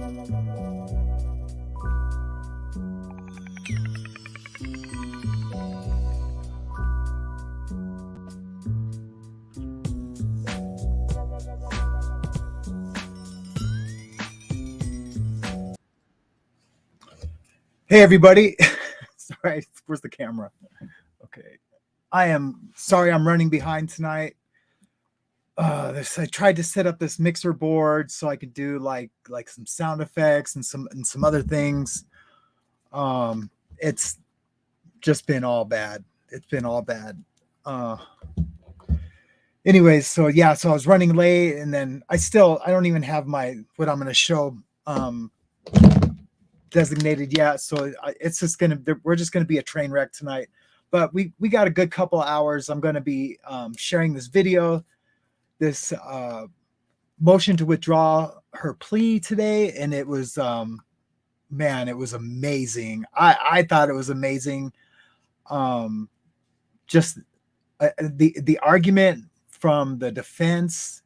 Hey, everybody. Sorry, where's the camera? Okay. I am sorry I'm running behind tonight. I tried to set up this mixer board so I could do like some sound effects and some other things. It's just been all bad. It's been all bad. Anyways, so yeah, so I was running late, and then I don't even have what I'm going to show designated yet, so it's just we're just gonna be a train wreck tonight, but we got a good couple of hours. I'm going to be sharing this video, this motion to withdraw her plea today, and it was man, it was amazing. I thought it was amazing. Just the argument from the defense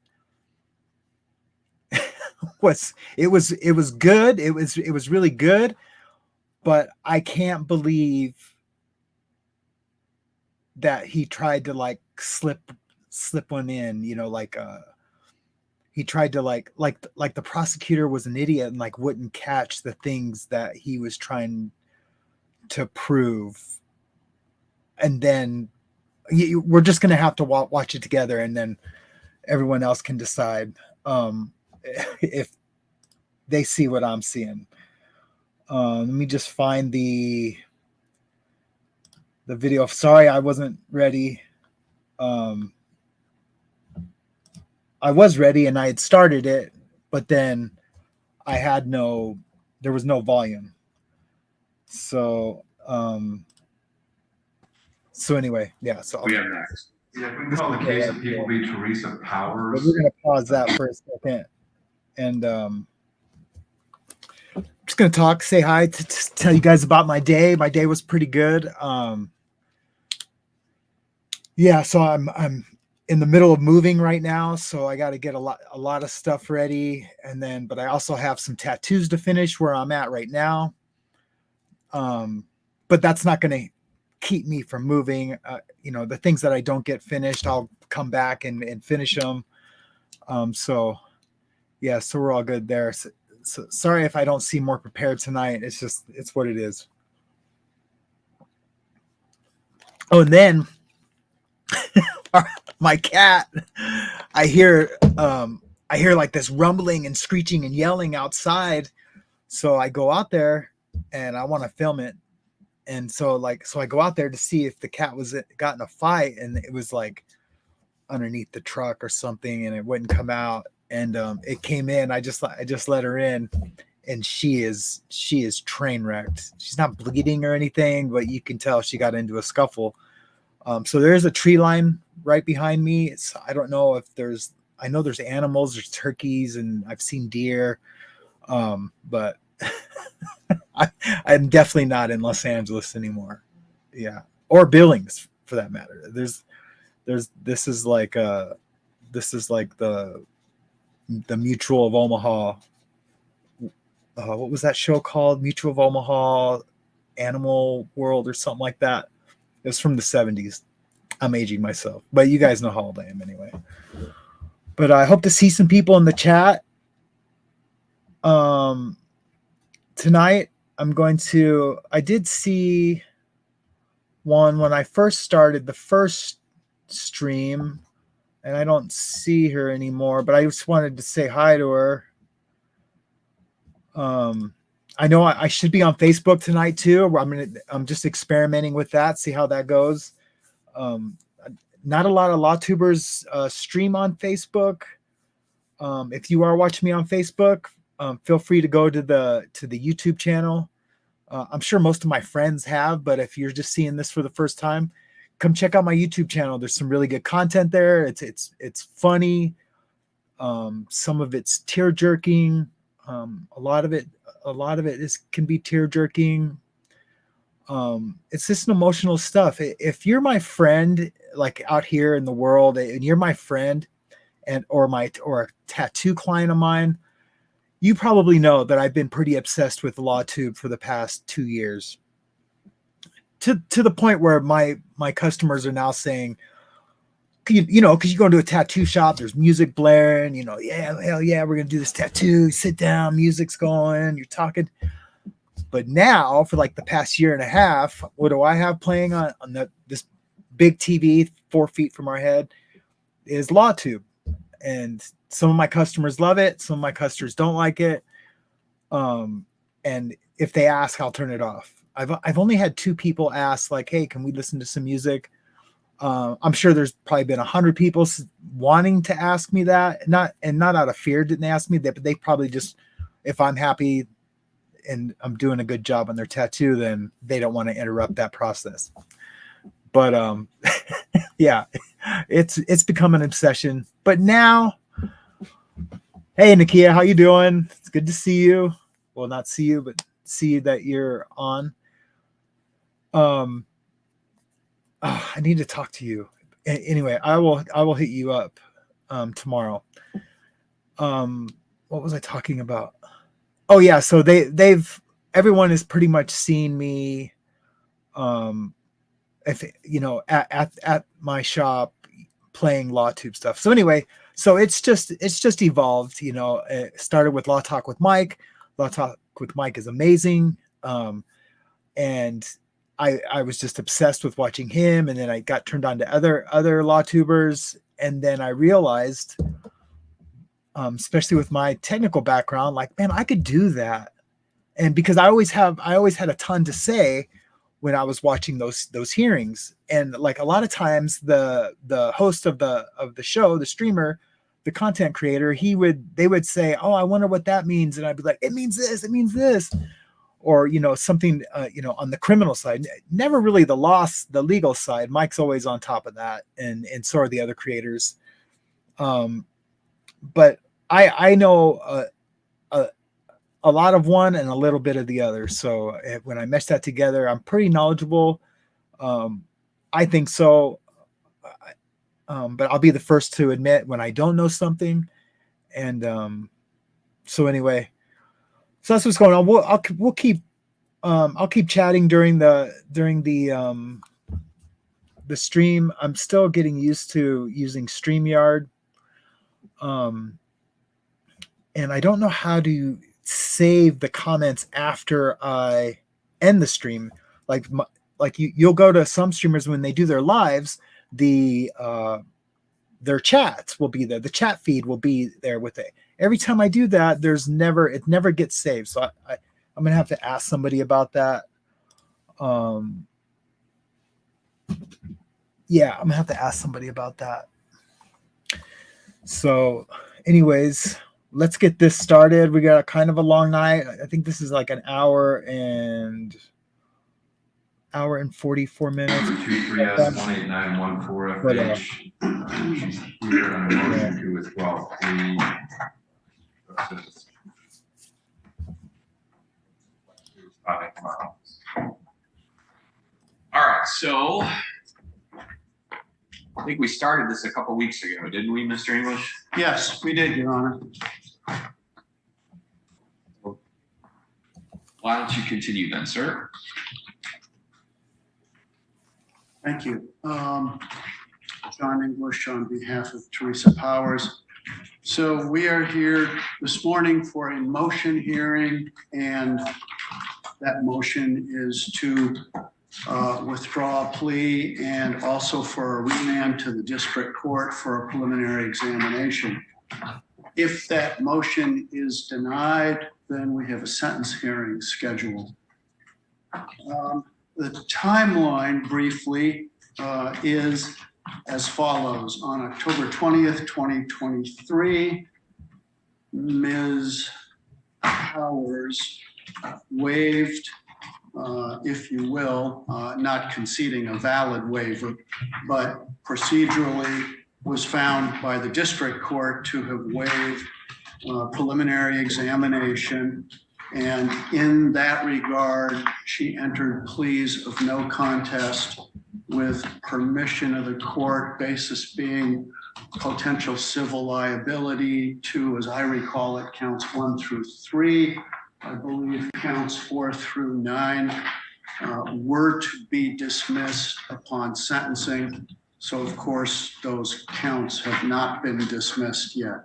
was good. It was really good, but I can't believe that he tried to like slip one in, he tried to like the prosecutor was an idiot and like wouldn't catch the things that he was trying to prove. And then we're just going to have to watch it together, and then everyone else can decide if they see what I'm seeing. Let me just find the video. Sorry, I wasn't ready. I was ready and I had started it, but then there was no volume. So anyway, yeah. So we have next. Yeah, we can call the case of People v. Teresa Powers. We're going to pause that for a second. And I'm just going to talk, say hi, to tell you guys about my day. My day was pretty good. Yeah, so I'm in the middle of moving right now, so I got to get a lot of stuff ready, but I also have some tattoos to finish where I'm at right now. But that's not going to keep me from moving. The things that I don't get finished, I'll come back and finish them. So yeah, so we're all good there. So sorry if I don't seem more prepared tonight. It's what it is. Oh, and then my cat, I hear like this rumbling and screeching and yelling outside. So I go out there and I want to film it. And so I go out there to see if the cat got in a fight, and it was like underneath the truck or something, and it wouldn't come out. And it came in. I just let her in, and she is train wrecked. She's not bleeding or anything, but you can tell she got into a scuffle. So there's a tree line right behind me. I don't know if I know there's animals, there's turkeys, and I've seen deer. But I'm definitely not in Los Angeles anymore. Yeah. Or Billings for that matter. This is like the Mutual of Omaha. What was that show called? Mutual of Omaha Animal World or something like that. It was from the 70s. I'm aging myself, but you guys know how old I am anyway. But I hope to see some people in the chat. Tonight, I did see one when I first started the first stream, and I don't see her anymore, but I just wanted to say hi to her. I know I should be on Facebook tonight too. I'm just experimenting with that, see how that goes. Not a lot of law tubers stream on Facebook. If you are watching me on Facebook, feel free to go to the YouTube channel. I'm sure most of my friends have, but if you're just seeing this for the first time, come check out my YouTube channel. There's some really good content there. It's funny. Some of it's tear jerking. A lot of it can be tear jerking. It's just an emotional stuff. If you're my friend, like out here in the world, and you're my friend, or a tattoo client of mine, you probably know that I've been pretty obsessed with LawTube for the past 2 years, to the point where my customers are now saying, you know, because you go into a tattoo shop, there's music blaring, you know, yeah, hell yeah, we're gonna do this tattoo. Sit down, music's going, you're talking. But now, for like the past year and a half, what do I have playing on this big TV 4 feet from our head? Is LawTube, and some of my customers love it, some of my customers don't like it. And if they ask, I'll turn it off. I've only had 2 people ask, like, hey, can we listen to some music? I'm sure there's probably been 100 people wanting to ask me that, not out of fear didn't they ask me that, but they probably just, if I'm happy and I'm doing a good job on their tattoo, then they don't want to interrupt that process. But yeah, it's become an obsession. But now, hey Nakia, how you doing? It's good to see you. Well, not see you, but see that you're on. I need to talk to you. Anyway, I will hit you up tomorrow. What was I talking about? Oh yeah, so everyone has pretty much seen me if you know at my shop playing LawTube stuff. So anyway, so it's just evolved, you know. It started with Law Talk with Mike. Law Talk with Mike is amazing. And I was just obsessed with watching him, and then I got turned on to other LawTubers, and then I realized, especially with my technical background, like, man, I could do that. And because I always had a ton to say when I was watching those hearings, and like a lot of times the host of the show, the streamer, the content creator, they would say, oh, I wonder what that means, and I'd be like, it means this. Or, you know, something, you know, on the criminal side, never really the legal side. Mike's always on top of that. And so are the other creators. But I know a lot of one and a little bit of the other. So when I mesh that together, I'm pretty knowledgeable. I think so. But I'll be the first to admit when I don't know something. And so anyway, so that's what's going on. We'll keep I'll keep chatting during the stream. I'm still getting used to using StreamYard. And I don't know how to save the comments after I end the stream. Like you'll go to some streamers when they do their lives, their chats will be there. The chat feed will be there with it. Every time I do that, it never gets saved. So I'm gonna have to ask somebody about that. Yeah, I'm gonna have to ask somebody about that. So, anyways, let's get this started. We got a kind of a long night. I think this is like an hour and 44 minutes. 2-3-S-18914 FH. Here on the motion to withdraw plea. All right, so I think we started this a couple weeks ago, didn't we, Mr. English? Yes, we did, Your Honor. Why don't you continue then, sir? Thank you. John English on behalf of Teresa Powers. So we are here this morning for a motion hearing, and that motion is to withdraw a plea and also for a remand to the district court for a preliminary examination. If that motion is denied, then we have a sentence hearing scheduled. The timeline briefly is as follows. On October 20th, 2023, Ms. Powers waived, if you will, not conceding a valid waiver, but procedurally was found by the district court to have waived preliminary examination. And in that regard, she entered pleas of no contest with permission of the court, basis being potential civil liability. 2, as I recall it, counts 1 through 3. I believe counts 4 through 9 were to be dismissed upon sentencing. So of course, those counts have not been dismissed yet.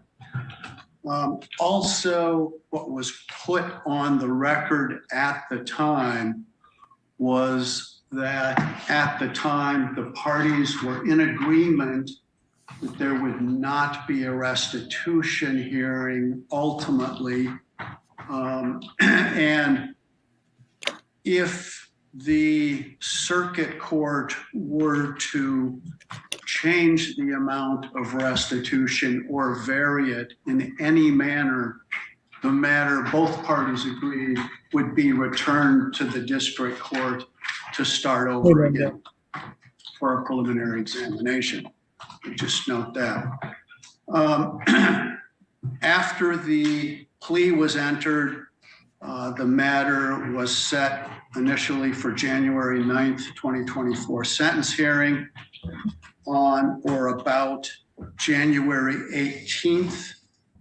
Also, what was put on the record at the time was that at the time, the parties were in agreement that there would not be a restitution hearing ultimately. And if the circuit court were to change the amount of restitution or vary it in any manner, the matter, both parties agreed, would be returned to the district court to start over again for a preliminary examination. Just note that. After the plea was entered, the matter was set initially for January 9th, 2024 sentence hearing. On or about January 18th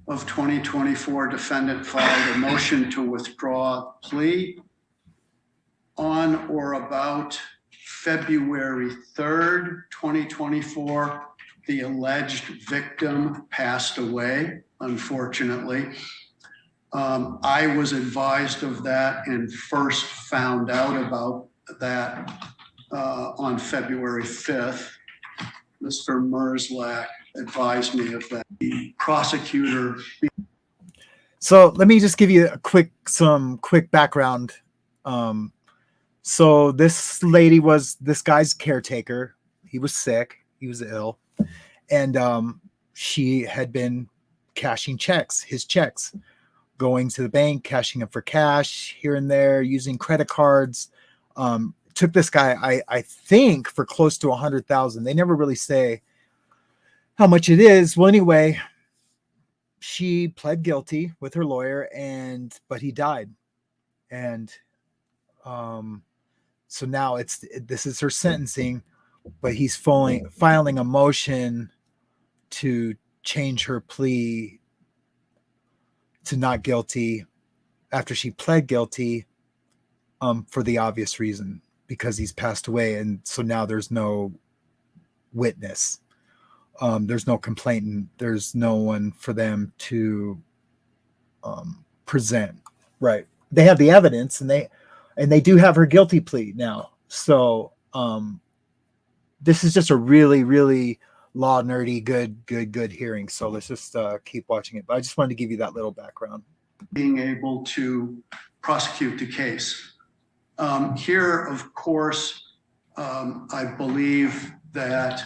of 2024, defendant filed a motion to withdraw plea. On or about February 3rd, 2024, the alleged victim passed away, unfortunately. I was advised of that and first found out about that on February 5th. Mr. Merzlak advised me of that. The prosecutor. So let me just give you some quick background. So this lady was this guy's caretaker. He was sick. He was ill. And she had been cashing his checks, going to the bank, cashing them for cash here and there, using credit cards. Took this guy, I think, for close to 100,000. They never really say how much it is. Well, anyway, she pled guilty with her lawyer, but he died. And so now this is her sentencing, but he's filing a motion to change her plea to not guilty after she pled guilty, for the obvious reason, because he's passed away. And so now there's no witness. There's no complainant. There's no one for them to present. Right. They have the evidence, and they do have her guilty plea now. So this is just a really, really law nerdy, good hearing. So let's just keep watching it. But I just wanted to give you that little background. Being able to prosecute the case. Here, of course, I believe that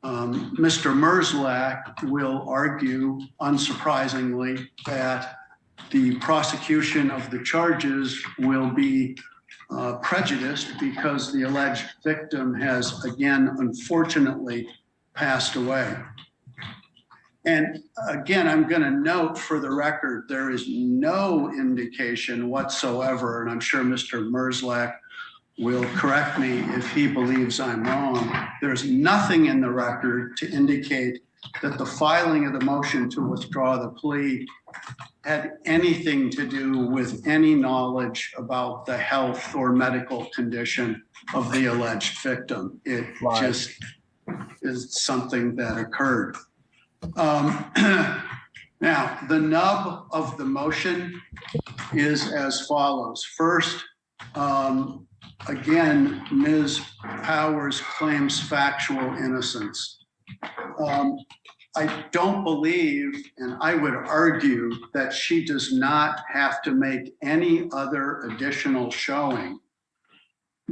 Mr. Merzlak will argue, unsurprisingly, that the prosecution of the charges will be prejudiced because the alleged victim has, again, unfortunately, passed away. And again, I'm going to note for the record, there is no indication whatsoever, and I'm sure Mr. Merzlak will correct me if he believes I'm wrong. There's nothing in the record to indicate that the filing of the motion to withdraw the plea had anything to do with any knowledge about the health or medical condition of the alleged victim. It just is something that occurred. Now, the nub of the motion is as follows. First, again, Ms. Powers claims factual innocence. I don't believe, and I would argue, that she does not have to make any other additional showing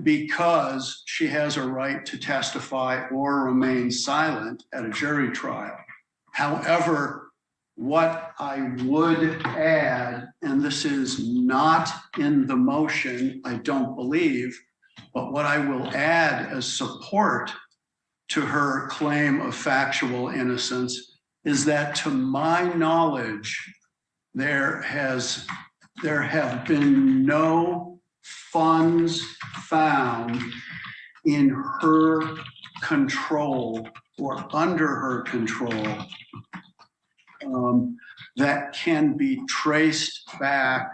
because she has a right to testify or remain silent at a jury trial. However, what I would add, and this is not in the motion, I don't believe, but what I will add as support to her claim of factual innocence is that, to my knowledge, there have been no funds found in her control or under her control that can be traced back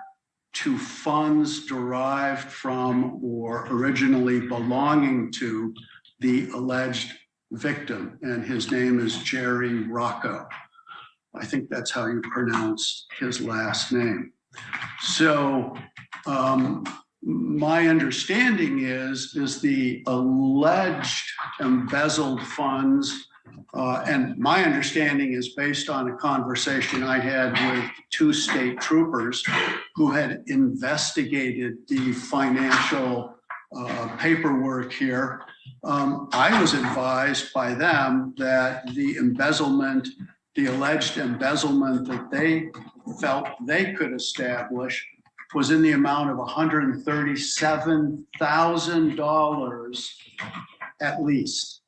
to funds derived from or originally belonging to the alleged victim. And his name is Jerry Rocco. I think that's how you pronounce his last name. So my understanding is the alleged embezzled funds, and my understanding is based on a conversation I had with 2 state troopers who had investigated the financial paperwork here. I was advised by them that the embezzlement, the alleged embezzlement that they felt they could establish was in the amount of $137,000 at least.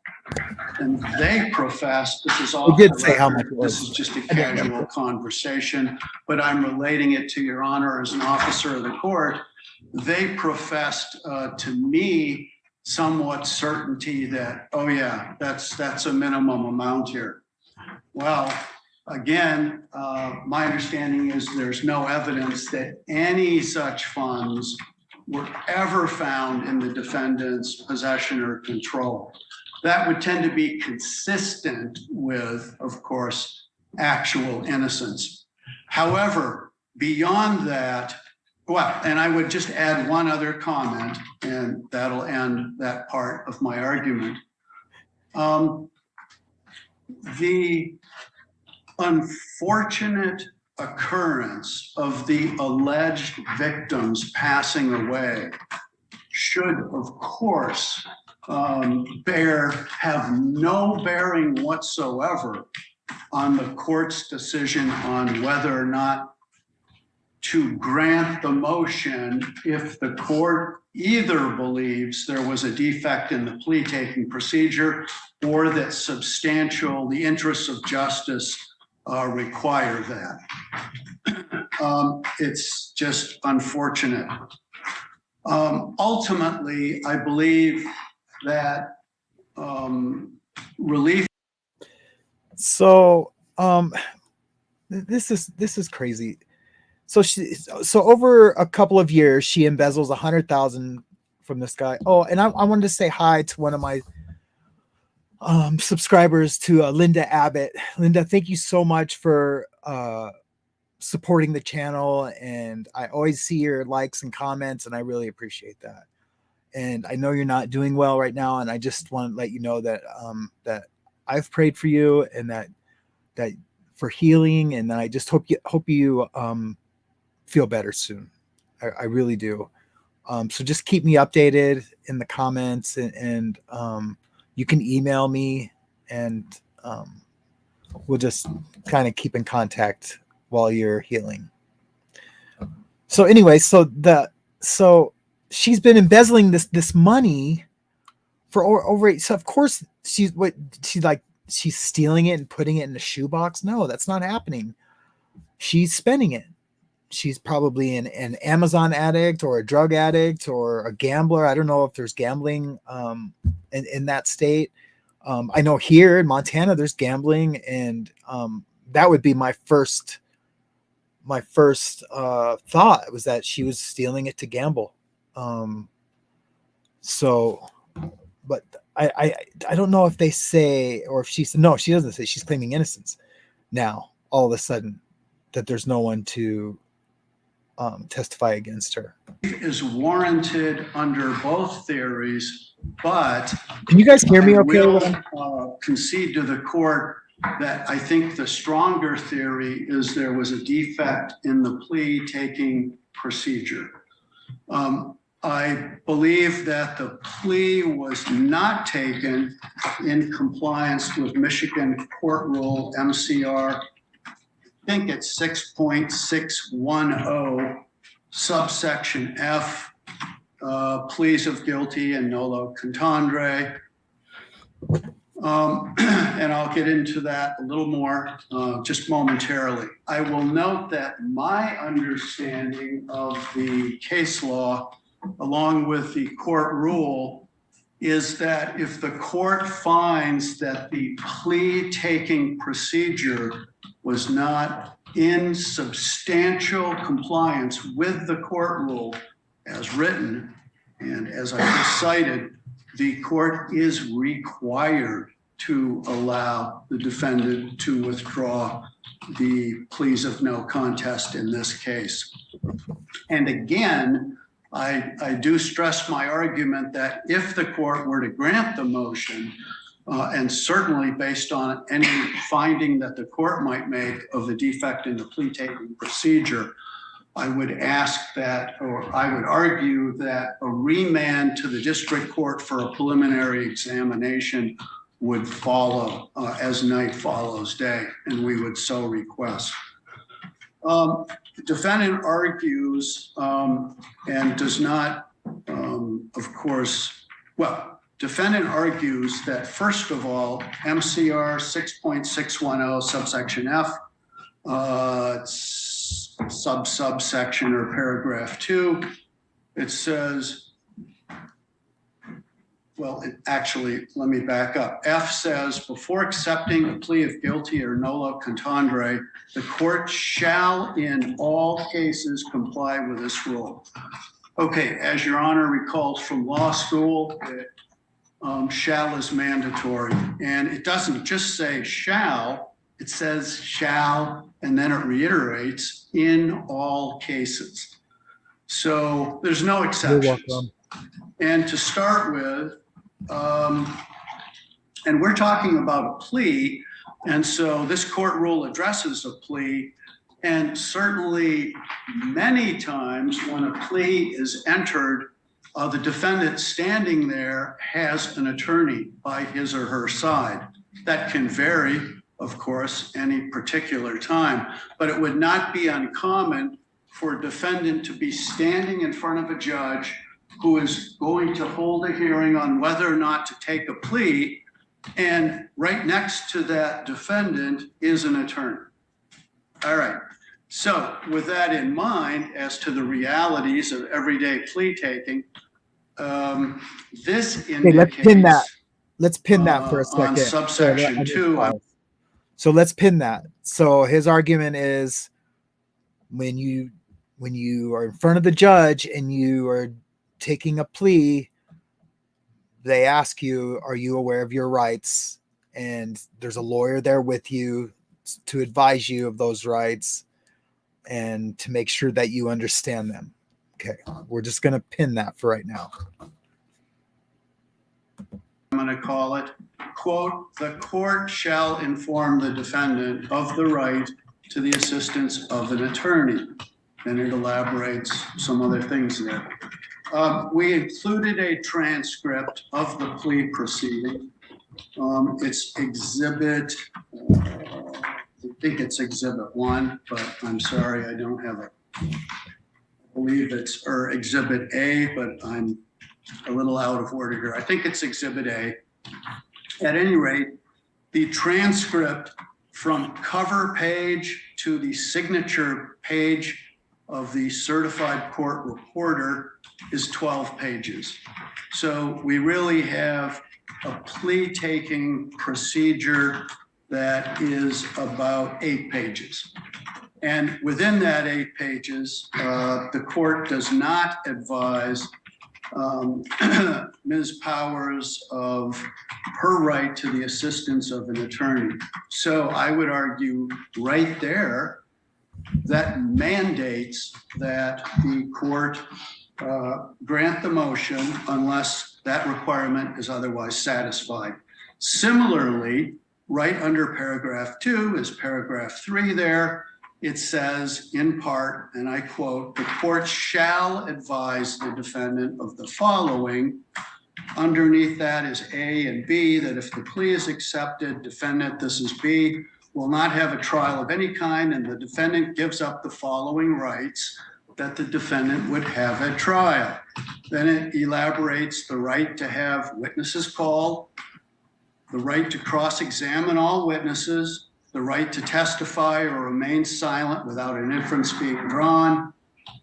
And they professed, this is all, I did say how much it was. This is just a casual conversation, but I'm relating it to Your Honor as an officer of the court. They professed to me somewhat certainty that, oh yeah, that's a minimum amount here. Well, again, my understanding is there's no evidence that any such funds were ever found in the defendant's possession or control. That would tend to be consistent with, of course, actual innocence. However, beyond that, well, and I would just add one other comment, and that'll end that part of my argument. The unfortunate occurrence of the alleged victims passing away should, of course, have no bearing whatsoever on the court's decision on whether or not to grant the motion if the court either believes there was a defect in the plea taking procedure or that the interests of justice require that. It's just unfortunate. Ultimately, I believe that relief. So this is crazy. So over a couple of years, she embezzles 100,000 from this guy. Oh, and I wanted to say hi to one of my subscribers, to Linda Abbott. Linda, thank you so much for supporting the channel, and I always see your likes and comments, and I really appreciate that. And I know you're not doing well right now, and I just want to let you know that that I've prayed for you, and that for healing, and I just hope you feel better soon. I really do. So just keep me updated in the comments, and you can email me, and we'll just kind of keep in contact while you're healing. So anyway, so she's been embezzling this money for over. So of course she's stealing it and putting it in a shoebox. No, that's not happening. She's spending it. She's probably an Amazon addict or a drug addict or a gambler. I don't know if there's gambling in that state. I know here in Montana there's gambling, and that would be my first thought was that she was stealing it to gamble. So, but I don't know if they say, or if she said, no, she doesn't say. She's claiming innocence now all of a sudden, that there's no one to testify against her. Is warranted under both theories, but can you guys hear me okay? Will concede to the court that I think the stronger theory is there was a defect in the plea taking procedure. I believe that the plea was not taken in compliance with Michigan Court Rule MCR. I think it's 6.610 subsection F, pleas of guilty and nolo contendere. And I'll get into that a little more just momentarily. I will note that my understanding of the case law, along with the court rule, is that if the court finds that the plea taking procedure was not in substantial compliance with the court rule as written, and as I just cited, the court is required to allow the defendant to withdraw the pleas of no contest in this case. And again, I do stress my argument that if the court were to grant the motion, and certainly based on any finding that the court might make of a defect in the plea taking procedure, I would ask that, or I would argue that a remand to the district court for a preliminary examination would follow as night follows day, and we would so request. The defendant argues and does not, of course, well, defendant argues that first of all, MCR 6.610 subsection F, subsection or paragraph 2, it says, well, actually, let me back up. F says, before accepting a plea of guilty or nolo contendere, the court shall in all cases comply with this rule. Okay, as Your Honor recalls from law school, shall is mandatory. And it doesn't just say shall, it says shall, and then it reiterates in all cases. So there's no exceptions. You're welcome. And to start with, and we're talking about a plea, and so this court rule addresses a plea, and certainly many times when a plea is entered, the defendant standing there has an attorney by his or her side. That can vary, of course, any particular time, but it would not be uncommon for a defendant to be standing in front of a judge who is going to hold a hearing on whether or not to take a plea, and right next to that defendant is an attorney. All right, so with that in mind, as to the realities of everyday plea taking, this indicates... Okay, let's pin that. Let's pin that for a second. On subsection 2. So let's pin that. So his argument is when you are in front of the judge and you are taking a plea, they ask you, are you aware of your rights? And there's a lawyer there with you to advise you of those rights and to make sure that you understand them. Okay, we're just going to pin that for right now. I'm going to call it, quote, the court shall inform the defendant of the right to the assistance of an attorney. And it elaborates some other things there. We included a transcript of the plea proceeding. It's exhibit, I think it's exhibit 1, but I'm sorry, I don't have it. I believe it's exhibit A, but I'm a little out of order here. I think it's exhibit A. At any rate, the transcript from cover page to the signature page of the certified court reporter is 12 pages. So we really have a plea taking procedure that is about 8 pages. And within that 8 pages, the court does not advise Ms. Powers of her right to the assistance of an attorney. So I would argue right there that mandates that the court grant the motion unless that requirement is otherwise satisfied. Similarly, right under paragraph 2 is paragraph 3 there. It says in part, and I quote, the court shall advise the defendant of the following. Underneath that is A and B, that if the plea is accepted, defendant, this is B, will not have a trial of any kind, and the defendant gives up the following rights that the defendant would have at trial. Then it elaborates the right to have witnesses called, the right to cross-examine all witnesses, the right to testify or remain silent without an inference being drawn,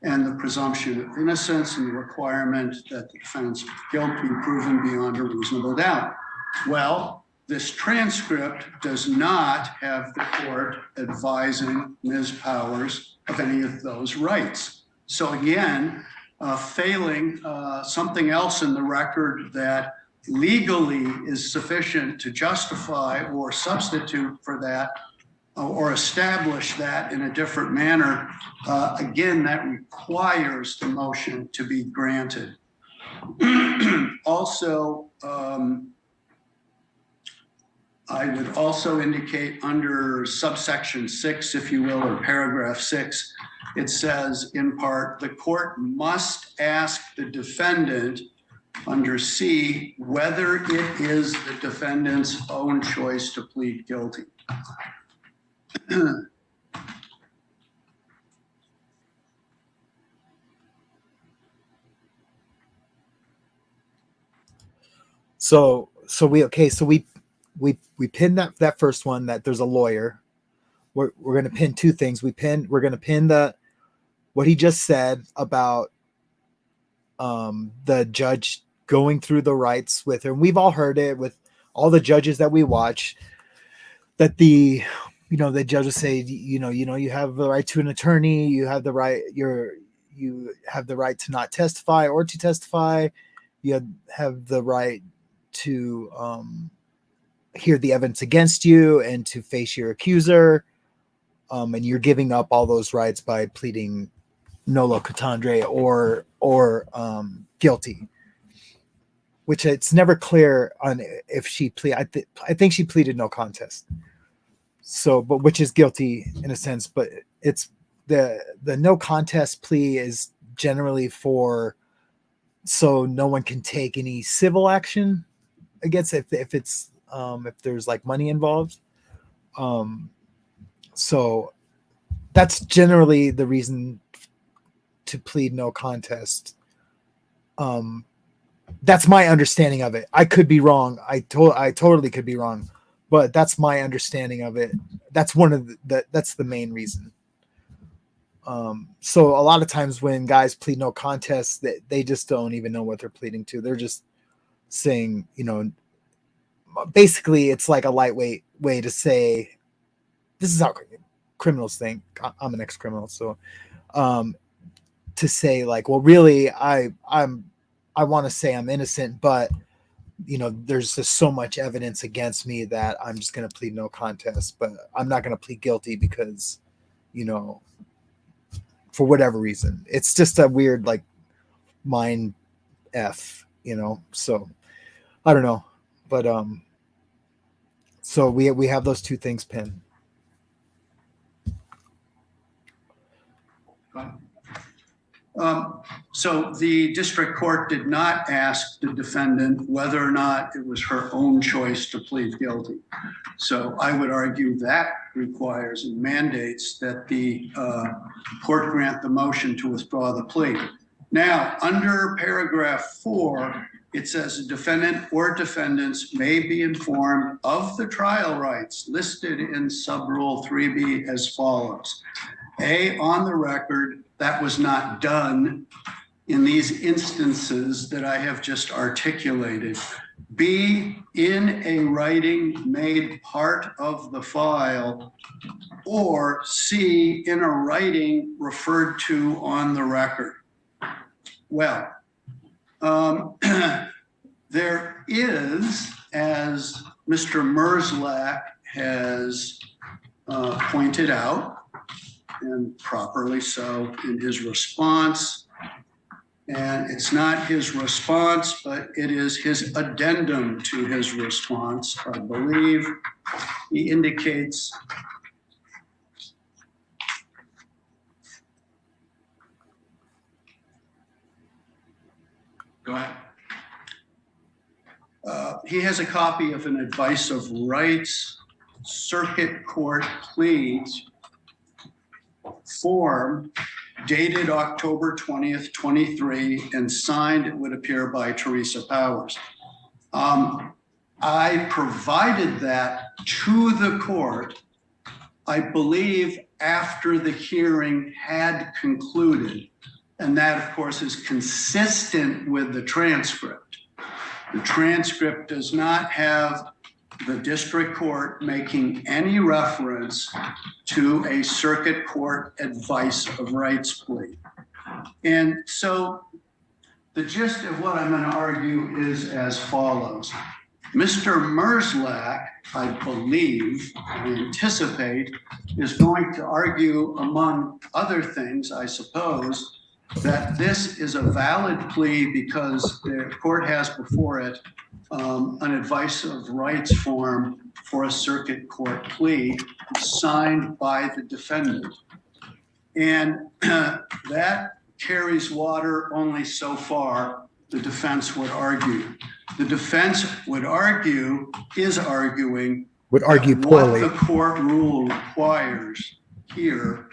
and the presumption of innocence and the requirement that the defendant's guilt be proven beyond a reasonable doubt. Well, this transcript does not have the court advising Ms. Powers of any of those rights. So again, failing something else in the record that legally is sufficient to justify or substitute for that or establish that in a different manner, again, that requires the motion to be granted. Also, I would also indicate under subsection 6, if you will, or paragraph 6, it says in part, the court must ask the defendant under C whether it is the defendant's own choice to plead guilty. So we pin that first one, that there's a lawyer. We're going to pin two things. We're going to pin what he just said about the judge going through the rights with her. And we've all heard it with all the judges that we watch, that the judges say, you have the right to an attorney, you have the right, you have the right to not testify or to testify, you have the right to hear the evidence against you and to face your accuser, and you're giving up all those rights by pleading nolo contendere or guilty, which it's never clear on if she I think she pleaded no contest. So, but which is guilty in a sense, but it's the no contest plea is generally so no one can take any civil action against it if it's if there's like money involved. So that's generally the reason to plead no contest. That's my understanding of it. I could be wrong. I totally could be wrong, but that's my understanding of it. That's that's the main reason. So a lot of times when guys plead no contest, they just don't even know what they're pleading to. They're just saying, basically it's like a lightweight way to say, this is how criminals think. I'm an ex-criminal. So, to say like, well, really, I want to say I'm innocent, but there's just so much evidence against me that I'm just going to plead no contest, but I'm not going to plead guilty because, for whatever reason. It's just a weird, like, mind F, so I don't know, but, so we have those two things pinned. So the district court did not ask the defendant whether or not it was her own choice to plead guilty. So I would argue that requires and mandates that the court grant the motion to withdraw the plea. Now, under paragraph 4, it says a defendant or defendants may be informed of the trial rights listed in subrule 3B as follows. A, on the record, that was not done in these instances that I have just articulated. B, in a writing made part of the file. Or C, in a writing referred to on the record. Well, there is, as Mr. Merzlach has pointed out, and properly so in his response, and it's not his response, but it is his addendum to his response, I believe. He indicates Go ahead. He has a copy of an advice of rights circuit court pleas form dated October 20th, 23, and signed, it would appear, by Teresa Powers. I provided that to the court, I believe, after the hearing had concluded. And that, of course, is consistent with the transcript. The transcript does not have the district court making any reference to a circuit court advice of rights plea. And so the gist of what I'm going to argue is as follows. Mr. Merzlach, I believe, I anticipate, is going to argue, among other things, I suppose, that this is a valid plea because the court has before it an advice of rights form for a circuit court plea signed by the defendant. And that carries water only so far, the defense would argue. The defense would argue, is arguing, Would argue poorly. what the court rule requires here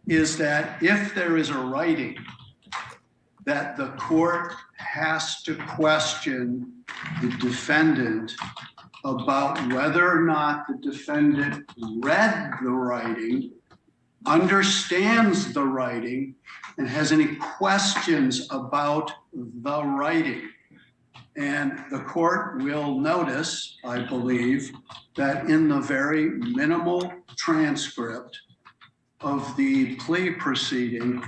is that if there is a writing that the court has to question the defendant about whether or not the defendant read the writing, understands the writing, and has any questions about the writing. And the court will notice, I believe, that in the very minimal transcript of the plea proceeding,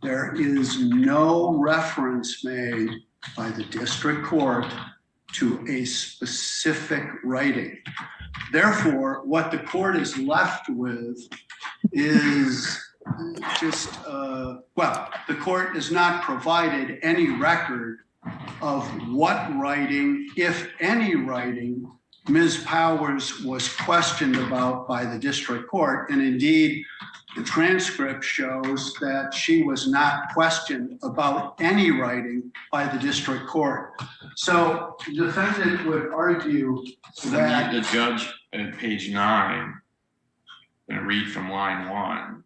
there is no reference made by the district court to a specific writing. Therefore, what the court is left with is just, well, the court is not provided any record of what writing, if any writing, Ms. Powers was questioned about by the district court. And indeed, the transcript shows that she was not questioned about any writing by the district court. So the defendant would argue that The judge at page 9, I'm going to read from line 1.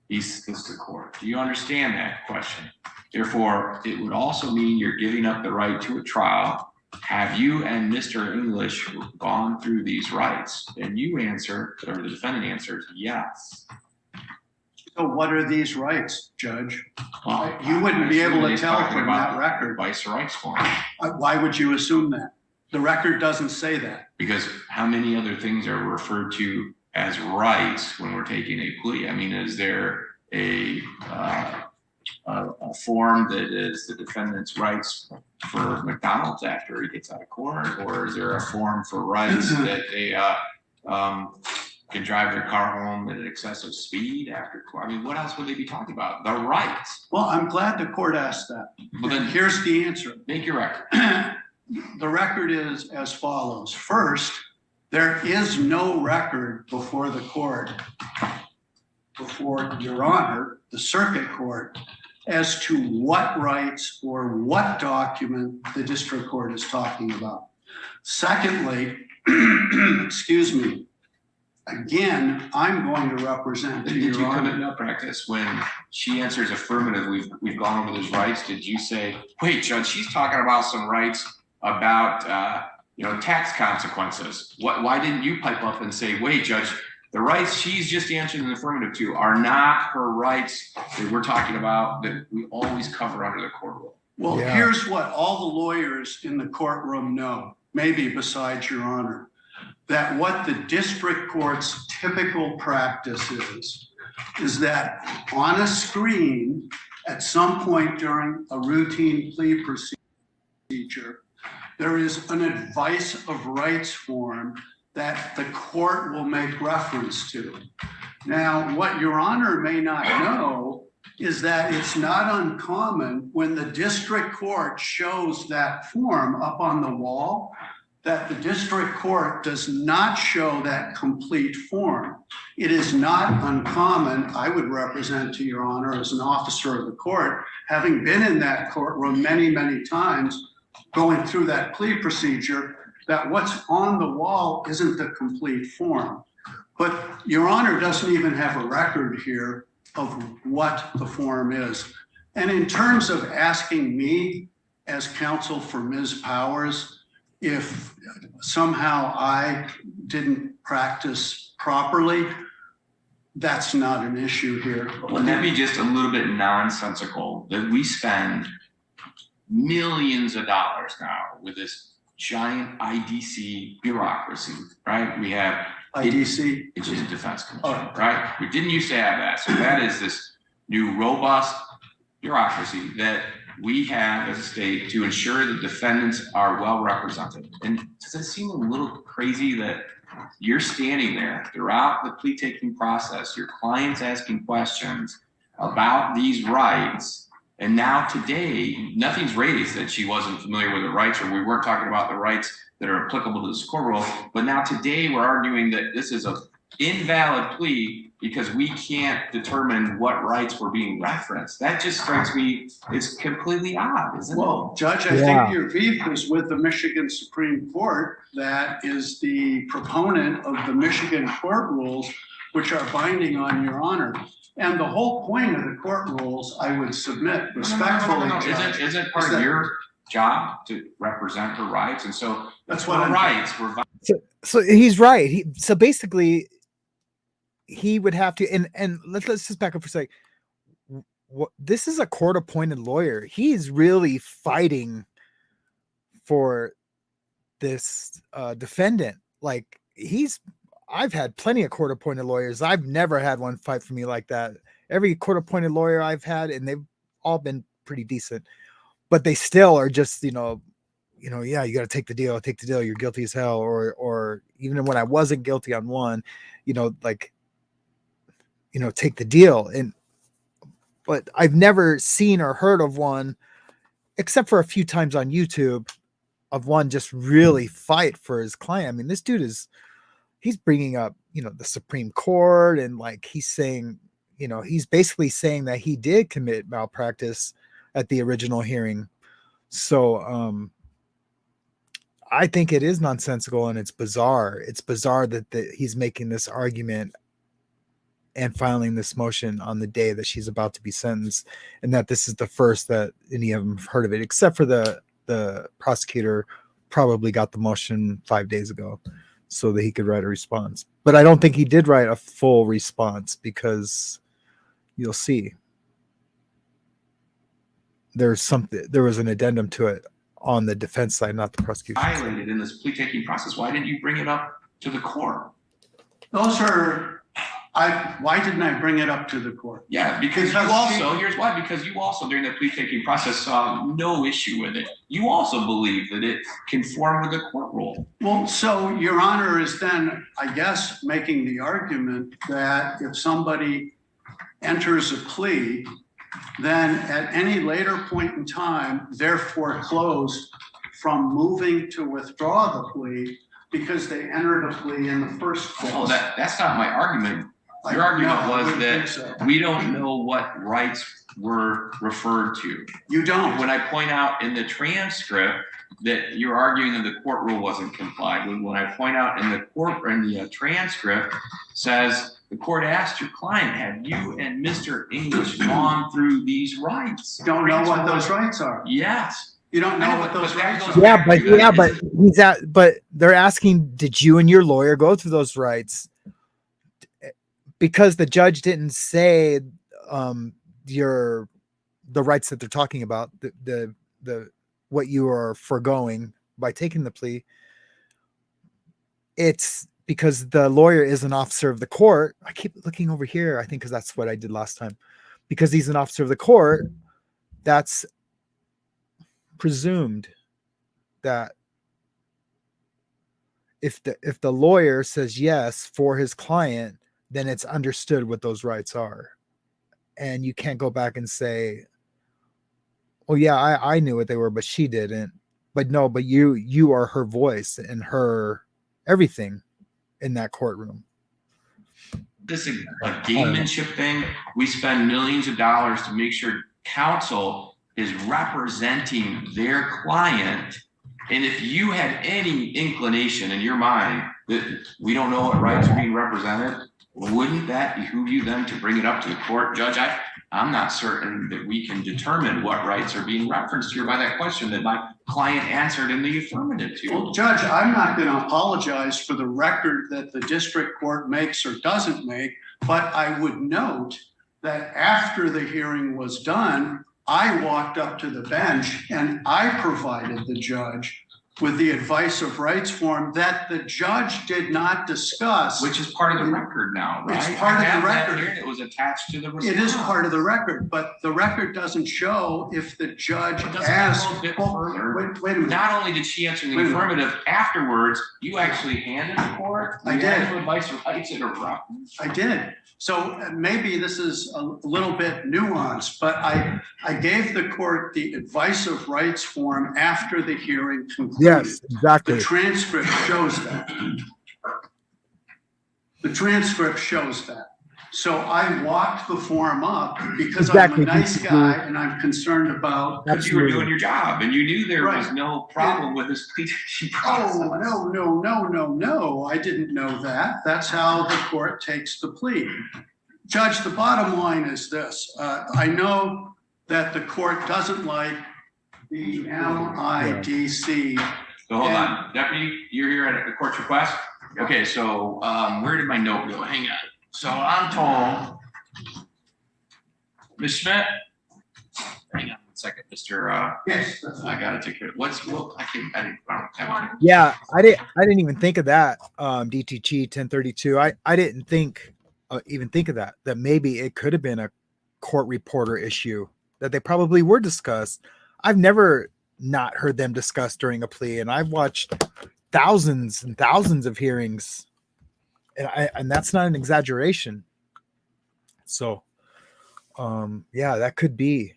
He says to the court, do you understand that question? Therefore, it would also mean you're giving up the right to a trial. Have you and Mr. English gone through these rights? And you answer, or the defendant answers, yes. so what are these rights, Judge? Well, You wouldn't be able to he's tell talking from about that record. Advice or rights form. Why would you assume that? The record doesn't say that. Because how many other things are referred to as rights when we're taking a plea? I mean, is there a form that is the defendant's rights for McDonald's after he gets out of court? Or is there a form for rights that they can drive their car home at excessive speed after court? I mean, what else would they be talking about? The rights. Well, I'm glad the court asked that. Well, then Here's the answer. make your record. The record is as follows. First, there is no record before the court, before Your Honor, the circuit court, as to what rights or what document the district court is talking about. Secondly, excuse me, again, I'm going to represent to Did Your you Honor. commit malpractice when she answers affirmative? We've gone over those rights. Did you say, wait, Judge, she's talking about some rights about tax consequences? Why didn't you pipe up and say, wait, Judge, the rights she's just answering an affirmative to are not her rights that we're talking about that we always cover under the court rule? Well, Yeah. here's what all the lawyers in the courtroom know, maybe besides Your Honor, that what the district court's typical practice is that on a screen at some point during a routine plea procedure, there is an advice of rights form that the court will make reference to. Now, what Your Honor may not know is that it's not uncommon when the district court shows that form up on the wall, that the district court does not show that complete form. It is not uncommon, I would represent to Your Honor as an officer of the court, having been in that courtroom many, many times, going through that plea procedure, that what's on the wall isn't the complete form. But Your Honor doesn't even have a record here of what the form is. And in terms of asking me as counsel for Ms. Powers, if somehow I didn't practice properly, that's not an issue here. Wouldn't that be just a little bit nonsensical that we spend millions of dollars now with this giant IDC bureaucracy, right? We have IDC? It's just a defense commission, Oh. right? We didn't used to have that. So that is this new robust bureaucracy that we have as a state to ensure that defendants are well represented. And does it seem a little crazy that you're standing there throughout the plea taking process, your client's asking questions about these rights, and now today, nothing's raised that she wasn't familiar with the rights, or we weren't talking about the rights that are applicable to this court rule, but now today we're arguing that this is an invalid plea because we can't determine what rights were being referenced. That just strikes me as completely odd, isn't it? Well, Judge, I think your beef is with the Michigan Supreme Court, that is the proponent of the Michigan court rules, which are binding on your honor. And the whole point of the court rules, I would submit respectfully, Judge, Isn't part of your job to represent her rights? And so that's what her rights were. So he's right. So basically, he would have to, and let's just back up for a second. This is a court-appointed lawyer. He's really fighting for this defendant. Like I've had plenty of court-appointed lawyers. I've never had one fight for me like that. Every court-appointed lawyer I've had, and they've all been pretty decent, but they still are just, yeah, you got to take the deal. You're guilty as hell. Or even when I wasn't guilty on one, take the deal. But I've never seen or heard of one, except for a few times on YouTube, of one just really fight for his client. I mean, this dude he's bringing up, the Supreme Court, and he's saying, he's basically saying that he did commit malpractice at the original hearing. So, I think it is nonsensical and it's bizarre. It's bizarre that he's making this argument and filing this motion on the day that she's about to be sentenced, and that this is the first that any of them have heard of it, except for the prosecutor probably got the motion 5 days ago so that he could write a response. But I don't think he did write a full response, because you'll see there was an addendum to it on the defense side, not the prosecution. Violated in this plea taking process. Why didn't you bring it up to the court? Why didn't I bring it up to the court? Yeah, because here's why, because you also during the plea taking process saw no issue with it. You also believe that it conformed with the court rule. Well, so your honor is then, I guess, making the argument that if somebody enters a plea, then at any later point in time, they're foreclosed from moving to withdraw the plea because they entered a plea in the first place. Oh, that's not my argument. Your argument was that we don't know what rights were referred to. You don't. When I point out in the transcript that you're arguing that the court rule wasn't complied with, when I point out in the transcript says the court asked your client, have you and Mr. English gone through these rights? Don't know what those rights are. Yes. You don't know what those rights are. Yeah, but they're asking, did you and your lawyer go through those rights? Because the judge didn't say the rights that they're talking about, the what you are foregoing by taking the plea. It's because the lawyer is an officer of the court. I keep looking over here, I think, because that's what I did last time. Because he's an officer of the court, that's presumed that if the lawyer says yes for his client, then it's understood what those rights are. And you can't go back and say, well, yeah, I knew what they were, but she didn't. But no, but you are her voice and her everything in that courtroom. This is a gamemanship thing. We spend millions of dollars to make sure counsel is representing their client. And if you had any inclination in your mind that we don't know what rights are being represented, wouldn't that behoove you then to bring it up to the court? Judge, I'm not certain that we can determine what rights are being referenced here by that question that my client answered in the affirmative to. Well, Judge, I'm not going to apologize for the record that the district court makes or doesn't make, But I would note that after the hearing was done, I walked up to the bench and I provided the judge with the advice of rights form that the judge did not discuss. Which is part of the record now, right? It's part of the I have that record. here. It was attached to the response. It is part of the record, but the record doesn't show if the judge It doesn't asked. go a bit Well, further. Wait a minute. Not only did she answer in the Wait a minute. affirmative, afterwards, you actually handed the court. I you did. had advice or rights that are rough. I did. So maybe this is a little bit nuanced, but I gave the court the advice of rights form after the hearing concluded. Yes, exactly. The transcript shows that. The transcript shows that. So I walked the form up because Exactly. I'm a nice guy and I'm concerned about. Because you were Absolutely. doing your job and you knew there was Right. no problem with this plea process. Oh, no. I didn't know that. That's how the court takes the plea. Judge, the bottom line is this. I know that the court doesn't like the LIDC. So hold on, Deputy, you're here at the court's request? Okay, so, where did my note go? Hang on. So I'm told, Ms. Schmidt, hang on 1 second, Mr. Yes. I gotta take care of, I didn't have it. Yeah, I didn't even think of that. DTG 1032. I didn't even think of that maybe it could have been a court reporter issue that they probably were discussed. I've never not heard them discussed during a plea, and I've watched thousands and thousands of hearings, and that's not an exaggeration. So yeah, that could be.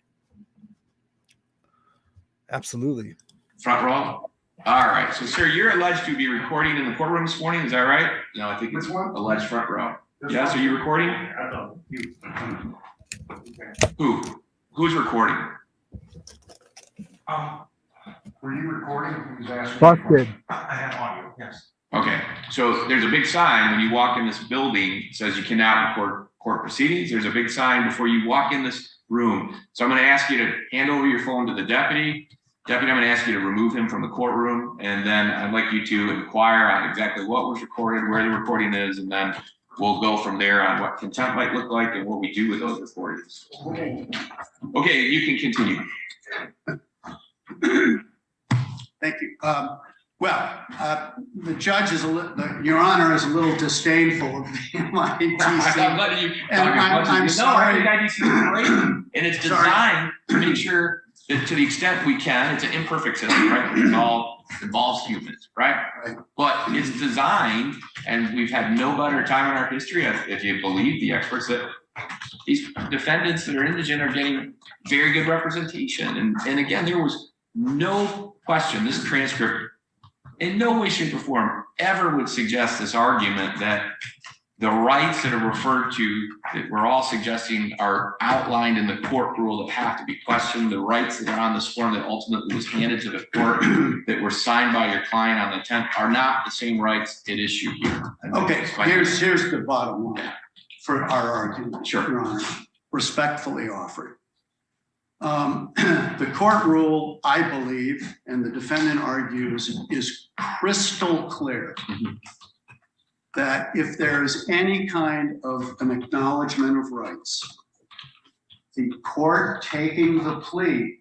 Absolutely. Front row? All right, so sir, you're alleged to be recording in the courtroom this morning, is that right? No, I think it's alleged front row. Yes, are you recording? Who's recording? Were you recording? He was asking. Busted. I have audio, yes. Okay, so there's a big sign when you walk in this building, it says you cannot record court proceedings. There's a big sign before you walk in this room. So I'm gonna ask you to hand over your phone to the deputy. Deputy, I'm gonna ask you to remove him from the courtroom, and then I'd like you to inquire on exactly what was recorded, where the recording is, and then we'll go from there on what contempt might look like and what we do with those recordings. Okay, you can continue. Thank you. The judge is Your Honor is a little disdainful of the I'm LIDC. letting you And talk as much as I'm you know. sorry. I think IDC is great, and it's Sorry. designed to make sure that to the extent we can, it's an imperfect system, right? It all involves humans, right? Right. But it's designed, and we've had no better time in our history, if you believe the experts, that these defendants that are indigent are getting very good representation. And again, there was no question, this transcript in no way, shape, or form ever would suggest this argument that the rights that are referred to, that we're all suggesting are outlined in the court rule that have to be questioned, the rights that are on this form that ultimately was handed to the court that were signed by your client on the 10th are not the same rights at issue here. Okay, here's the bottom line for our argument, Sure. Your Honor, respectfully offered. The court rule, I believe, and the defendant argues, is crystal clear that if there is any kind of an acknowledgement of rights, the court taking the plea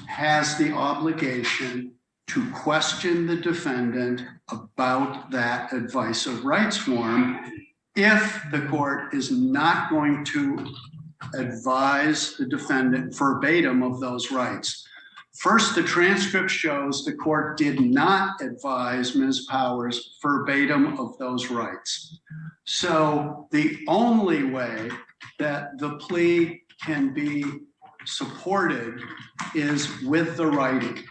has the obligation to question the defendant about that advice of rights form if the court is not going to advise the defendant verbatim of those rights. First, the transcript shows the court did not advise Ms. Powers verbatim of those rights. So the only way that the plea can be supported is with the writing.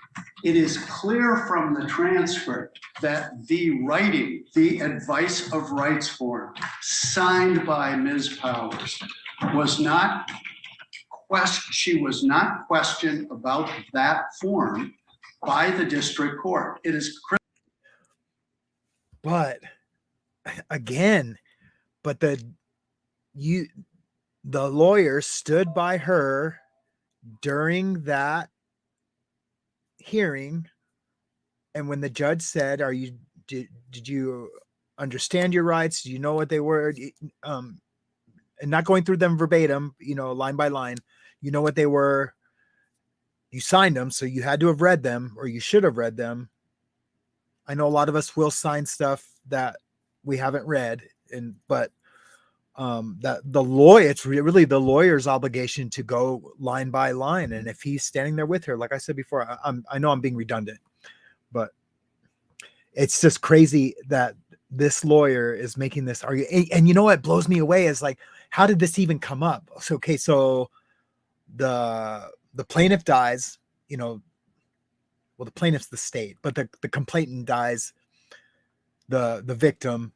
It is clear from the transcript that the writing, the advice of rights form signed by Ms. Powers was not she was not questioned about that form by the district court. It is But again, the lawyer stood by her during that hearing, and when the judge said, did you understand your rights? Do you know what they were? and not going through them verbatim, you know, line by line. You know what they were. You signed them, so you had to have read them, or you should have read them. I know a lot of us will sign stuff that we haven't read, but that the lawyer, it's really the lawyer's obligation to go line by line. And if he's standing there with her, like I said before, I know I'm being redundant, but it's just crazy that this lawyer is making this argument. And you know what blows me away is like, how did this even come up? So, okay, so the plaintiff dies, you know, well, the plaintiff's the state, but the complainant dies, the victim.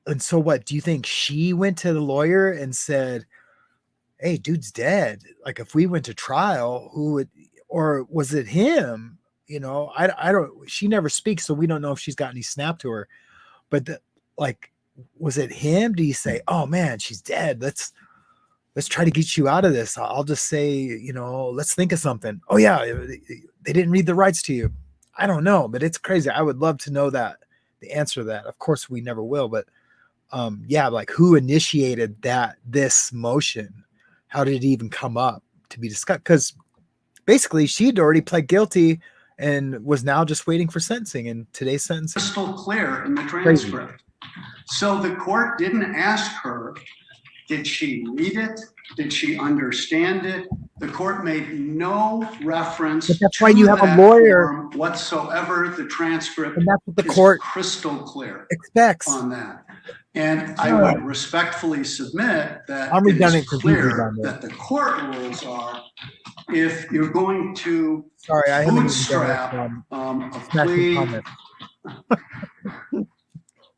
And so what, do you think she went to the lawyer and said, hey, dude's dead? Like, if we went to trial, who would, or was it him? You know, I don't, she never speaks, so we don't know if she's got any snap to her, but like, was it him? Do you say, oh man, she's dead, let's try to get you out of this? I'll just say, you know, let's think of something. Oh yeah, they didn't read the rights to you. I don't know, but it's crazy. I would love to know that, the answer to that. Of course we never will, but yeah, like who initiated this motion? How did it even come up to be discussed? Because basically she'd already pled guilty and was now just waiting for sentencing, and today's sentencing Crystal clear in the transcript. So the court didn't ask her, did she read it? Did she understand it? The court made no reference But that's to why you have a that lawyer form whatsoever. The transcript and that's what the is court crystal clear expects. on that. And I would respectfully submit that I'm it redundant is 'cause he's clear redundant. that the court rules are, if you're going to Sorry, I haven't even bootstrap done a smashing plea, comment.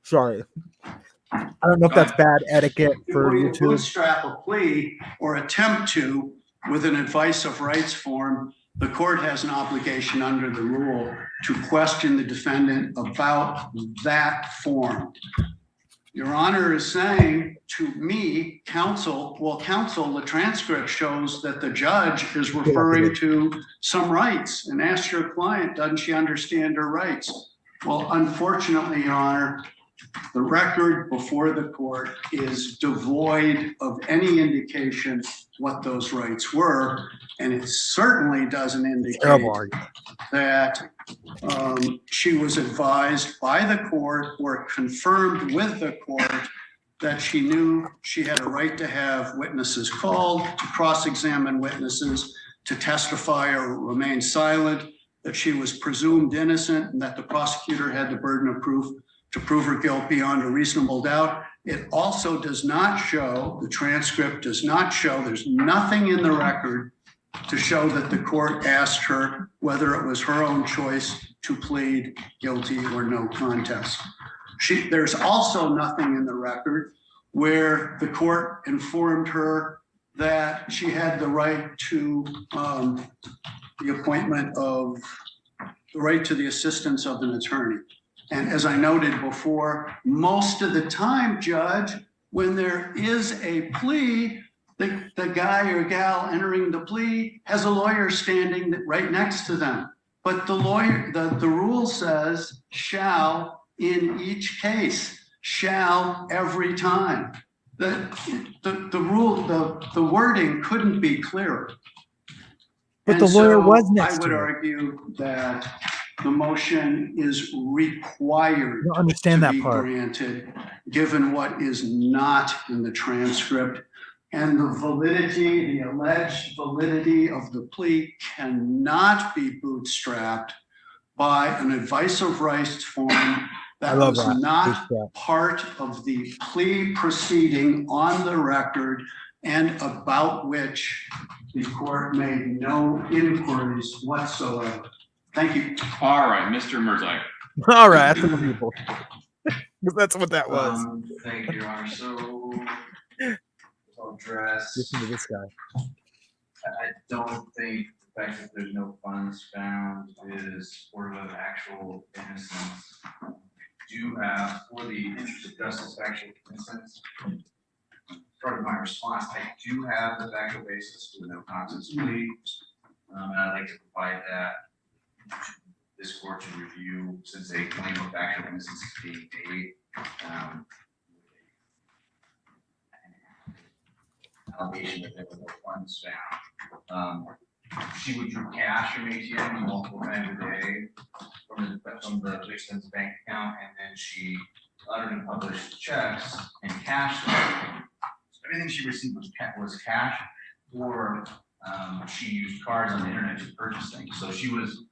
Sorry. I don't know if that's bad etiquette for Before you YouTube. bootstrap a plea or attempt to with an advice of rights form, the court has an obligation under the rule to question the defendant about that form. Your Honor is saying to me, counsel, well, counsel, the transcript shows that the judge is referring to some rights and asked your client, doesn't she understand her rights? Well, unfortunately, Your Honor, the record before the court is devoid of any indication what those rights were, and it certainly doesn't indicate that she was advised by the court or confirmed with the court that she knew she had a right to have witnesses called, to cross-examine witnesses, to testify or remain silent, that she was presumed innocent, and that the prosecutor had the burden of proof to prove her guilt beyond a reasonable doubt. It also does not show, the transcript does not show, there's nothing in the record to show that the court asked her whether it was her own choice to plead guilty or no contest. There's also nothing in the record where the court informed her that she had the right to the appointment of, the right to the assistance of an attorney. And as I noted before, most of the time, Judge, when there is a plea, the guy or gal entering the plea has a lawyer standing right next to them. But the lawyer, the rule says shall in each case, shall every time. The rule, the wording couldn't be clearer. But the lawyer was I next would to her. argue that the motion is required I don't understand to that be part. granted, given what is not in the transcript. And the validity, the alleged validity of the plea cannot be bootstrapped by an advice of rights form that was not part of the plea proceeding on the record and about which the court made no inquiries whatsoever. Thank you. All right, Mr. Merzak. All right, that's people. That's what that was. Thank you, Your Honor. So I'll address. Listen to this guy. I don't think the fact that there's no funds found is sort of actual innocence. Do have, for the interest of justice, actual innocence. Part of my response, I do have the factual basis for the no contest plea, and I'd like to provide that to this court to review since a claim of actual innocence is being made. allegation that there were no funds found. She withdrew cash from ATM multiple times a day from the victim's bank account, and then she uttered and published checks and cashed them. Everything she received was cash, or she used cards on the internet to purchase things. So she was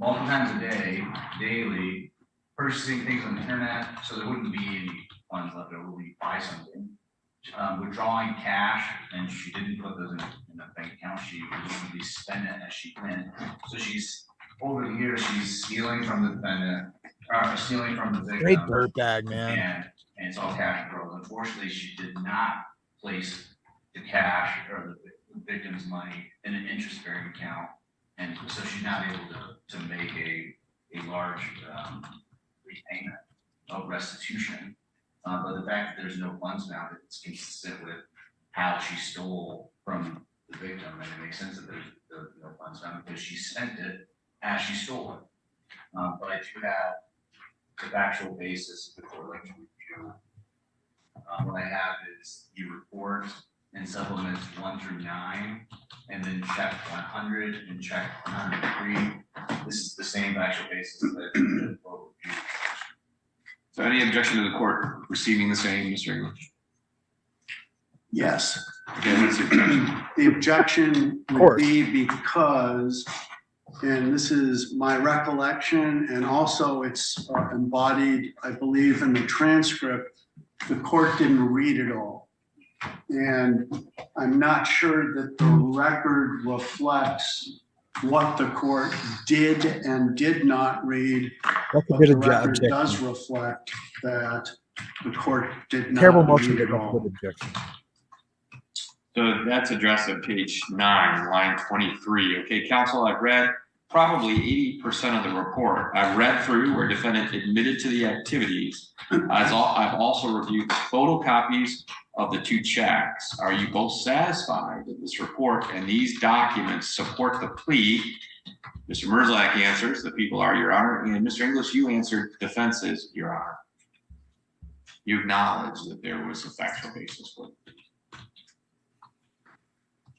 multiple times a day, daily, purchasing things on the internet, so there wouldn't be any funds left over when you buy something. Withdrawing cash, and she didn't put those in a bank account. She would spend it as she went. So she's, over the years, she's stealing from the defendant, or stealing from the victim. Great dirtbag, man. And it's all cash girls. Unfortunately, she did not place the cash or the victim's money in an interest-bearing account, and so she's not able to make a large repayment of restitution. But the fact that there's no funds found, it's consistent with how she stole from the victim, and it makes sense that there's no funds found because she spent it as she stole it. But I do have the factual basis of the court like to review. What I have is the report and supplements 1 through 9, and then check 100 and check 103. This is the same factual basis that the vote reviewed. So any objection to the court receiving the same, Mr. English? Yes. Okay, what's the objection? The objection would be because, and this is my recollection, and also it's embodied, I believe, in the transcript, the court didn't read it all. And I'm not sure that the record reflects what the court did and did not read. That's a But good the record objection. does reflect that the court did not Terrible motion, read but it that's a all. good objection. So that's addressed at page 9, line 23. Okay, counsel, I've read probably 80% of the report. I've read through where defendant admitted to the activities. I've also reviewed photocopies of the 2 checks. Are you both satisfied that this report and these documents support the plea? Mr. Merzlak answers, the people are, Your Honor, and Mr. English, you answered, defense is, Your Honor. You acknowledge that there was a factual basis for it.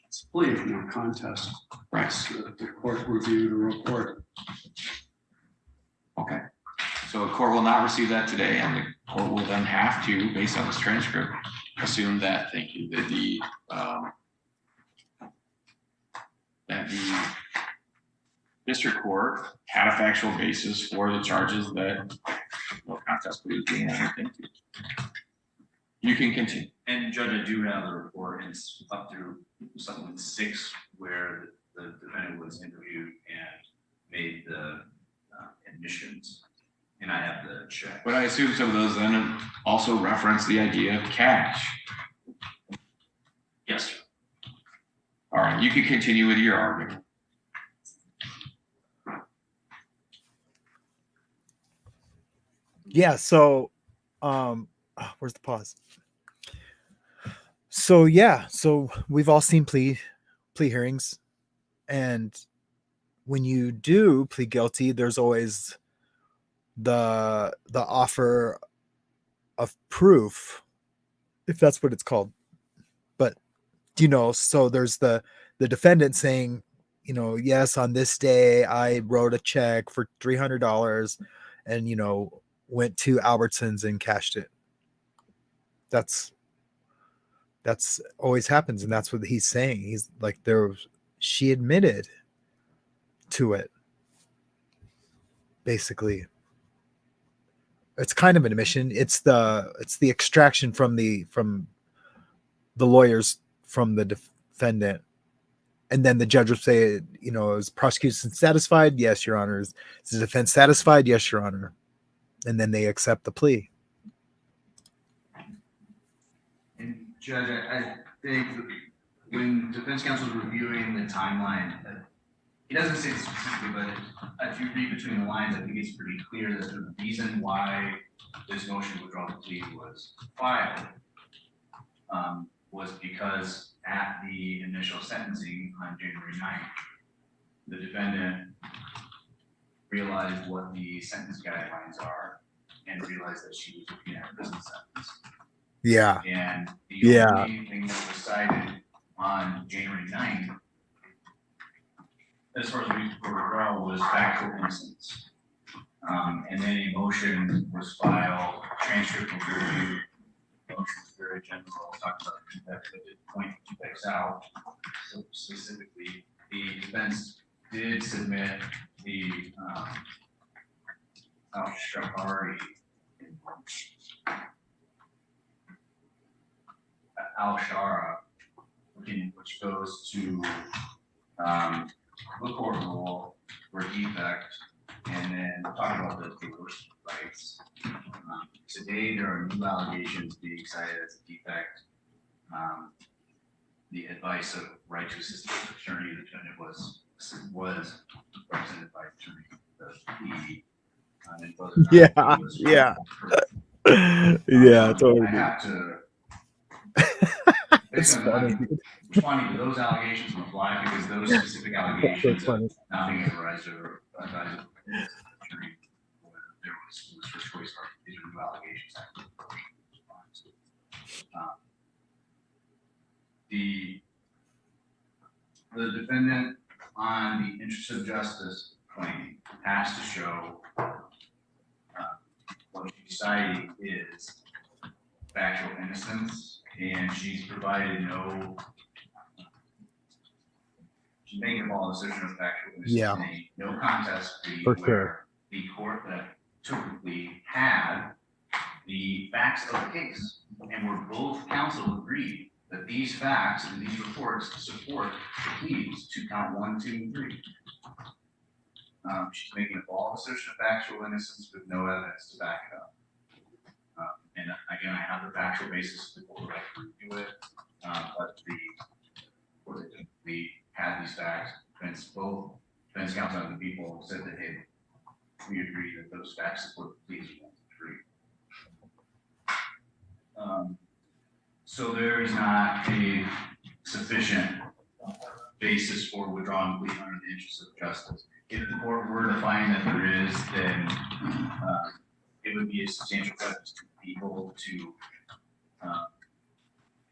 It's a plea of no contest. Right. The court reviewed a report. Okay. So the court will not receive that today, and the court will then have to, based on this transcript, assume that, thank you, that the district court had a factual basis for the charges that no contest plea is being entered into. You can continue. And Judge, I do have the report, and it's up through supplement 6, where the defendant was interviewed and made the admissions, and I have the check. But I assume some of those then also reference the idea of cash. Yes, sir. All right, you can continue with your argument. Yeah, so where's the pause? So yeah, so we've all seen plea hearings, and when you do plead guilty, there's always the offer of proof, if that's what it's called. But so there's the defendant saying, yes, on this day I wrote a check for $300 and went to Albertsons and cashed it. That's always happens, and that's what he's saying. He's like, she admitted to it. Basically, it's kind of an admission. It's the extraction from the lawyers from the defendant, and then the judge will say, is prosecution satisfied? Yes, Your Honor. Is the defense satisfied? Yes, Your Honor. And then they accept the plea. And Judge, I think when defense counsel is reviewing the timeline, he doesn't say it specifically, but if you read between the lines, I think it's pretty clear that the reason why this motion to withdraw the plea was filed was because at the initial sentencing on January 9th, the defendant realized what the sentence guidelines are and realized that she was looking at a prison sentence. Yeah. And the Yeah. only thing that was cited on January 9th, as far as reason for withdrawal, was factual innocence. And then a motion was filed, transcript was reviewed, motion was very general, talked about defects, but did point defects out. So specifically, the defense did submit the Al-Shara, which goes to the court rule for defect, and then talk about the worst rights. Today, there are new allegations being cited as a defect. The advice of right to assistance attorney, the defendant was represented by attorney. And whether or not Yeah, he was yeah. correct. Yeah, totally. I have to. It's funny. Responding to those allegations on the fly, because those specific allegations of funny. not being advised or advised attorney, whether there was first choice or these are new allegations. The defendant on the interest of justice claim has to show what she's citing is factual innocence, and she's provided she's making a ball assertion of factual innocence. Yeah. No contest plea For where sure. the court that took the plea had the facts of the case, and where both counsel agreed that these facts and these reports support the pleas to count 1, 2, and 3. She's making a bald assertion of factual innocence with no evidence to back it up. And again, I have the factual basis to the right to review it, but we had these facts. Both defense counsel and the people said that, hey, we agree that those facts support the pleas 1 to 3. So there is not a sufficient basis for withdrawing plea under the interest of justice. If the court were to find that there is, then it would be a substantial prejudice to people to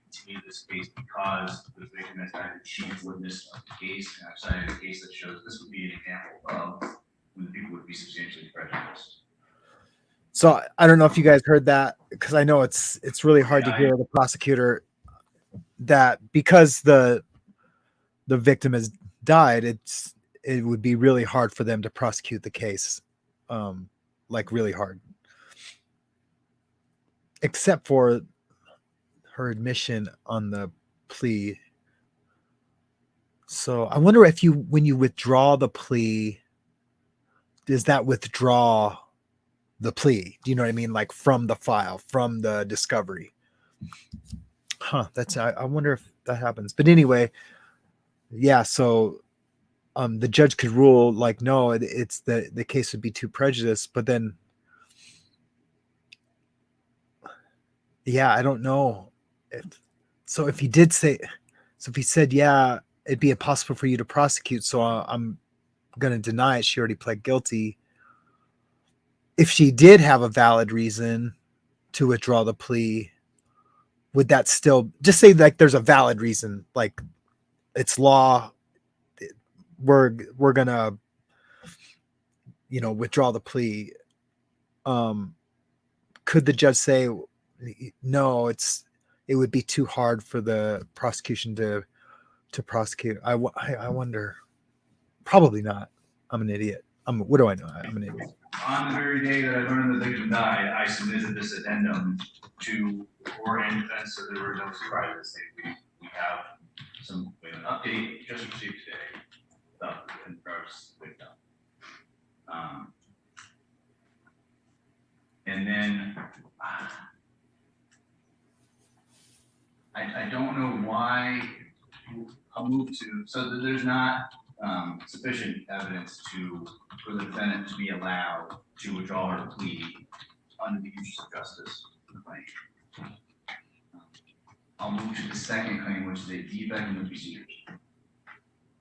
continue this case because the victim has had the chief witness of the case, and I've cited a case that shows this would be an example of when the people would be substantially prejudiced. So I don't know if you guys heard that, because I know it's really hard to hear the prosecutor that because the victim has died, it would be really hard for them to prosecute the case, like really hard, except for her admission on the plea. So I wonder if when you withdraw the plea, does that withdraw the plea? Do you know what I mean? Like from the file, from the discovery. I wonder if that happens. But anyway, yeah, so the judge could rule like, no, it's the case would be too prejudiced, but then yeah, I don't know. If he said, yeah, it'd be impossible for you to prosecute, so I'm going to deny it. She already pled guilty. If she did have a valid reason to withdraw the plea, would that still just say like there's a valid reason, like it's law, we're gonna withdraw the plea? Could the judge say no, it would be too hard for the prosecution to prosecute? I wonder. Probably not. I'm an idiot. What do I know? I'm an idiot. On the very day that I learned the victim died, I submitted this addendum to the court and defense, so there were no surprises. We have an update just received today about the victim. And then I don't know why I'll move to, so that there's not sufficient evidence for the defendant to be allowed to withdraw her plea under the interest of justice claim. I'll move to the second claim, which is a defect in the procedures.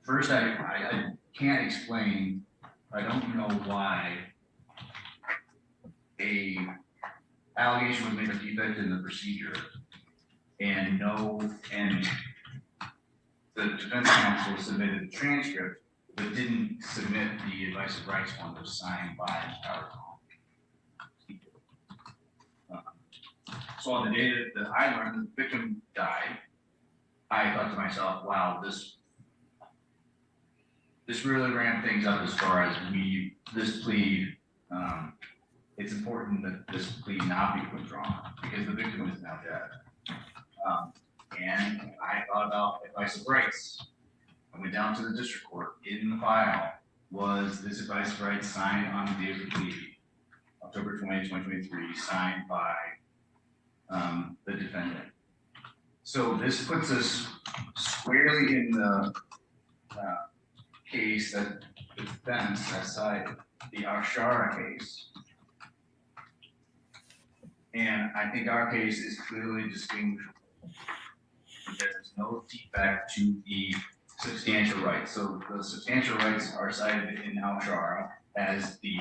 First, I can't explain, I don't know why a allegation was made of defect in the procedure and the defense counsel submitted the transcript, but didn't submit the advice of rights one that was signed by our. So on the day that I learned the victim died, I thought to myself, wow, this really ramped things up as far as this plea, it's important that this plea not be withdrawn because the victim is now dead. And I thought about advice of rights. I went down to the district court. In the file was this advice of rights signed on the day of the plea, October 20, 2023, signed by the defendant. So this puts us squarely in the case that the defense has cited, the Arshara case. And I think our case is clearly distinguishable because there's no defect to the substantial rights. So the substantial rights are cited in Arshara as the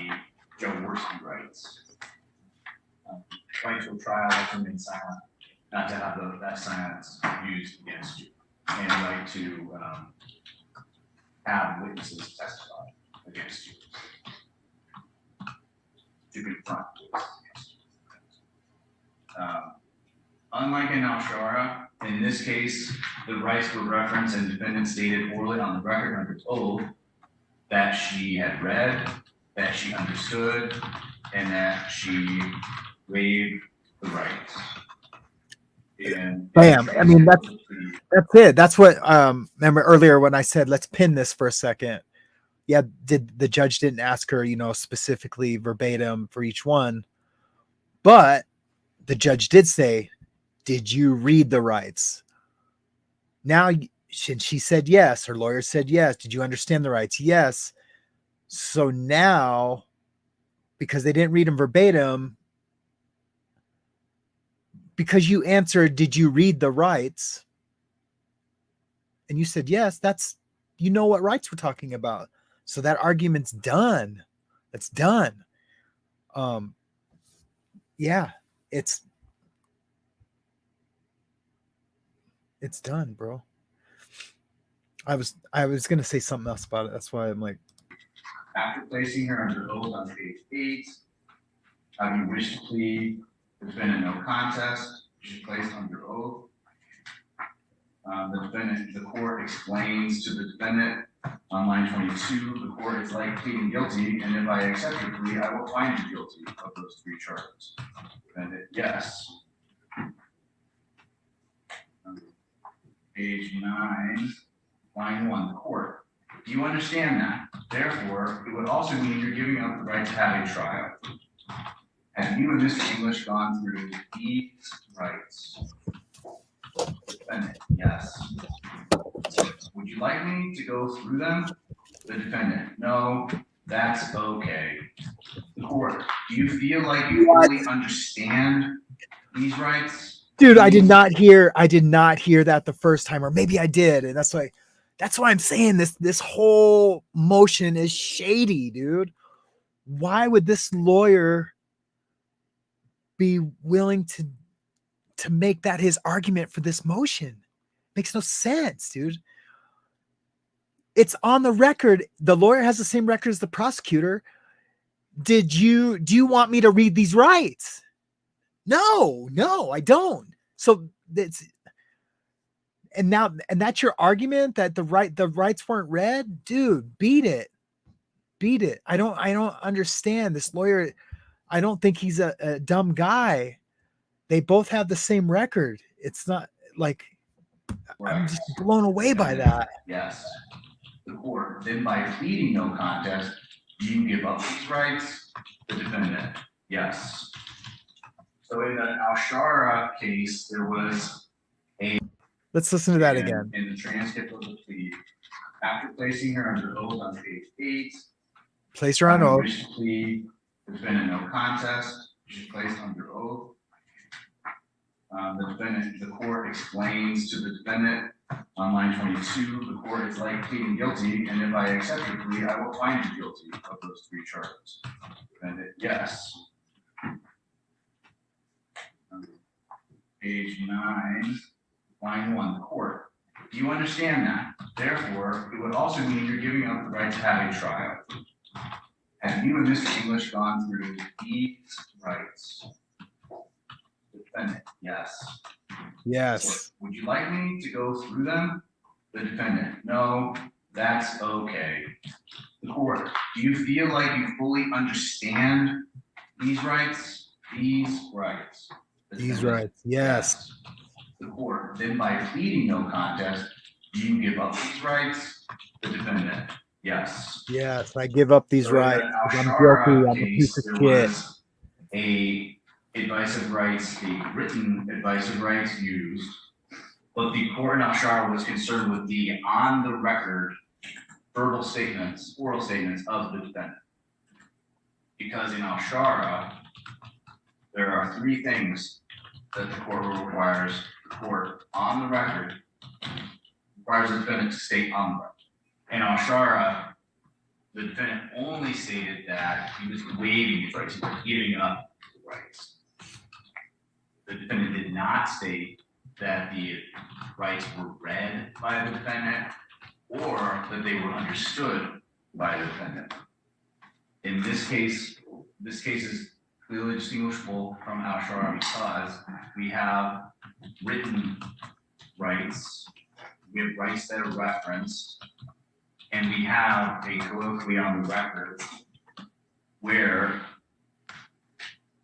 Jaworski rights. Right to a trial, to remain silent, not to have that silence used against you, and right to have witnesses testify against you, to confront witnesses against you. Unlike in Alshara, in this case, the rights were referenced and defendant stated orally on the record under oath that she had read, that she understood, and that she waived the rights. And Bam. I mean, that's it. That's what remember earlier when I said let's pin this for a second. Yeah, the judge didn't ask her, specifically verbatim for each one, but the judge did say, "Did you read the rights?" Now she said yes. Her lawyer said yes. Did you understand the rights? Yes. So now, because they didn't read them verbatim, because you answered, "Did you read the rights?" and you said yes, that's, what rights we're talking about. So that argument's done. It's done. Yeah, it's done, bro. I was going to say something else about it. That's why I'm like, after placing her under oath on page 8, having wished to plead, there's been a no contest, she's placed under oath. The court explains to the defendant on line 22, the court is like pleading guilty, and if I accept your plea, I will find you guilty of those 3 charges. Defendant, yes. Page 9, line 1, the court. Do you understand that? Therefore, it would also mean you're giving up the right to have a trial. Have you and Mr. English gone through these rights? Defendant, yes. Would you like me to go through them? The defendant, no, that's okay. The court, do you feel like you fully understand these rights? dude, I did not hear that the first time, or maybe I did, and that's why I'm saying this whole motion is shady, dude. Why would this lawyer be willing to make that his argument for this motion? Makes no sense, dude. It's on the record. The lawyer has the same record as the prosecutor. Do you want me to read these rights? No, I don't. So that's your argument, that the rights weren't read? Dude, beat it. I don't understand this lawyer. I don't think he's a dumb guy. They both have the same record. It's not like, I'm just blown away by that. Yes. The court, then by pleading no contest, do you give up these rights? The defendant, yes. So in the Alshara case, there was Let's listen to that again. In the transcript of the plea, after placing her under oath on page 8, place her on oath. Plea, there's been a no contest. She's placed under oath. The court explains to the defendant on line 22, the court is like pleading guilty, and if I accept your plea, I will find you guilty of those 3 charges. Defendant, yes. page 9, line 1, the court. Do you understand that? Therefore, it would also mean you're giving up the right to have a trial. Have you and Mr. English gone through these rights? Defendant, yes. Yes. Would you like me to go through them? The defendant, no, that's okay. The court, do you feel like you fully understand these rights? These rights. The These defendant, rights. Yes. The court, then by pleading no contest, do you give up these rights? The defendant, yes. Yes. I give up these So in rights. an 'Cause I'm Al-Shara guilty. I'm a case, piece of there shit. was a advice of rights, a written advice of rights used, but the court in Al-Shara was concerned with the on the record verbal statements, oral statements of the defendant. Because in Al-Shara, there are 3 things that the court requires the court on the record, requires the defendant to state on the record. In Al-Shara, the defendant only stated that he was waiving his rights, he was giving up the rights. The defendant did not state that the rights were read by the defendant or that they were understood by the defendant. In this case is clearly distinguishable from Al-Shara because we have written rights, we have rights that are referenced, and we have a colloquy on the record where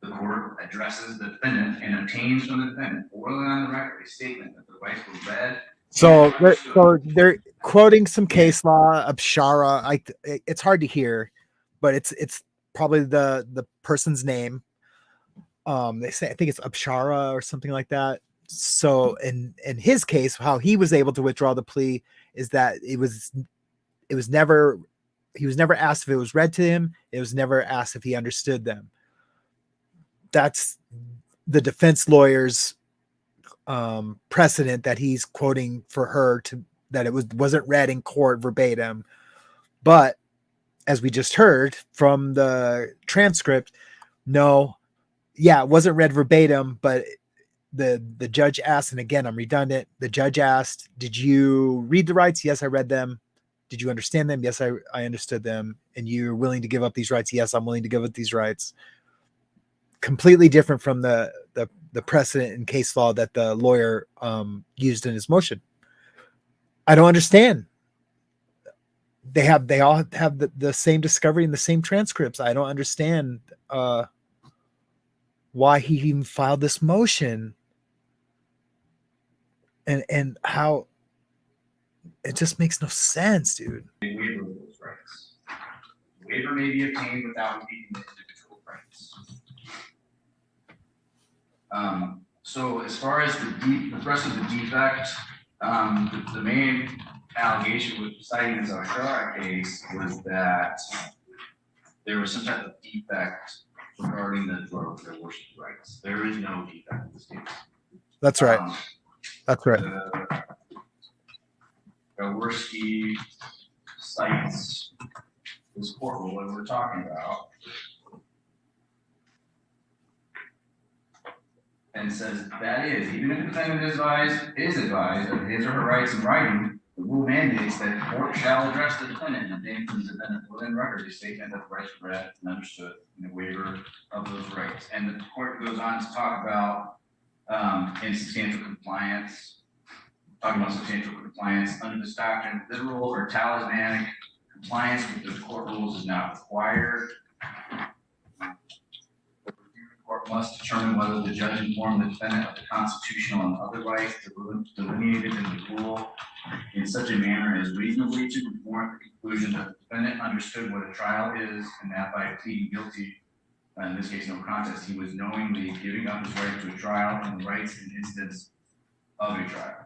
the court addresses the defendant and obtains from the defendant, orally on the record, a statement that the rights were read. So they're quoting some case law of Shara. It's hard to hear, but it's probably the person's name. They say I think it's Abshara or something like that. So in his case, how he was able to withdraw the plea is that he was never asked if it was read to him. It was never asked if he understood them. That's the defense lawyer's precedent that he's quoting for her to that it wasn't read in court verbatim. But as we just heard from the transcript, no, yeah, it wasn't read verbatim, but the judge asked, and again, I'm redundant. The judge asked, did you read the rights? Yes, I read them. Did you understand them? Yes, I understood them. And you're willing to give up these rights? Yes, I'm willing to give up these rights. Completely different from the precedent in case law that the lawyer used in his motion. I don't understand. They all have the same discovery and the same transcripts. I don't understand why he even filed this motion and how it just makes no sense, dude. A waiver of those rights. Waiver may be obtained without impeding the individual rights. So as far as the rest of the defect, the main allegation with citing this Al-Shara case was that there was some type of defect regarding the drug worship rights. There is no defect in this case. That's right. That's right. Jaworski cites this court rule that we're talking about and says that is, even if the defendant is advised of his or her rights in writing, the rule mandates that the court shall address the defendant and obtain from the defendant within record a statement that the rights were read and understood in the waiver of those rights. And the court goes on to talk about insubstantial compliance. Talking about substantial compliance under this doctrine, literal or talismanic compliance with the court rules is not required. The court must determine whether the judge informed the defendant of the constitutional and other rights delineated in the rule in such a manner as reasonably to warrant the conclusion that the defendant understood what a trial is and that by pleading guilty, in this case no contest, he was knowingly giving up his right to a trial and the rights and instance of a trial.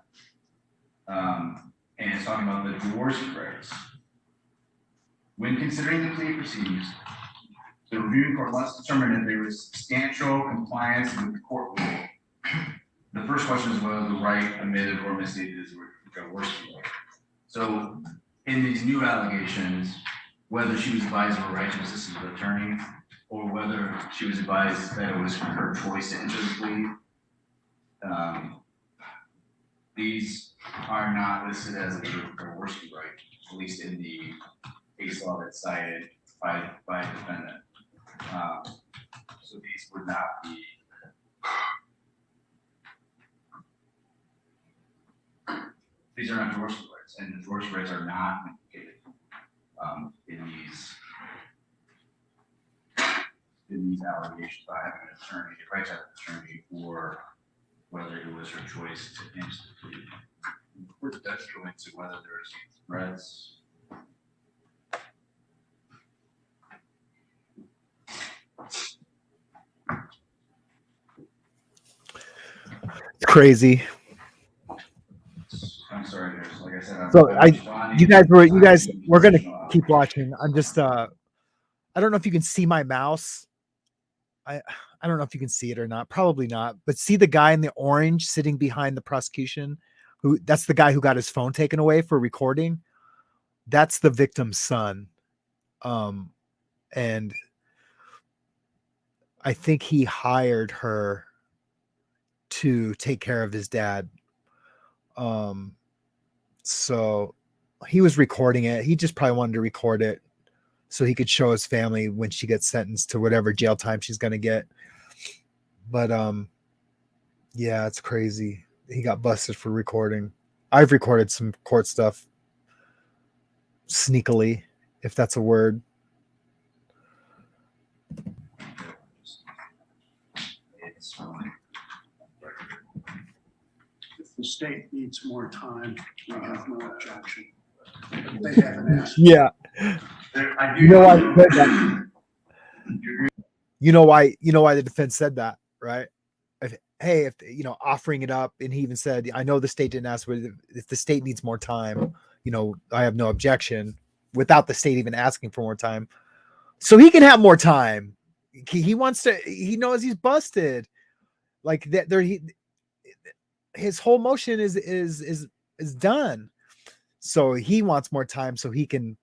And it's talking about the divorce rights. When considering the plea proceedings, the reviewing court must determine if there is substantial compliance with the court rule. The first question is whether the right admitted or misstated is a divorce right. So in these new allegations, whether she was advised of her right to assist an attorney or whether she was advised that it was her choice to enter the plea, These are not listed as a coercive right, at least in the case law that's cited by defendant. So these would not be. These are not coercive rights, and the coercive rights are not implicated in these allegations by having an attorney, the right to have an attorney, or whether it was her choice to institute. Where did that go into whether there's threats? It's crazy. I'm sorry, there's, like I said, So we're gonna keep watching. I'm just I don't know if you can see my mouse. I don't know if you can see it or not. Probably not. But see the guy in the orange sitting behind the prosecution, that's the guy who got his phone taken away for recording. That's the victim's son. And I think he hired her to take care of his dad. So he was recording it. He just probably wanted to record it so he could show his family when she gets sentenced to whatever jail time she's going to get. But yeah, it's crazy. He got busted for recording. I've recorded some court stuff sneakily, if that's a word. If the state needs more time, we have no objection. They haven't asked. Yeah. You know why? You know why the defense said that, right? If offering it up, and he even said, I know the state didn't ask, but if the state needs more time, I have no objection, without the state even asking for more time. So he can have more time. He knows he's busted. Like that his whole motion is done. So he wants more time so he can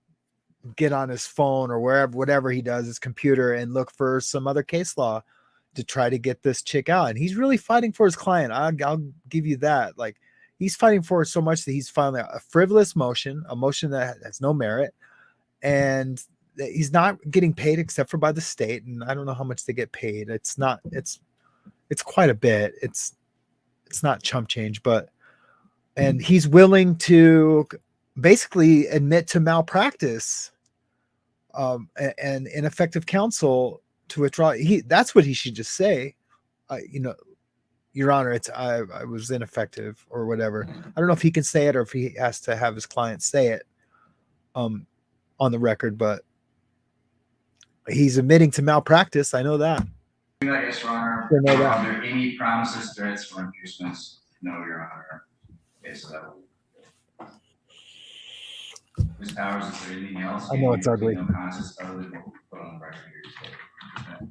get on his phone or whatever he does, his computer, and look for some other case law to try to get this chick out. And he's really fighting for his client. I'll give you that. Like, he's fighting for it so much that he's filing a frivolous motion, a motion that has no merit, and he's not getting paid except for by the state. And I don't know how much they get paid. It's quite a bit. It's not chump change, and he's willing to basically admit to malpractice and ineffective counsel to withdraw. That's what he should just say. Your Honor, I was ineffective or whatever. I don't know if he can say it or if he has to have his client say it on the record, but he's admitting to malpractice. I know that. Yes, Your Honor. Are there any promises, threats, or inducements? No, Your Honor. Okay, so that will. Ms. Powers, is there anything else? I know it's ugly. No promises other than what we put on the record here today.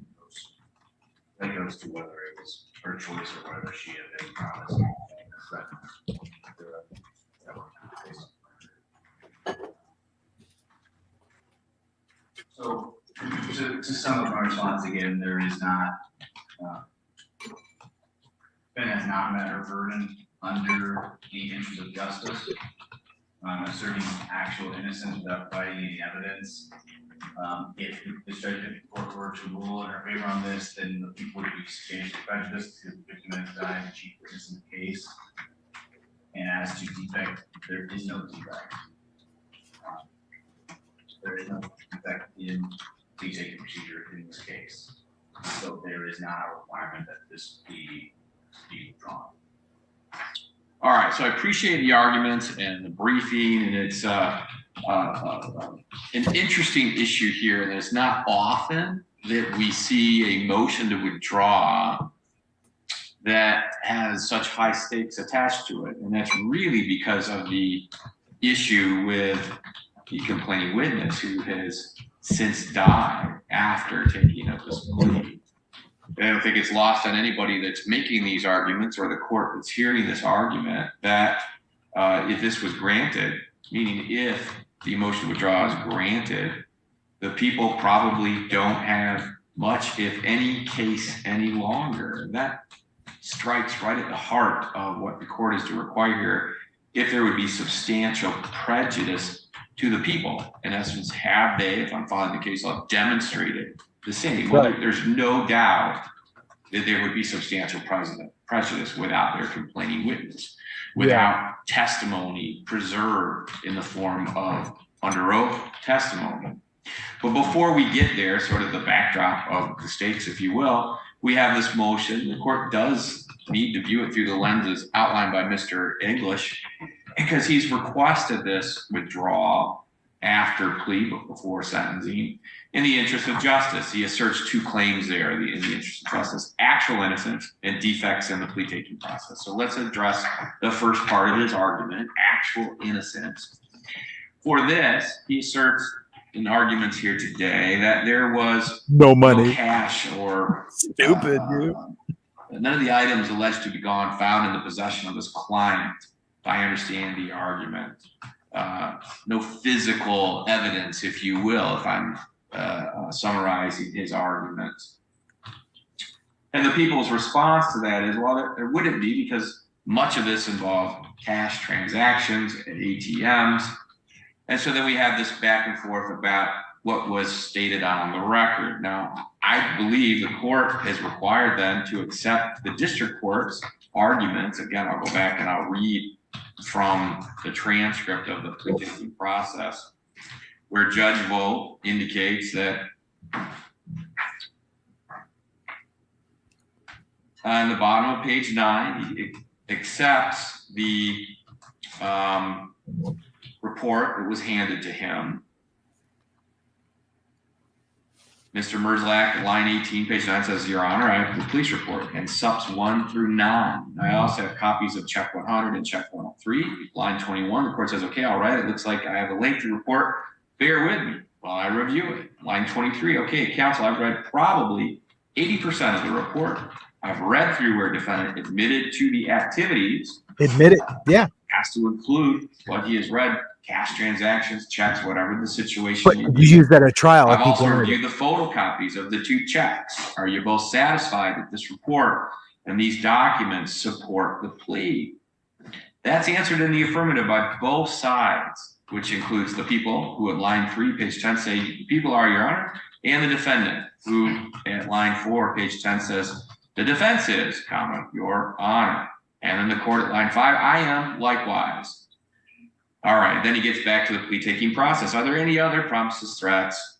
That goes to whether it was her choice or whether she had been promised. So, to sum up my response again, there is not, Ben has not met her burden under the interest of justice, asserting actual innocence without providing any evidence. If the judge of the court were to rule in her favor on this, then the people would be substantially prejudiced because the victim has died and chief witness in the case. And as to defect, there is no defect. There is no defect in plea taking procedure in this case. So there is not a requirement that this be withdrawn. All right, so I appreciate the arguments and the briefing, and it's an interesting issue here, and it's not often that we see a motion to withdraw that has such high stakes attached to it, and that's really because of the issue with the complaining witness who has since died after taking up this plea. I don't think it's lost on anybody that's making these arguments or the court that's hearing this argument that if this was granted, meaning if the motion to withdraw is granted, the people probably don't have much, if any, case any longer. And that strikes right at the heart of what the court is to require here. If there would be substantial prejudice to the people, in essence, have they, if I'm following the case law, demonstrated the same? Well, there's no doubt that there would be substantial prejudice without their complaining witness, without testimony preserved in the form of under oath testimony. But before we get there, sort of the backdrop of the stakes, if you will, we have this motion. The court does need to view it through the lenses outlined by Mr. English, because he's requested this withdrawal after plea but before sentencing in the interest of justice. He asserts two claims there in the interest of justice: actual innocence and defects in the plea taking process. So let's address the first part of his argument, actual innocence. For this, he asserts in arguments here today that there was no money, no cash, or stupid, none of the items alleged to be gone found in the possession of his client, if I understand the argument. No physical evidence, if you will, if I'm summarizing his argument. And the people's response to that is, well, there wouldn't be, because much of this involved cash transactions at ATMs. And so then we have this back and forth about what was stated on the record. Now, I believe the court has required them to accept the district court's arguments. Again, I'll go back and I'll read from the transcript of the plea taking process, where Judge Vogt indicates that on the bottom of page 9, he accepts the report that was handed to him. Mr. Merzlak, line 18, page 9 says, "Your Honor, I have the police report and subs 1 through 9. I also have copies of check 100 and check 103. Line 21, the court says, okay, all right, it looks like I have a lengthy report. Bear with me while I review it. Line 23, okay, counsel, I've read probably 80% of the report. I've read through where defendant admitted to the activities. Admitted, yeah. Has to include what he has read, cash transactions, checks, whatever the situation. But you use that at trial. I've also reviewed the photocopies of the 2 checks. Are you both satisfied that this report and these documents support the plea?" That's answered in the affirmative by both sides, which includes the people who at line 3, page 10 say, "People are, Your Honor," and the defendant, who at line 4, page 10 says, "The defense is, comma, Your Honor." And then the court at line 5, "I am likewise." All right, then he gets back to the plea taking process. Are there any other promises, threats?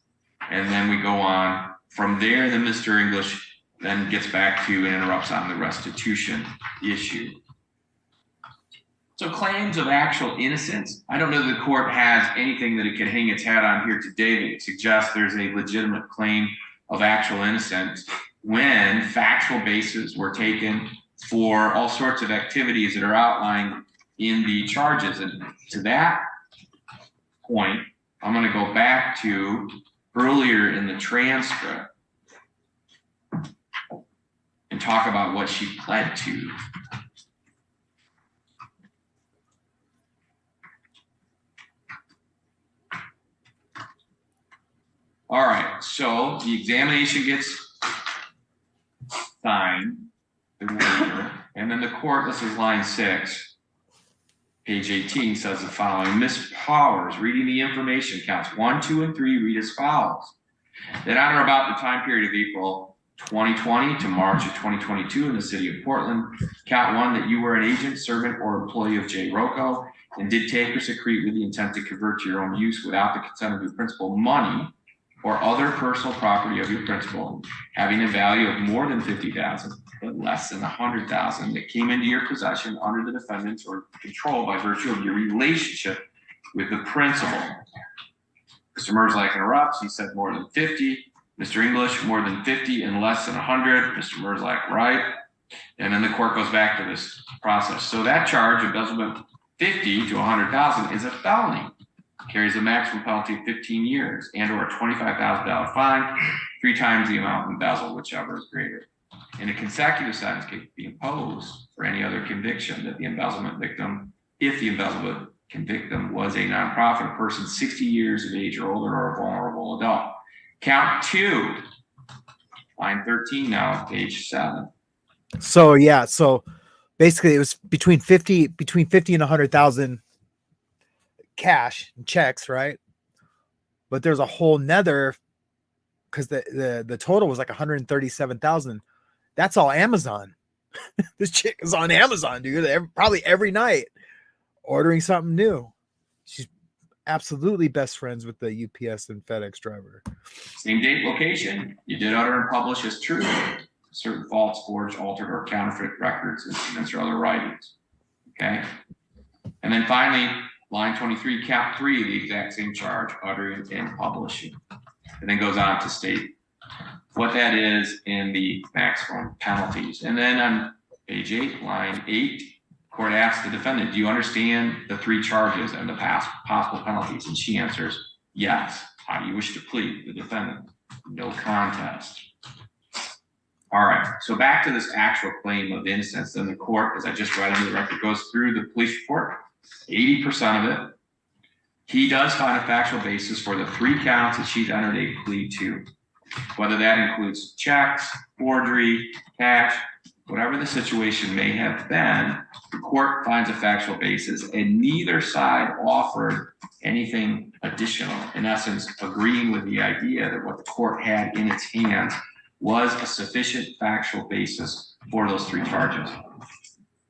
And then we go on from there. Then Mr. English then gets back to and interrupts on the restitution issue. So claims of actual innocence, I don't know that the court has anything that it can hang its hat on here today that suggests there's a legitimate claim of actual innocence when factual bases were taken for all sorts of activities that are outlined in the charges. And to that point, I'm going to go back to earlier in the transcript and talk about what she pled to. All right, so the examination gets signed, and then the court, this is line 6, page 18, says the following: "Ms. Powers, reading the information, counts 1, 2, and 3 read as follows. That on or about the time period of April 2020 to March of 2022 in the city of Portland, count 1, that you were an agent, servant, or employee of J. Rocco and did take or secrete with the intent to convert to your own use without the consent of your principal money or other personal property of your principal having a value of more than $50,000 but less than $100,000 that came into your possession under the defendant's or control by virtue of your relationship with the principal." Mr. Merzlak interrupts. He said more than 50. Mr. English, more than 50 and less than 100. Mr. Merzlak, right. And then the court goes back to this process. So that charge of embezzlement 50 to 100,000 is a felony. Carries a maximum penalty of 15 years and or a $25,000 fine, 3 times the amount embezzled, whichever is greater. And a consecutive sentence can be imposed for any other conviction that the embezzlement victim, if the embezzlement victim was a nonprofit, a person 60 years of age or older, or a vulnerable adult. Count 2, line 13 now, page 7. So yeah, so basically it was between 50 and 100,000 cash and checks, right? But there's a whole nether because the total was like 137,000. That's all Amazon. This chick is on Amazon, dude. Probably every night ordering something new. She's absolutely best friends with the UPS and FedEx driver. Same date, location. You did utter and publish as true certain false, forged, altered, or counterfeit records, instruments, or other writings. Okay. And then finally, line 23, count 3, the exact same charge, uttering and publishing. And then goes on to state what that is in the maximum penalties. And then on page 8, line 8, court asks the defendant, do you understand the 3 charges and the possible penalties? And she answers, yes. How do you wish to plead? The defendant, no contest. All right, so back to this actual claim of innocence. Then the court, as I just read into the record, goes through the police report, 80% of it. He does find a factual basis for the 3 counts that she's entered a plea to, whether that includes checks, forgery, cash, whatever the situation may have been. The court finds a factual basis, and neither side offered anything additional. In essence, agreeing with the idea that what the court had in its hands was a sufficient factual basis for those 3 charges.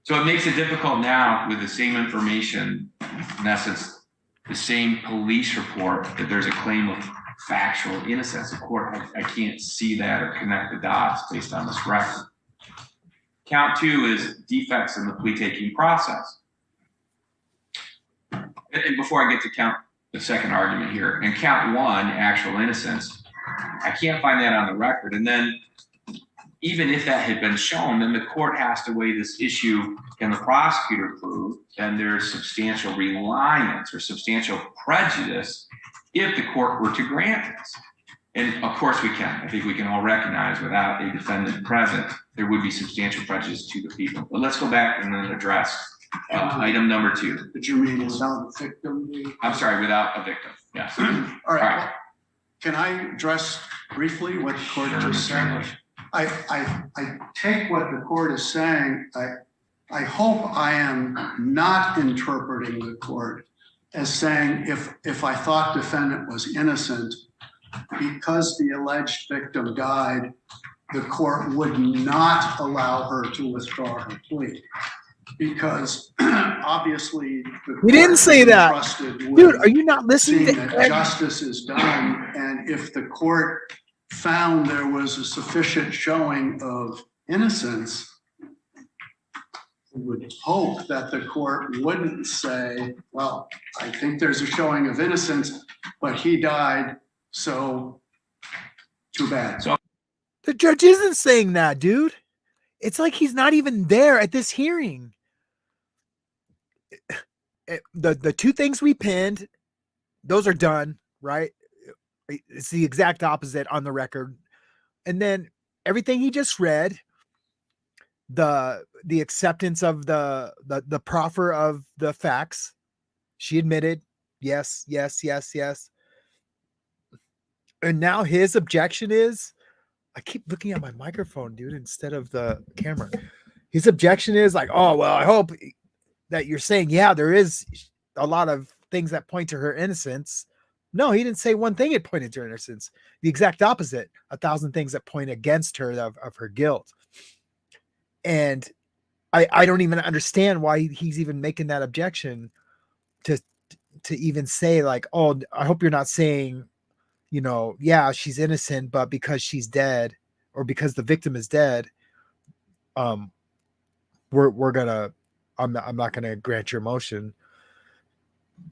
So it makes it difficult now with the same information, in essence, the same police report, that there's a claim of factual innocence. Of course, I can't see that or connect the dots based on this record. Count 2 is defects in the plea taking process. And before I get to count the second argument here, and count 1, actual innocence, I can't find that on the record. And then even if that had been shown, then the court has to weigh this issue. Can the prosecutor prove then there's substantial reliance or substantial prejudice if the court were to grant this? And of course we can. I think we can all recognize without a defendant present, there would be substantial prejudice to the people. But let's go back and then address item number 2. Did you mean without a victim? I'm sorry, without a victim. Yes. All right. All right. Well, can I address briefly what the court just said? I take what the court is saying. I hope I am not interpreting the court as saying if I thought defendant was innocent, because the alleged victim died, the court would not allow her to withdraw her plea. Because obviously the court He didn't say that. Dude, are you not listening to that justice is done? And if the court found there was a sufficient showing of innocence, we would hope that the court wouldn't say, well, I think there's a showing of innocence, but he died, so too bad. So the judge isn't saying that, dude. It's like he's not even there at this hearing. The 2 things we pinned, those are done, right? It's the exact opposite on the record. And then everything he just read, the acceptance of the proffer of the facts, she admitted, yes. And now his objection is, I keep looking at my microphone, dude, instead of the camera. His objection is like, oh, well, I hope that you're saying, yeah, there is a lot of things that point to her innocence. No, he didn't say one thing that pointed to her innocence. The exact opposite, 1,000 things that point against her of her guilt. And I don't even understand why he's even making that objection to even say like, oh, I hope you're not saying, yeah, she's innocent, but because she's dead or because the victim is dead, I'm not gonna grant your motion.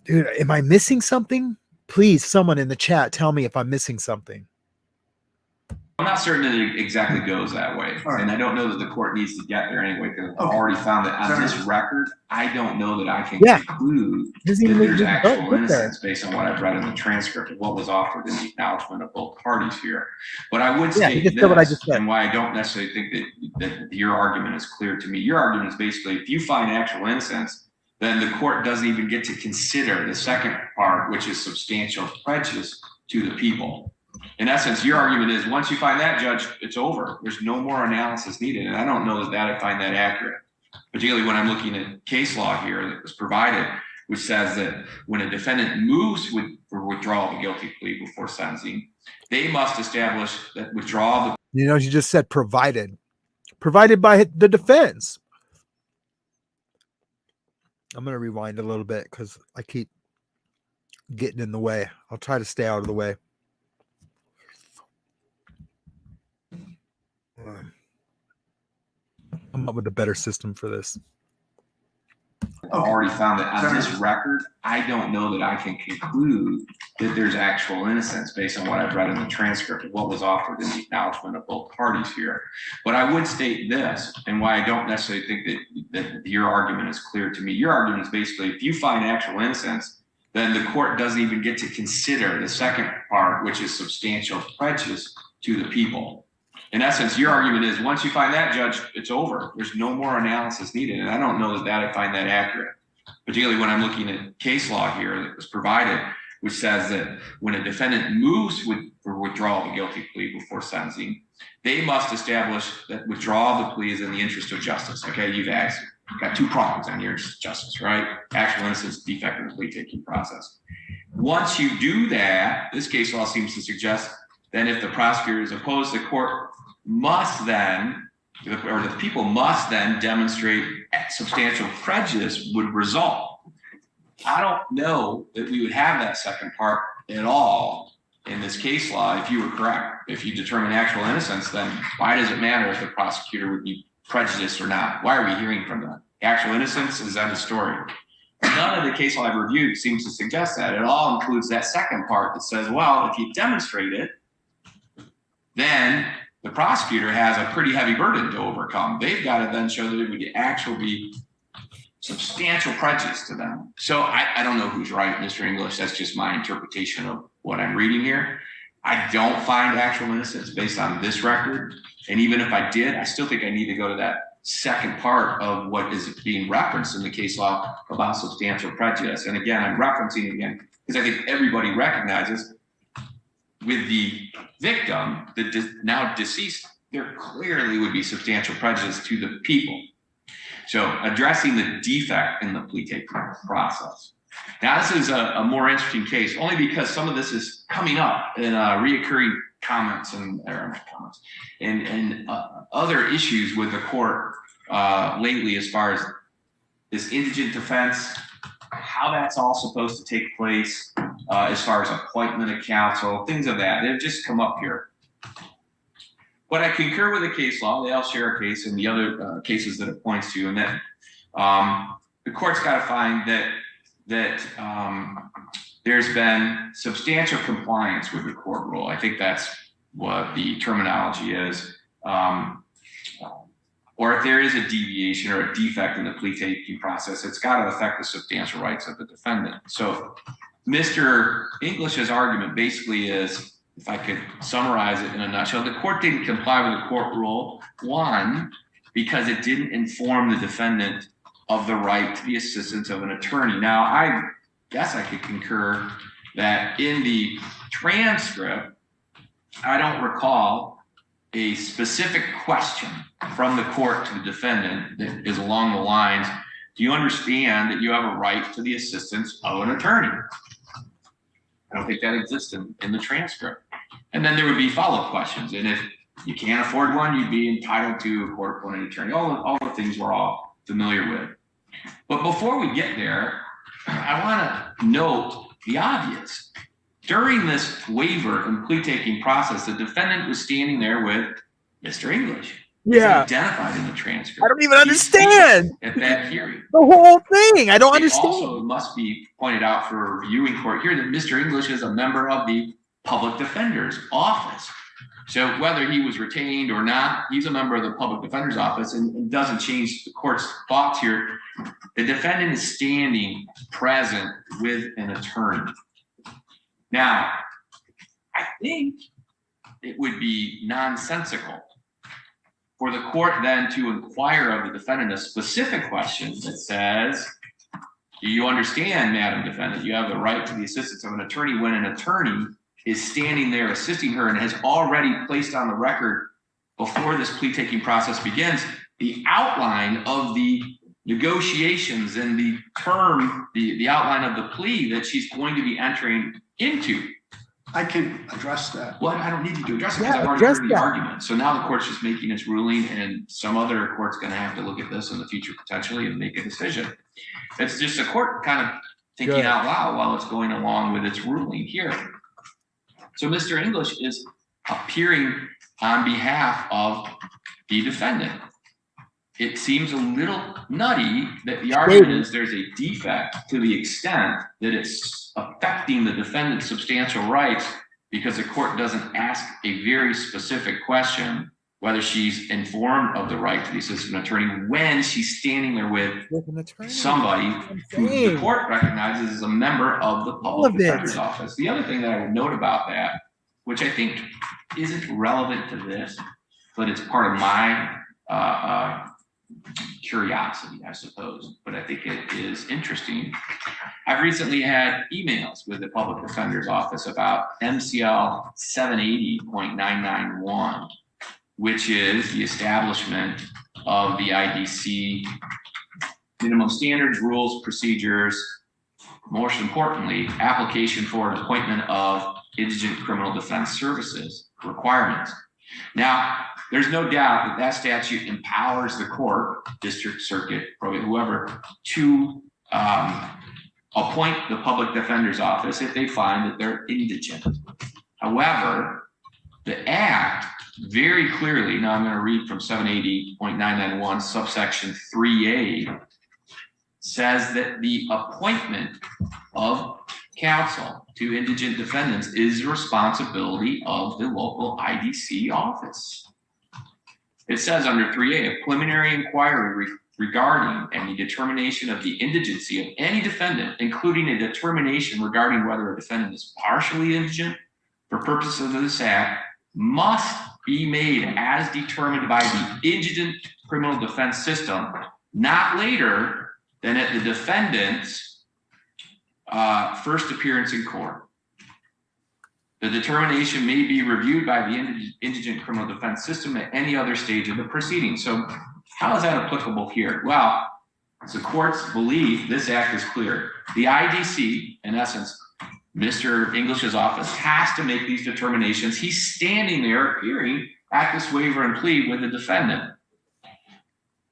Dude, am I missing something? Please, someone in the chat, tell me if I'm missing something. I'm not certain that it exactly goes that way. Right. And I don't know that the court needs to get there anyway, because I've Okay. already found that on this record, I don't know that I can Yeah. conclude that there's actual innocence based on what I've read in the transcript of what was offered in the acknowledgement of both parties here. But I would Yeah, state just said what I just this, said. and why I don't necessarily think that your argument is clear to me. Your argument is basically, if you find actual innocence, then the court doesn't even get to consider the second part, which is substantial prejudice to the people. In essence, your argument is once you find that, Judge, it's over. There's no more analysis needed. And I don't know that I find that accurate, particularly when I'm looking at case law here that was provided, which says that when a defendant moves for withdrawal of a guilty plea before sentencing, they must establish that withdrawal of the You know, she just said provided by the defense. I'm going to rewind a little bit because I keep getting in the way. I'll try to stay out of the way. I'm up with a better system for this. already found that on this record, I don't know that I can conclude that there's actual innocence based on what I've read in the transcript of what was offered in the acknowledgement of both parties here. But I would state this, and why I don't necessarily think that your argument is clear to me. Your argument is basically, if you find actual innocence, then the court doesn't even get to consider the second part, which is substantial prejudice to the people. In essence, your argument is once you find that, Judge, it's over. There's no more analysis needed. And I don't know that I find that accurate, particularly when I'm looking at case law here that was provided, which says that when a defendant moves for withdrawal of a guilty plea before sentencing, they must establish that withdrawal of the plea is in the interest of justice. Okay, you've got two prongs on your interest of justice, right? Actual innocence, defect in the plea taking process. Once you do that, this case law seems to suggest then if the prosecutor is opposed, the court must then, or the people must then demonstrate substantial prejudice would result. I don't know that we would have that second part at all in this case law if you were correct. If you determine actual innocence, then why does it matter if the prosecutor would be prejudiced or not? Why are we hearing from them? Actual innocence is end of story. None of the case law I've reviewed seems to suggest that. It all includes that second part that says, well, if you demonstrate it, then the prosecutor has a pretty heavy burden to overcome. They've got to then show that it would actually be substantial prejudice to them. So I don't know who's right, Mr. English. That's just my interpretation of what I'm reading here. I don't find actual innocence based on this record. And even if I did, I still think I need to go to that second part of what is being referenced in the case law about substantial prejudice. And again, I'm referencing again, because I think everybody recognizes with the victim, the now deceased, there clearly would be substantial prejudice to the people. So addressing the defect in the plea taking process. Now this is a more interesting case, only because some of this is coming up in reoccurring comments and other issues with the court lately, as far as this indigent defense, how that's all supposed to take place, as far as appointment of counsel, things of that. They've just come up here. But I concur with the case law. They all share a case and the other cases that it points to, and that the court's got to find that there's been substantial compliance with the court rule. I think that's what the terminology is. Or if there is a deviation or a defect in the plea taking process, it's got to affect the substantial rights of the defendant. So Mr. English's argument basically is, if I could summarize it in a nutshell, the court didn't comply with the court rule, one, because it didn't inform the defendant of the right to the assistance of an attorney. Now, I guess I could concur that in the transcript, I don't recall a specific question from the court to the defendant that is along the lines, do you understand that you have a right to the assistance of an attorney? I don't think that exists in the transcript. And then there would be follow-up questions. And if you can't afford one, you'd be entitled to a court-appointed attorney. All the things we're all familiar with. But before we get there, I want to note the obvious. During this waiver and plea-taking process, the defendant was standing there with Mr. English. Yeah. He's identified in the transcript. I don't even understand at that hearing. the whole thing. I don't It understand. also must be pointed out for a reviewing court here that Mr. English is a member of the public defender's office. So whether he was retained or not, he's a member of the public defender's office, and it doesn't change the court's thoughts here. The defendant is standing present with an attorney. Now, I think it would be nonsensical for the court then to inquire of the defendant a specific question that says, do you understand, Madam Defendant, you have the right to the assistance of an attorney, when an attorney is standing there assisting her and has already placed on the record before this plea taking process begins, the outline of the negotiations and the term, the outline of the plea that she's going to be entering into. I can address that. Well, I don't need you to address it because Yeah, I've already address heard the that. argument. So now the court's just making its ruling, and some other court's going to have to look at this in the future potentially and make a decision. It's just a court kind of thinking Good. out loud while it's going along with its ruling here. So Mr. English is appearing on behalf of the defendant. It seems a little nutty that the argument is there's a defect to the extent that it's affecting the defendant's substantial rights because the court doesn't ask a very specific question, whether she's informed of the right to the assistant attorney when she's standing there with somebody who the court recognizes as a member of the public defender's office. The other thing that I would note about that, which I think isn't relevant to this, but it's part of my curiosity, I suppose, but I think it is interesting. I've recently had emails with the public defender's office about MCL 780.991, which is the establishment of the IDC minimum standards, rules, procedures, most importantly, application for an appointment of indigent criminal defense services requirements. Now, there's no doubt that that statute empowers the court, district, circuit, probate, whoever, to appoint the public defender's office if they find that they're indigent. However, the act very clearly, now I'm going to read from 780.991 subsection 3A, says that the appointment of counsel to indigent defendants is the responsibility of the local IDC office. It says under 3A, a preliminary inquiry regarding any determination of the indigency of any defendant, including a determination regarding whether a defendant is partially indigent for purposes of this act, must be made as determined by the indigent criminal defense system, not later than at the defendant's first appearance in court. The determination may be reviewed by the indigent criminal defense system at any other stage of the proceeding. So how is that applicable here? Well, the court's belief, this act is clear. The IDC, in essence, Mr. English's office, has to make these determinations. He's standing there appearing at this waiver and plea with the defendant.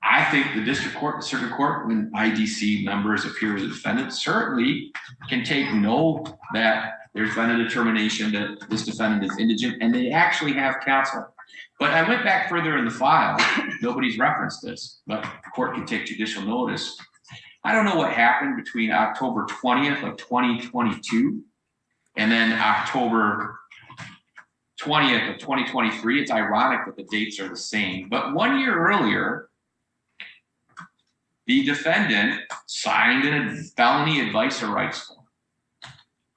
I think the district court, the circuit court, when IDC members appear with the defendant, certainly can take note that there's been a determination that this defendant is indigent and they actually have counsel. But I went back further in the file. Nobody's referenced this, but the court can take judicial notice. I don't know what happened between October 20th of 2022 and then October 20th of 2023. It's ironic that the dates are the same, but 1 year earlier, the defendant signed a felony advice or rights form.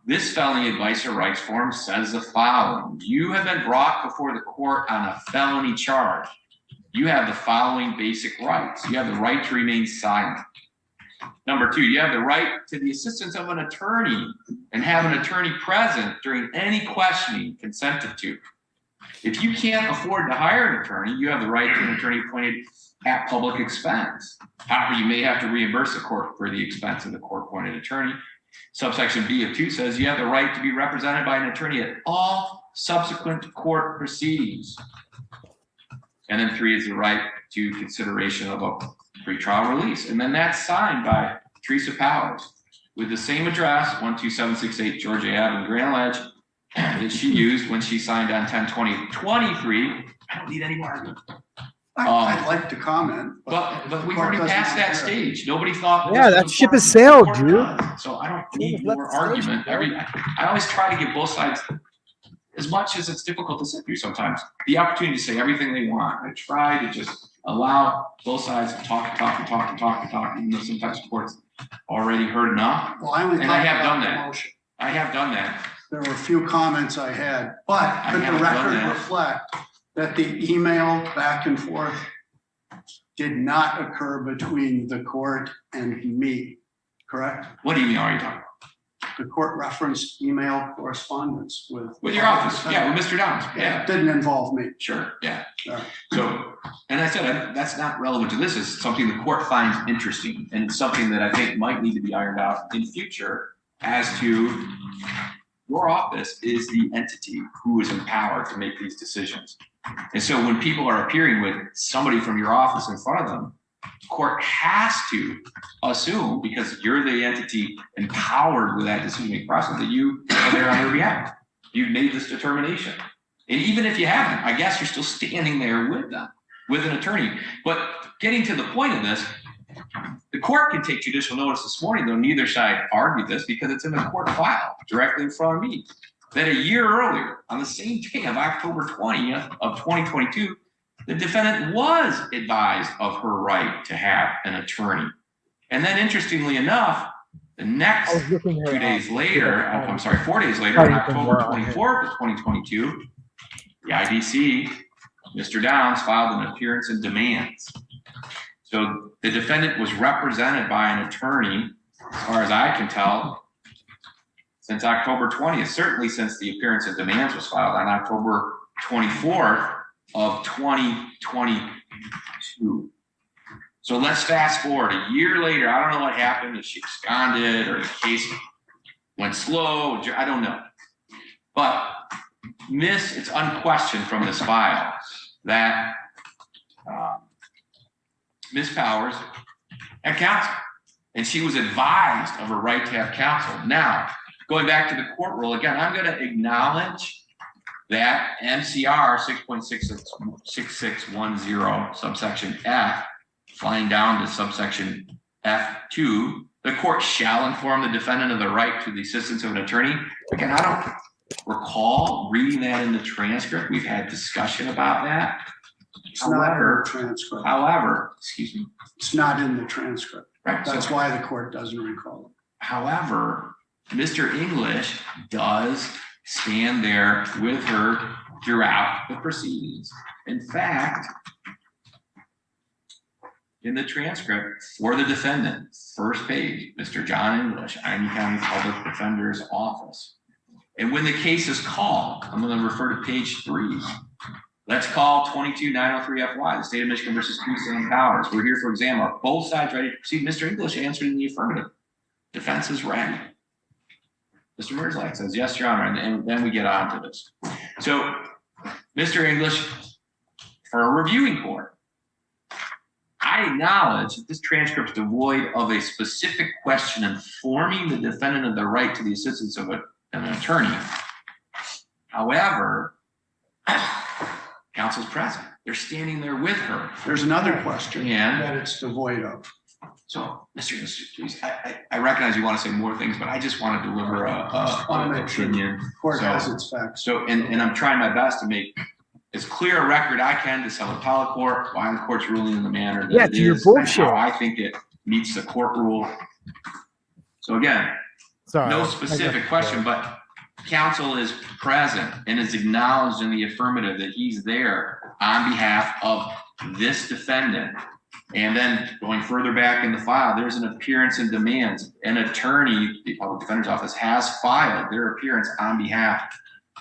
This felony advice or rights form says the following: you have been brought before the court on a felony charge. You have the following basic rights. You have the right to remain silent. Number two, you have the right to the assistance of an attorney and have an attorney present during any questioning consented to. If you can't afford to hire an attorney, you have the right to an attorney appointed at public expense. However, you may have to reimburse the court for the expense of the court-appointed attorney. Subsection B of 2 says you have the right to be represented by an attorney at all subsequent court proceedings. And then 3 is the right to consideration of a pretrial release. And then that's signed by Teresa Powers with the same address, 12768 Georgia Ave in Grand Ledge, that she used when she signed on 10/20/23. I don't need any more argument. I'd like to comment. But we've already passed that stage. Nobody thought. Yeah, that ship has sailed, dude. So I don't need more argument. I always try to give both sides, as much as it's difficult to sit through sometimes, the opportunity to say everything they want. I try to just allow both sides to talk, even though sometimes the court's already heard enough. Well, I only And I talked have about done the that. motion. I have done that. There were a few comments I had, but could the haven't done record that. reflect that the email back and forth did not occur between the court and me, correct? What email are you talking about? the court referenced email correspondence With your office, yeah, with Mr. Downs, yeah. It didn't involve me. Sure, yeah. All right. So, and I said, that's not relevant to this. It's something the court finds interesting, and it's something that I think might need to be ironed out in future as to your office is the entity who is empowered to make these decisions. And so when people are appearing with somebody from your office in front of them, the court has to assume, because you're the entity empowered with that decision-making process, that you are there on their behalf. You've made this determination. And even if you haven't, I guess you're still standing there with them, with an attorney. But getting to the point of this, the court can take judicial notice this morning, though neither side argued this because it's in the court file directly in front of me, that a year earlier, on the same day of October 20th of 2022, the defendant was advised of her right to have an attorney. And then interestingly enough, the next 4 days later, on October 24th of 2022, the IDC, Mr. Downs, filed an appearance and demands. So the defendant was represented by an attorney, as far as I can tell, since October 20th, certainly since the appearance and demands was filed on October 24th of 2022. So let's fast forward a year later. I don't know what happened, if she absconded or the case went slow, I don't know. But it's unquestioned from this file that Ms. Powers had counsel, and she was advised of her right to have counsel. Now, going back to the court rule, again, I'm going to acknowledge that MCR 6.6610 subsection F, flying down to subsection F2, the court shall inform the defendant of the right to the assistance of an attorney. Again, I don't recall reading that in the transcript. We've had discussion about that. It's not in the transcript. However, excuse me. It's not in the transcript. Right. That's why the court doesn't recall it. However, Mr. English does stand there with her throughout the proceedings. In fact, in the transcript for the defendant, first page, Mr. John English, Iron County Public Defender's Office. And when the case is called, I'm going to refer to page 3. Let's call 22-903-FY, the State of Michigan versus Tucson Powers. We're here for exam. Are both sides ready to proceed? Mr. English answered in the affirmative. Defense is ready. Mr. Merzlak says, yes, Your Honor, and then we get on to this. So, Mr. English, for a reviewing court, I acknowledge that this transcript is devoid of a specific question informing the defendant of the right to the assistance of an attorney. However, counsel's present. They're standing there with her. There's another question And- that it's devoid of. So, Mr. English, please, I recognize you want to say more things, but I just want to deliver an opinion. Court So- has its facts. So, and I'm trying my best to make as clear a record I can to sell appellate court, why the court's ruling in the manner that it your is, and bullshit. how I think it meets the court rule. So again, Sorry. no specific question, but counsel is present and is acknowledged in the affirmative that he's there on behalf of this defendant. And then going further back in the file, there's an appearance and demands. An attorney, the public defender's office, has filed their appearance on behalf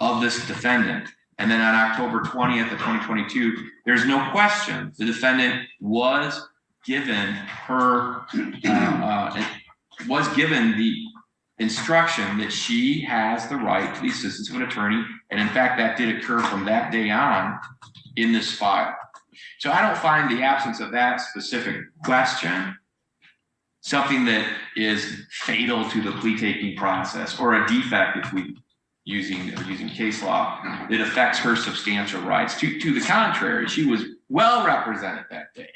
of this defendant. And then on October 20th of 2022, there's no question the defendant was given the instruction that she has the right to the assistance of an attorney. And in fact, that did occur from that day on in this file. So I don't find the absence of that specific question something that is fatal to the plea taking process, or a defect if we using case law that affects her substantial rights. To the contrary, she was well represented that day.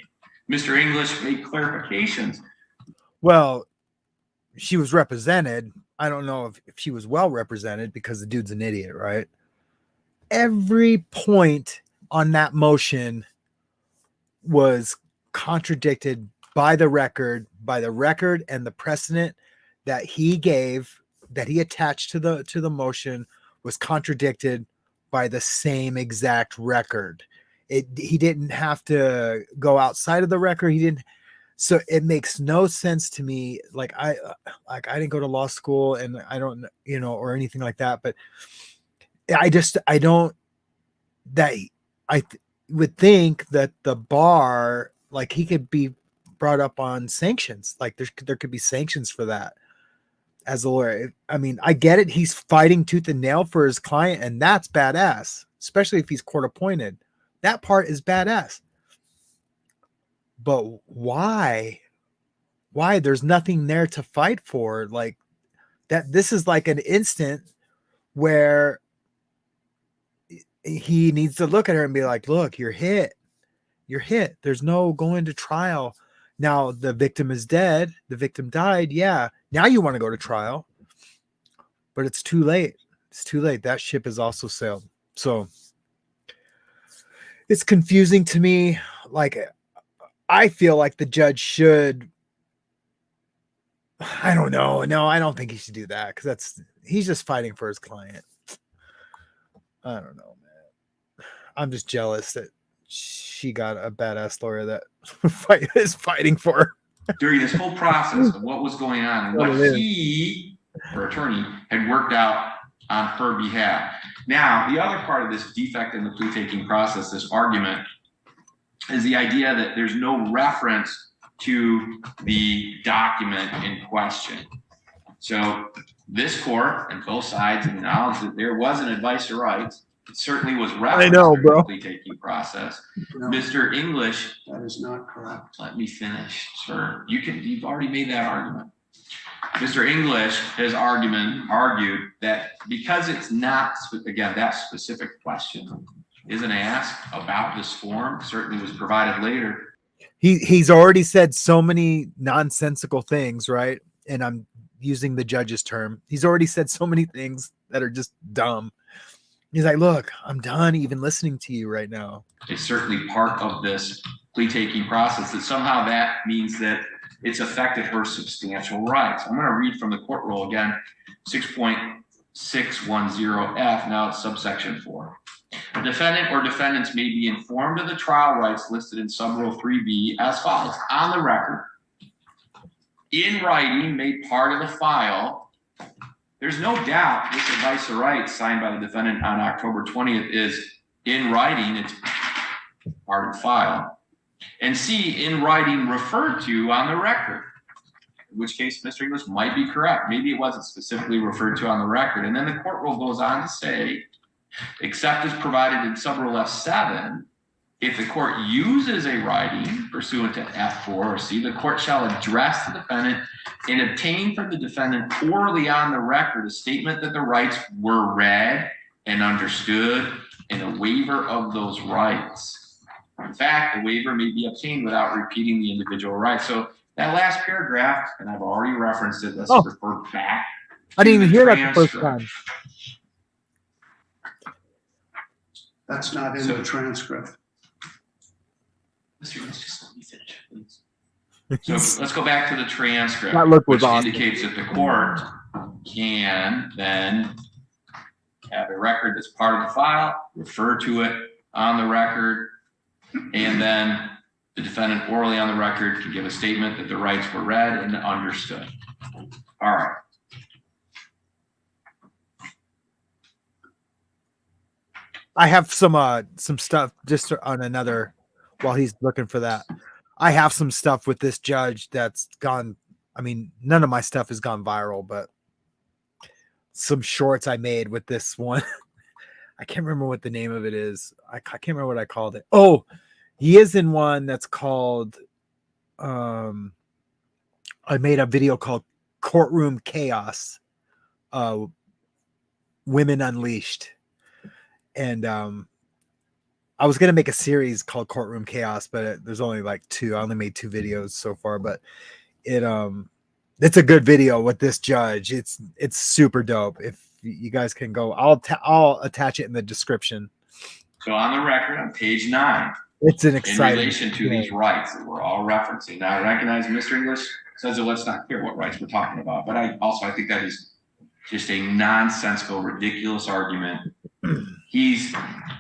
Mr. English made clarifications. Well, she was represented. I don't know if she was well represented because the dude's an idiot, right? Every point on that motion was contradicted by the record and the precedent that he gave, that he attached to the motion, was contradicted by the same exact record. He didn't have to go outside of the record. So it makes no sense to me. Like I didn't go to law school and I don't, or anything like that, but I don't, that would think that the bar, like he could be brought up on sanctions. Like there could be sanctions for that as a lawyer. I mean, I get it. He's fighting tooth and nail for his client, and that's badass, especially if he's court appointed. That part is badass. But why? There's nothing there to fight for. Like that, this is like an instant where he needs to look at her and be like, look, you're hit. There's no going to trial. Now the victim is dead. The victim died. Yeah. Now you want to go to trial, but it's too late. That ship has also sailed. So it's confusing to me. Like, I feel like the judge should, I don't know. No, I don't think he should do that, because he's just fighting for his client. I don't know, man. I'm just jealous that she got a badass lawyer that is fighting for her. During this whole process of what was going on and what he, her attorney, had worked out on her behalf. Now, the other part of this defect in the plea taking process, this argument, is the idea that there's no reference to the document in question. So this court and both sides acknowledge that there was an advice to rights. It certainly was referenced in the plea taking process. No, Mr. English. that is not correct. Let me finish, sir. You've already made that argument. Mr. English has argued that because it's not, again, that specific question isn't asked about this form, certainly was provided later. He's already said so many nonsensical things, right? And I'm using the judge's term. He's already said so many things that are just dumb. He's like, look, I'm done even listening to you right now. It's certainly part of this plea taking process that somehow that means that it's affected her substantial rights. I'm going to read from the court rule again, 6.610F, now it's subsection 4. A defendant or defendants may be informed of the trial rights listed in subrule 3B as follows. On the record, in writing, made part of the file. There's no doubt this advice of rights signed by the defendant on October 20th is in writing. It's part of the file. And C, in writing referred to on the record, in which case Mr. English might be correct. Maybe it wasn't specifically referred to on the record. And then the court rule goes on to say, except as provided in subrule F7, if the court uses a writing pursuant to F4 or C, the court shall address the defendant and obtain from the defendant orally on the record a statement that the rights were read and understood and a waiver of those rights. In fact, the waiver may be obtained without repeating the individual rights. So that last paragraph, and I've already referenced it, let's refer back. I didn't even hear that the first time. That's not in the transcript. Mr. English, just let me finish, please. So let's go back to the transcript, That look was which awesome. indicates that the court can then have a record that's part of the file, refer to it on the record, and then the defendant orally on the record can give a statement that the rights were read and understood. All right. I have some stuff just on another, while he's looking for that. I have some stuff with this judge that's gone. I mean, none of my stuff has gone viral, but some shorts I made with this one. I can't remember what the name of it is. I can't remember what I called it. Oh, he is in one that's called, I made a video called Courtroom Chaos, Women Unleashed. And I was going to make a series called Courtroom Chaos, but there's only like 2. I only made 2 videos so far, but it's a good video with this judge. It's super dope. If you guys can go, I'll attach it in the description. So on the record on page 9, it's an exciting in relation to these rights that we're all referencing. Now, I recognize Mr. English says that let's not hear what rights we're talking about, but I think that is just a nonsensical, ridiculous argument.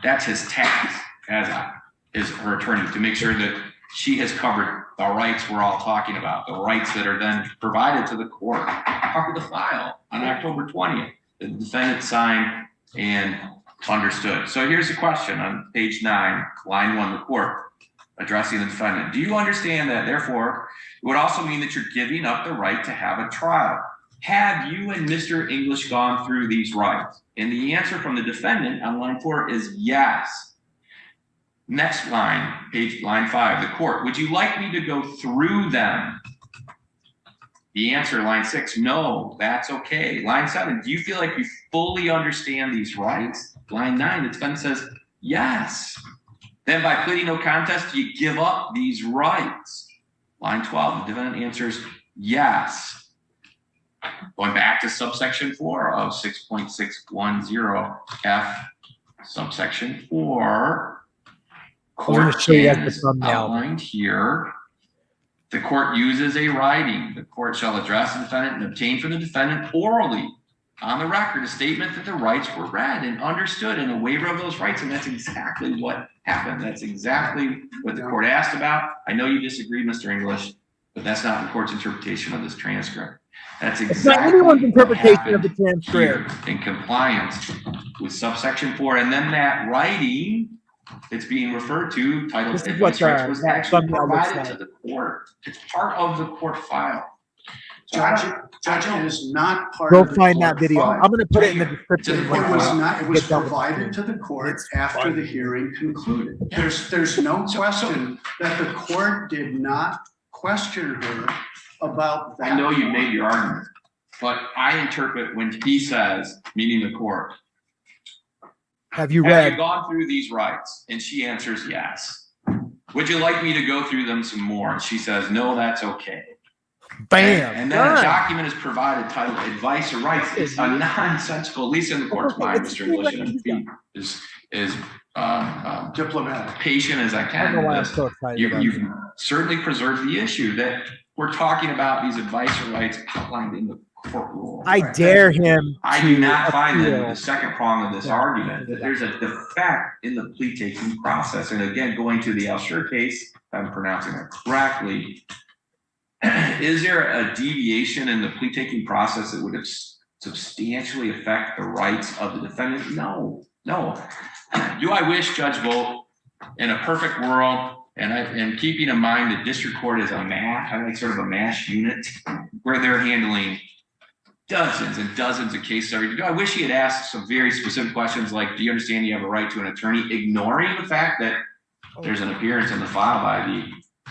That's his task as her attorney, to make sure that she has covered the rights we're all talking about, the rights that are then provided to the court. Covered the file on October 20th. The defendant signed and understood. So here's the question on page 9, line 1, the court addressing the defendant. Do you understand that, therefore, it would also mean that you're giving up the right to have a trial? Have you and Mr. English gone through these rights? And the answer from the defendant on line 4 is yes. Next line, line 5, the court, would you like me to go through them? The answer, line 6, no, that's okay. Line 7, do you feel like you fully understand these rights? Line 9, the defendant says, yes. Then by pleading no contest, you give up these rights. Line 12, the defendant answers, yes. Going back to subsection 4 of 6.610F, subsection 4, court is outlined here. The court uses a writing. The court shall address the defendant and obtain from the defendant orally on the record a statement that the rights were read and understood and a waiver of those rights. And that's exactly what happened. That's exactly what the court asked about. I know you disagree, Mr. English, but that's not the court's interpretation of this transcript. That's exactly anyone's interpretation of the transcript in compliance with subsection 4. And then that writing it's being referred to, titled advice rights, was actually provided to the court. It's part of the court file. Judge, it is not part Go of the find court that video. file. I'm going to put it in the description. It was provided to the court after the hearing concluded. There's no question that the court did not question her about that. I know you made your argument, but I interpret when he says, meaning the court, have you gone through these rights? And she answers yes. Would you like me to go through them some more? And she says, no, that's okay. Bam. And then a document is provided titled advice or rights. It's a nonsensical, at least in the court's mind, Mr. English, and is diplomatic, patient as I can. You've certainly preserved the issue that we're talking about these advice or rights outlined in the court rule. I dare him. I do not find that the second prong of this argument that there's a defect in the plea taking process. And again, going to the Alsher case, if I'm pronouncing it correctly, is there a deviation in the plea taking process that would have substantially affect the rights of the defendant? No. Do I wish, Judge Volt, in a perfect world, and keeping in mind the district court is a mash unit where they're handling dozens and dozens of cases every day. I wish he had asked some very specific questions like, do you understand you have a right to an attorney, ignoring the fact that there's an appearance in the file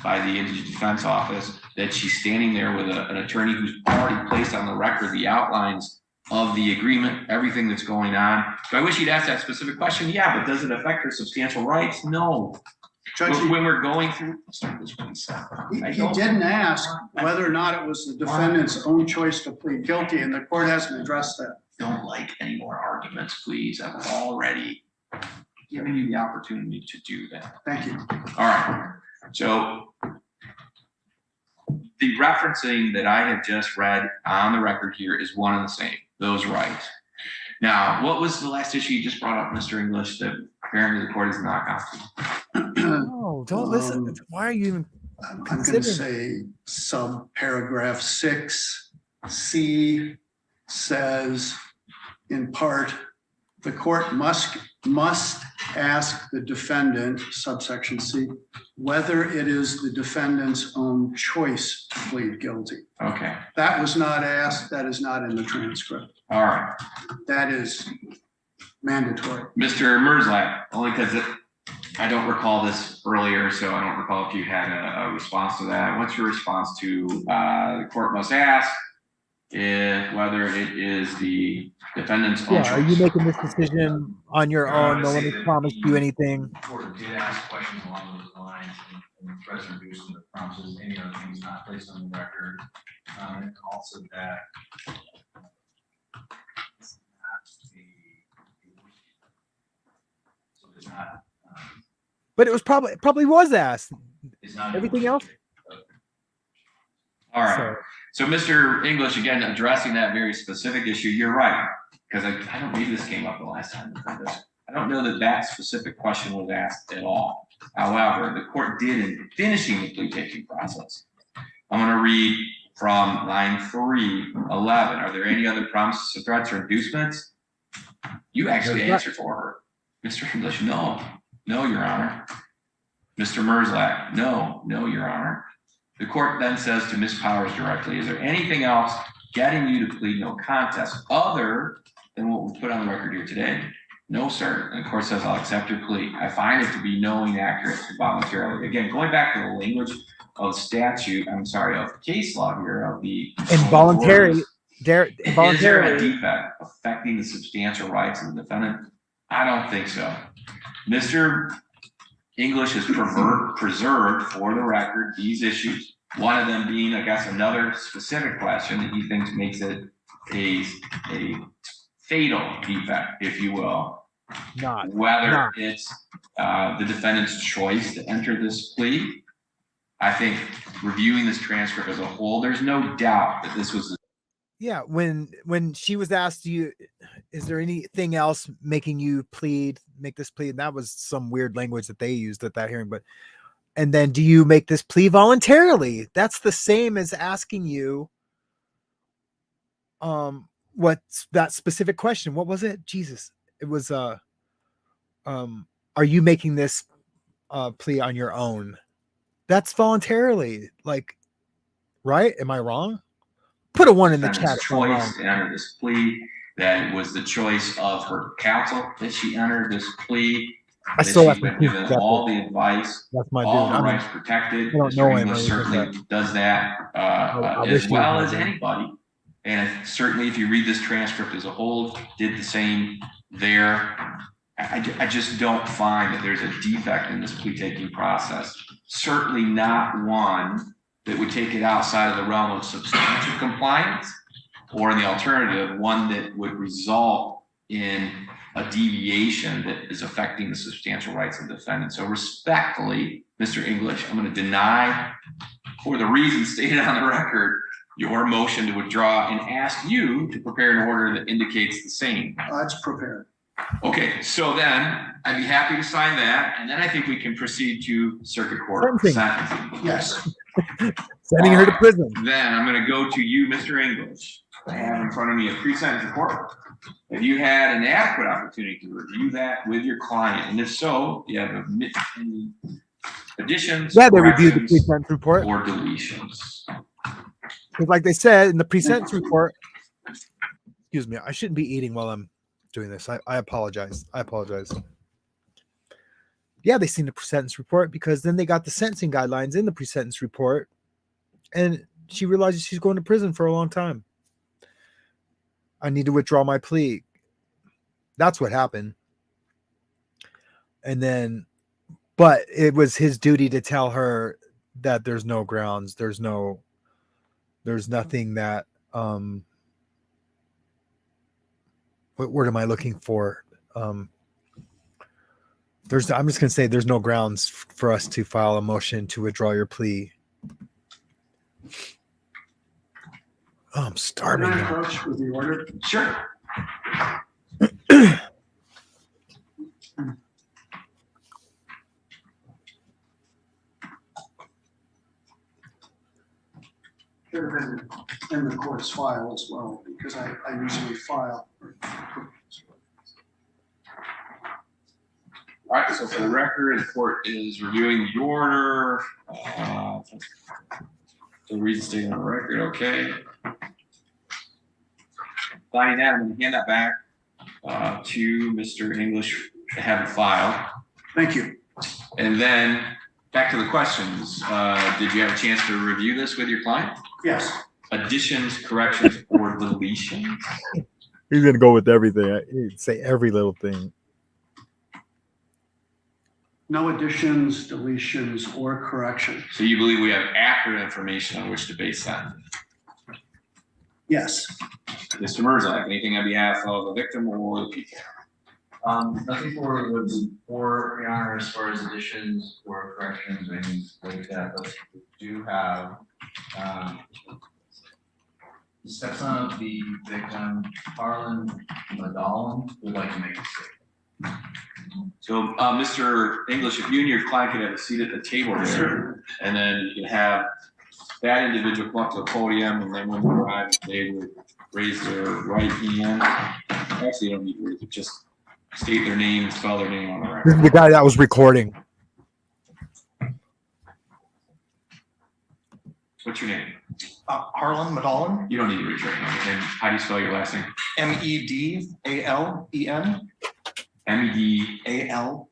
by the indigent defense office that she's standing there with an attorney who's already placed on the record the outlines of the agreement, everything that's going on. So I wish he'd asked that specific question. Yeah, but does it affect her substantial rights? No. Judge, when we're going through, he didn't ask whether or not it was the defendant's own choice to plead guilty, and the court hasn't addressed that. Don't like any more arguments, please. I've already given you the opportunity to do that. Thank you. All right. So the referencing that I have just read on the record here is one and the same, those rights. Now, what was the last issue you just brought up, Mr. English, that apparently the court is not going to? No, don't listen. Why are you even I'm going to say subparagraph 6C says, in part, the court must ask the defendant, subsection C, whether it is the defendant's own choice to plead guilty. Okay. That was not asked. That is not in the transcript. All right. That is mandatory. Mr. Merzlak, only because I don't recall this earlier, so I don't recall if you had a response to that. What's your response to the court must ask whether it is the defendant's own choice? Are you making this decision on your own? No one has promised you anything. The court did ask questions along those lines and tries to reduce the promises, any other things not placed on the record. And also that it's not so it's not. But it was probably was asked. It's not everything else. All right. So Mr. English, again, addressing that very specific issue, you're right. Because I don't believe this came up the last time. I don't know that specific question was asked at all. However, the court did in finishing the plea taking process. I'm going to read from line 311. Are there any other promises, threats, or inducements? You actually answered for her. Mr. English, no. No, Your Honor. Mr. Merzlack, no. No, Your Honor. The court then says to Ms. Powers directly, is there anything else getting you to plead no contest other than what we put on the record here today? No, sir. And the court says, I'll accept your plea. I find it to be knowing, accurate, and voluntarily. Again, going back to the language of statute, of case law here, of the Involuntary. Is there a defect affecting the substantial rights of the defendant? I don't think so. Mr. English has preserved for the record these issues. One of them being, I guess, another specific question that he thinks makes it a fatal defect, if you will. Whether it's the defendant's choice to enter this plea. I think reviewing this transcript as a whole, there's no doubt that this was. Yeah, when she was asked, is there anything else making you make this plea? And that was some weird language that they used at that hearing. And then, do you make this plea voluntarily? That's the same as asking you, what's that specific question? What was it? Jesus, it was, are you making this plea on your own? That's voluntarily, like, right? Am I wrong? Put a 1 in the chat. Choice to enter this plea. That it was the choice of her counsel that she entered this plea. I still have been given all the advice. That's my all dude. the rights protected. I don't know him. Mr. English certainly does that as well as anybody. And certainly, if you read this transcript as a whole, did the same there. I just don't find that there's a defect in this plea taking process. Certainly not one that would take it outside of the realm of substantial compliance, or in the alternative, one that would result in a deviation that is affecting the substantial rights of the defendant. So respectfully, Mr. English, I'm going to deny, for the reasons stated on the record, your motion to withdraw and ask you to prepare an order that indicates the same. It's prepared. Okay, so then I'd be happy to sign that, and then I think we can proceed to circuit court sentencing. Yes. Sending her to prison. Then I'm going to go to you, Mr. English. I have in front of me a pre-sentence report. Have you had an adequate opportunity to review that with your client? And if so, do you have any additions? Yeah, they reviewed the pre-sentence report. Or deletions. Because like they said in the pre-sentence report, excuse me, I shouldn't be eating while I'm doing this. I apologize. Yeah, they seen the pre-sentence report because then they got the sentencing guidelines in the pre-sentence report, and she realizes she's going to prison for a long time. I need to withdraw my plea. That's what happened. And then, but it was his duty to tell her that there's no grounds. There's nothing that, what word am I looking for? I'm just going to say there's no grounds for us to file a motion to withdraw your plea. Oh, I'm starving. Can I approach with the order? Sure. Should have been in the court's file as well, because I usually file. All right, so for the record, the court is reviewing the order. The reason stated on the record, okay. Signing that, I'm going to hand that back to Mr. English to have it filed. Thank you. And then back to the questions. Did you have a chance to review this with your client? Yes. Additions, corrections, or deletions? He's going to go with everything. He'd say every little thing. No additions, deletions, or corrections. So you believe we have accurate information on which to base that? Yes. Mr. Merzlack, anything on behalf of the victim or the people? Nothing for Your Honor, as far as additions or corrections or anything like that, but we do have the stepson of the victim, Harlan Madallen, would like to make a statement. So, Mr. English, if you and your client could have a seat at the table there, and then you can have that individual come up to the podium, and then when they arrive, they would raise their right hand. Actually, you don't need to raise it, just state their name, spell their name on the This is record. the guy that was recording. What's your name? Harlan Medallen, You don't need to raise your hand. And how do you spell your last name? Medalen, M-E-D. All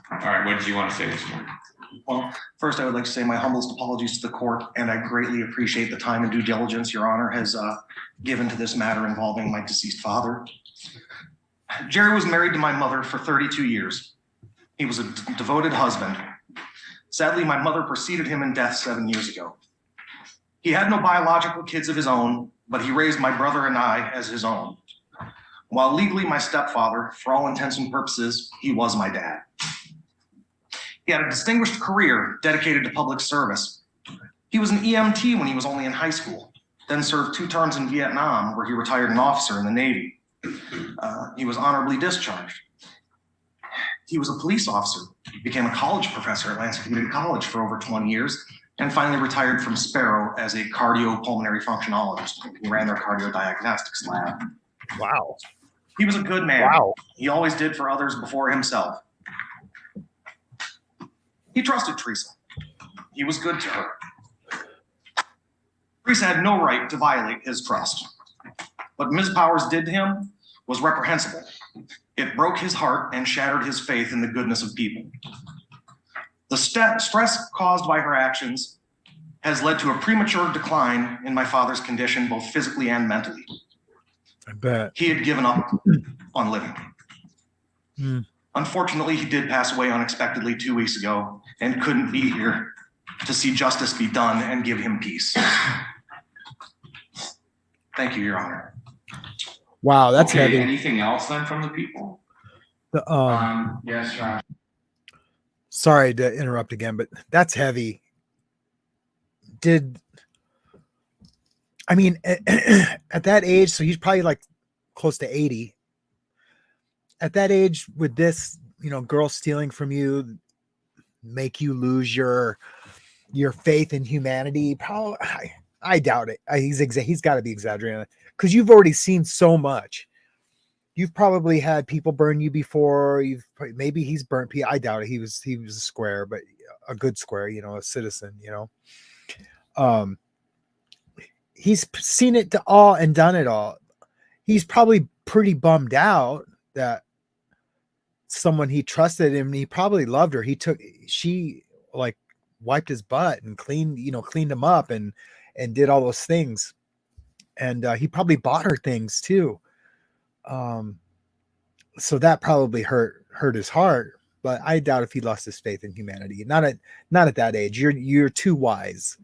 right, what did you want to say this morning? Well, first, I would like to say my humblest apologies to the court, and I greatly appreciate the time and due diligence Your Honor has given to this matter involving my deceased father. Jerry was married to my mother for 32 years. He was a devoted husband. Sadly, my mother preceded him in death 7 years ago. He had no biological kids of his own, but he raised my brother and I as his own. While legally my stepfather, for all intents and purposes, he was my dad. He had a distinguished career dedicated to public service. He was an EMT when he was only in high school, then served 2 terms in Vietnam, where he retired an officer in the Navy. He was honorably discharged. He was a police officer, became a college professor at Lansing Community College for over 20 years, and finally retired from Sparrow as a cardiopulmonary functionologist. He ran their cardiodiagnostics lab. Wow. He was a good man. Wow. He always did for others before himself. He trusted Teresa. He was good to her. Teresa had no right to violate his trust. What Ms. Powers did to him was reprehensible. It broke his heart and shattered his faith in the goodness of people. The stress caused by her actions has led to a premature decline in my father's condition, both physically and mentally. I bet. He had given up on living. Mm. Unfortunately, he did pass away unexpectedly 2 weeks ago and couldn't be here to see justice be done and give him peace. Thank you, Your Honor. Wow, that's Okay, heavy. anything else then from the people? Yes, Your Honor. Sorry to interrupt again, but that's heavy. I mean, at that age, so he's probably like close to 80. At that age, with this, girl stealing from you, make you lose your faith in humanity. Probably, I doubt it. He's got to be exaggerating because you've already seen so much. You've probably had people burn you before. Maybe he's burnt people. I doubt it. He was a square, but a good square. A citizen. He's seen it to all and done it all. He's probably pretty bummed out that someone he trusted and he probably loved her. She like wiped his butt and cleaned him up and did all those things. And he probably bought her things too. So that probably hurt his heart, but I doubt if he lost his faith in humanity. Not at that age. You're too wise.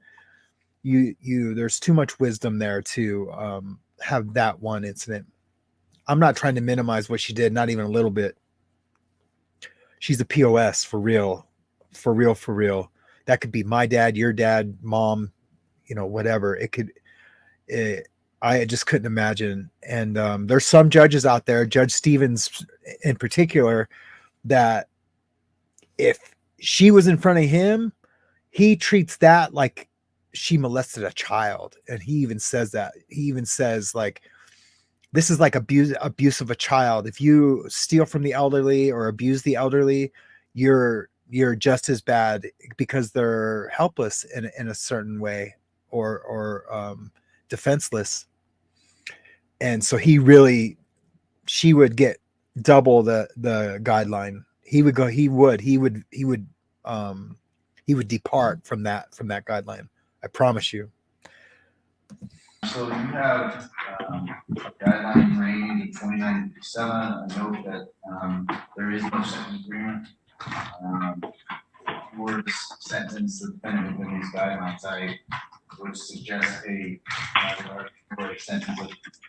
There's too much wisdom there to have that one incident. I'm not trying to minimize what she did, not even a little bit. She's a POS for real. That could be my dad, your dad, mom, whatever. I just couldn't imagine. And there's some judges out there, Judge Stevens in particular, that if she was in front of him, he treats that like she molested a child. And he even says that. He even says like, this is like abuse of a child. If you steal from the elderly or abuse the elderly, you're just as bad because they're helpless in a certain way or defenseless. And so she would get double the guideline. He would depart from that guideline. I promise you. So you have a guideline range of 29 to 57. I note that there is no sentence agreement. For this sentence, the defendant within these guidelines, I would suggest a sentence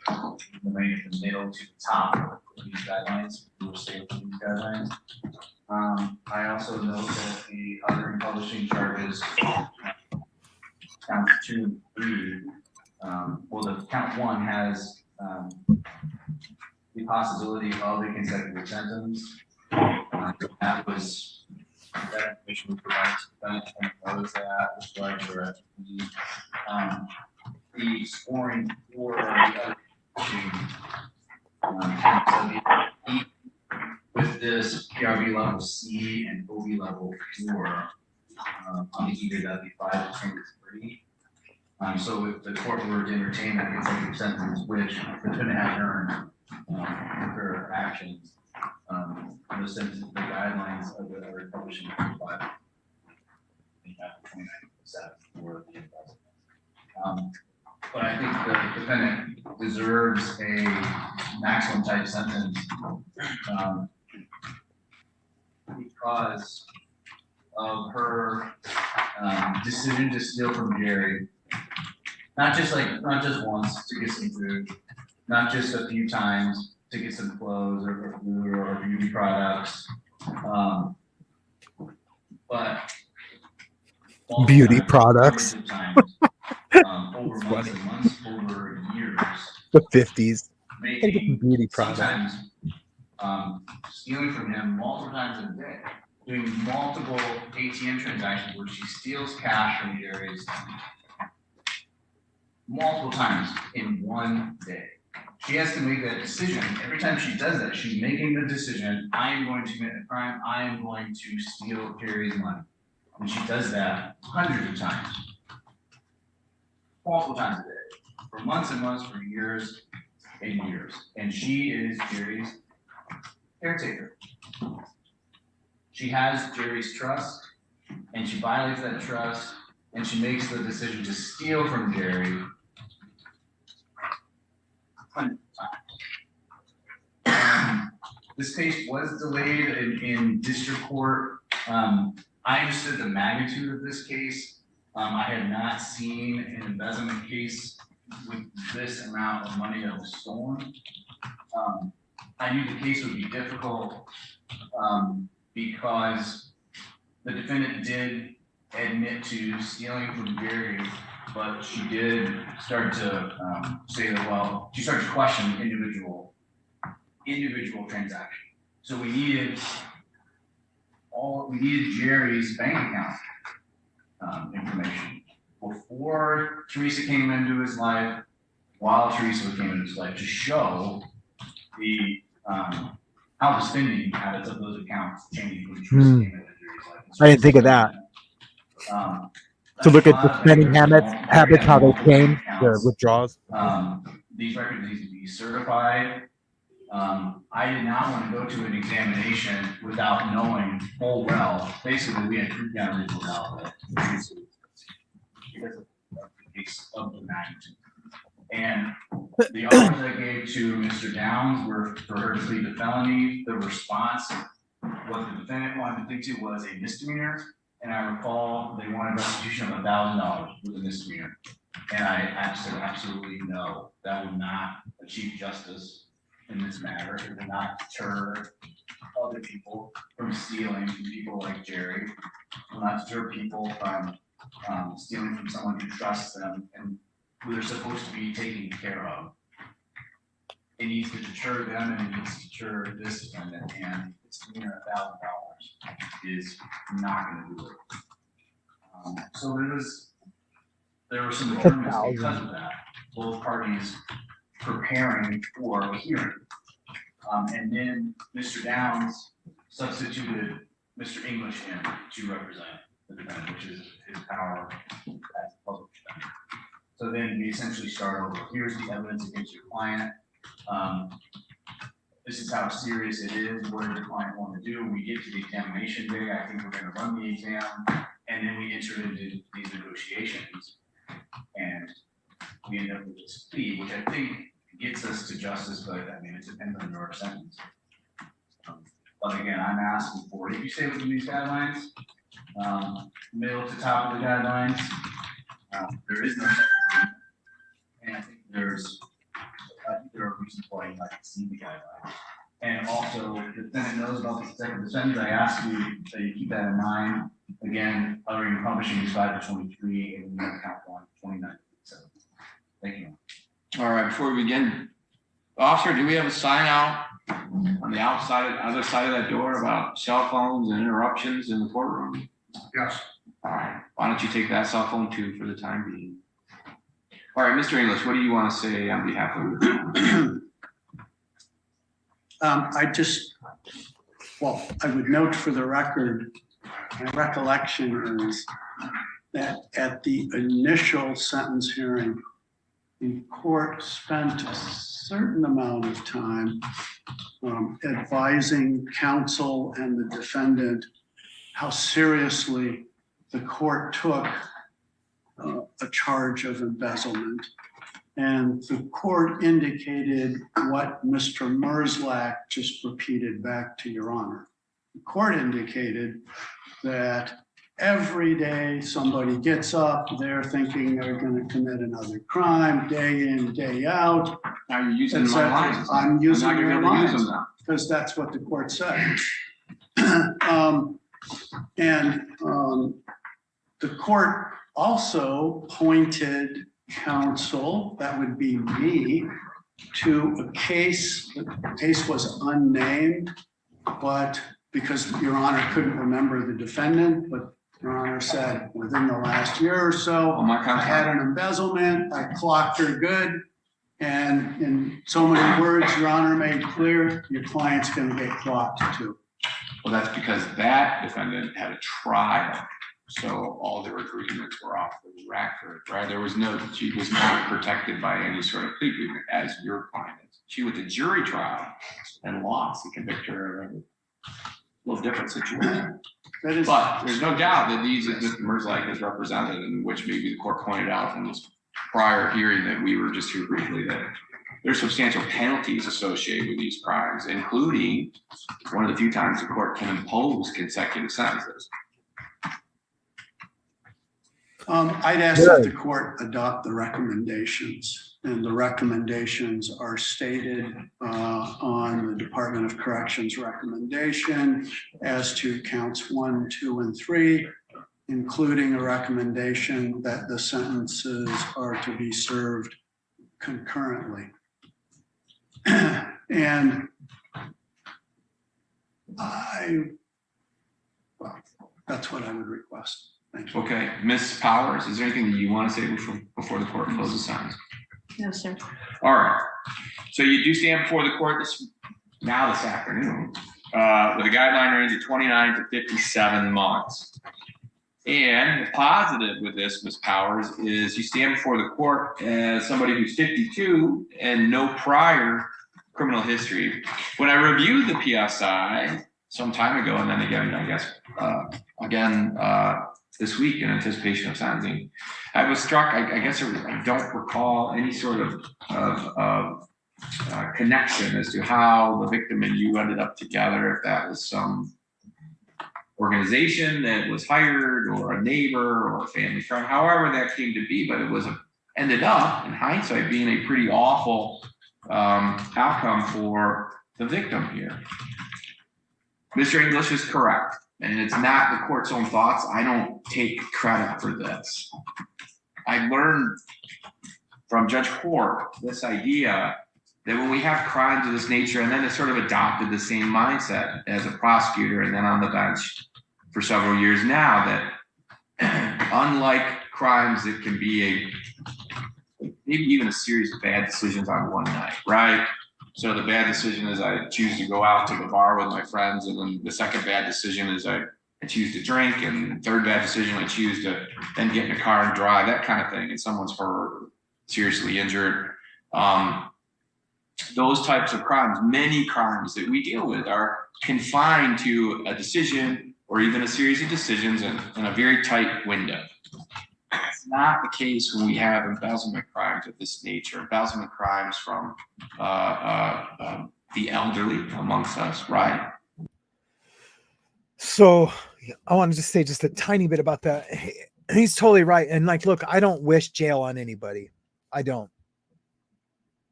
of remain in the middle to the top of these guidelines. We will stay with these guidelines. I also note that the other publishing charges, counts 2 and 3. The count 1 has the possibility of a consecutive sentence. That information was provided to the bench, and knows that, which is why we're at the scoring for the other with this PRV level C and OB level 4, on either that'd be 5 to 23. So if the court were to entertain that consecutive sentence, which the defendant has earned with her actions, those sentences, the guidelines of the other publishing 5, 29 for the investment. But I think the defendant deserves a maximum type sentence because of her decision to steal from Jerry. Not just once to get some food, not just a few times to get some clothes or food or beauty products, but Beauty products. Over months and months, over years. The 50s. Making Beauty products. sometimes stealing from him multiple times a day, doing multiple ATM transactions where she steals cash from Jerry's multiple times in one day. She has to make that decision. Every time she does that, she's making the decision, I am going to commit a crime, I am going to steal Jerry's money. And she does that hundreds of times. Multiple times a day. For months and months, for years and years. And she is Jerry's caretaker. She has Jerry's trust, and she violates that trust, and she makes the decision to steal from Jerry hundreds of times. This case was delayed in district court. I understood the magnitude of this case. I had not seen an embezzlement case with this amount of money that was stolen. I knew the case would be difficult because the defendant did admit to stealing from Jerry, but she did start to say that, well, she started to question individual transactions. So we needed Jerry's bank account information before Teresa came into his life, while Teresa came into his life, to show the how the spending habits of those accounts changed when Teresa came into Jerry's life. I didn't think of that. To look at the spending habits, how they change, the withdrawals. These records need to be certified. I did not want to go to an examination without knowing full well. Basically, we had proved down reasonable doubt because of the case of the magnitude. And the offers I gave to Mr. Downs were for her to plead the felony. The response, what the defendant wanted to plead to was a misdemeanor. And I recall they wanted restitution of $1,000 with a misdemeanor. And I said absolutely no, that would not achieve justice in this matter. It would not deter other people from stealing from people like Jerry. It will not deter people from stealing from someone who trusts them and who they're supposed to be taking care of. It needs to deter them, and it needs to deter this defendant, and it's near $1,000 is not going to do it. So there were some determinants because of that. Both parties preparing for a hearing, and then Mr. Downs substituted Mr. English in to represent the defendant, which is his power as a public defender. So then we essentially start over. Here's the evidence against your client. This is how serious it is. What does your client want to do? We get to the examination day. I think we're going to run the exam, and then we enter into these negotiations, and we end up with this plea, which I think gets us to justice. But I mean, it depends on your sentence. But again, I'm asking for, if you stay within these guidelines, middle to top of the guidelines, there is no sentence, and I think there are reasons why you might see the guidelines. And also, the defendant knows about the second sentence. I ask you that you keep that in mind. Again, other than publishing is 5 to 23, and we have count on 29 to 7. Thank you. All right, before we begin, officer, do we have a sign out on the other side of that door about cell phones and interruptions in the courtroom? Yes. All right, why don't you take that cell phone too for the time being? All right, Mr. English, what do you want to say on behalf of? I would note for the record, my recollection is that at the initial sentence hearing, the court spent a certain amount of time advising counsel and the defendant how seriously the court took a charge of embezzlement. And the court indicated what Mr. Merzlach just repeated back to Your Honor. The court indicated that every day somebody gets up, they're thinking they're going to commit another crime, day in, day out. Now you're using my lines. I'm using not gonna your be able to use lines them now. because that's what the court said. The court also pointed counsel, that would be me, to a case. The case was unnamed, but because Your Honor couldn't remember the defendant, but Your Honor said within the last year or so, Oh, my I had an embezzlement, I clocked her good. And in so many words, Your Honor made clear, your client's gonna get clocked too. Well, that's because that defendant had a trial, so all their agreements were off the record, right? She was not protected by any sort of plea agreement as your client is. She went to jury trial and lost and convicted her of a little different situation. But there's no doubt that these, as Mr. Merzlach has represented, and which maybe the court pointed out in this prior hearing that we were just here briefly, that there's substantial penalties associated with these crimes, including one of the few times the court can impose consecutive sentences. I'd ask that the court adopt the recommendations, and the recommendations are stated on the Department of Corrections recommendation as to counts 1, 2, and 3, including a recommendation that the sentences are to be served concurrently. And that's what I would request. Thank you. Okay, Ms. Powers, is there anything that you want to say before the court closes sentence? No, sir. All right. So you do stand before the court this afternoon with a guideline range of 29 to 57 months. And the positive with this, Ms. Powers, is you stand before the court as somebody who's 52 and no prior criminal history. When I reviewed the PSI some time ago, and then again, I guess, this week in anticipation of sentencing, I was struck, I guess I don't recall any sort of connection as to how the victim and you ended up together, if that was some organization that was hired or a neighbor or a family friend, however that came to be, but it was ended up in hindsight being a pretty awful outcome for the victim here. Mr. English is correct, and it's not the court's own thoughts. I don't take credit for this. I learned from Judge Hort this idea that when we have crimes of this nature, and then it sort of adopted the same mindset as a prosecutor and then on the bench for several years now, that unlike crimes that can be maybe even a series of bad decisions on one night, right? So the bad decision is I choose to go out to the bar with my friends, and then the second bad decision is I choose to drink, and the third bad decision I choose to then get in a car and drive, that kind of thing, and someone's hurt, seriously injured. Those types of crimes, many crimes that we deal with, are confined to a decision or even a series of decisions in a very tight window. It's not the case when we have embezzlement crimes of this nature, embezzlement crimes from the elderly amongst us, right? So I want to just say just a tiny bit about that. He's totally right. And like, look, I don't wish jail on anybody. I don't.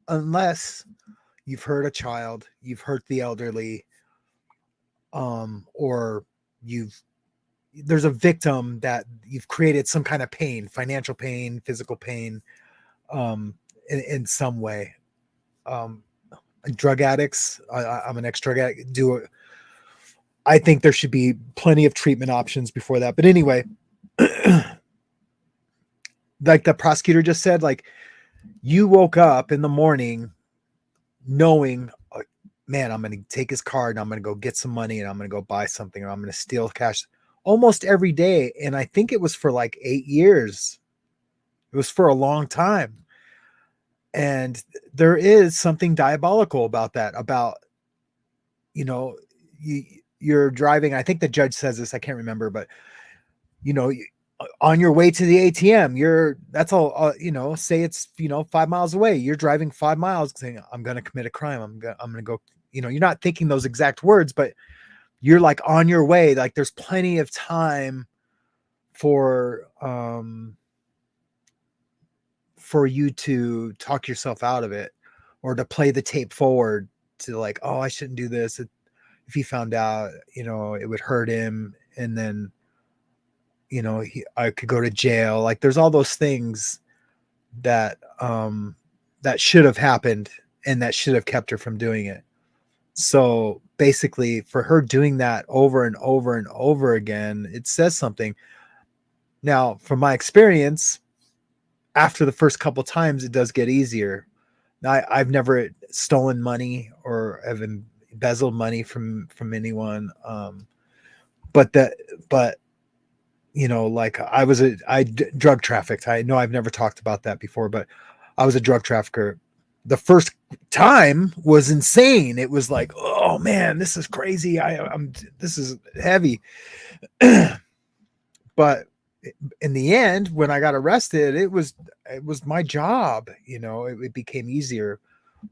Unless you've hurt a child, you've hurt the elderly, or there's a victim that you've created some kind of pain, financial pain, physical pain, in some way. drug addicts, I'm an ex-drug addict, I think there should be plenty of treatment options before that. But anyway, like the prosecutor just said, like, you woke up in the morning knowing, man, I'm going to take his card and I'm going to go get some money and I'm going to go buy something, or I'm going to steal cash almost every day. And I think it was for like 8 years. It was for a long time. And there is something diabolical about that, about, you know, you're driving. I think the judge says this, I can't remember, but you know, on your way to the ATM, that's all, you know, say it's, 5 miles away. You're driving 5 miles saying, I'm going to commit a crime. I'm going to go, you're not thinking those exact words, but you're like on your way. Like there's plenty of time for you to talk yourself out of it, or to play the tape forward to like, oh, I shouldn't do this. If he found out, it would hurt him. And then, I could go to jail. Like there's all those things that that should have happened and that should have kept her from doing it. So basically for her doing that over and over and over again, it says something. Now, from my experience, after the first couple times, it does get easier. Now, I've never stolen money or have embezzled money from anyone. But like I drug trafficked. I know I've never talked about that before, but I was a drug trafficker. The first time was insane. It was like, oh man, this is crazy. This is heavy. But in the end, when I got arrested, it was my job. It became easier.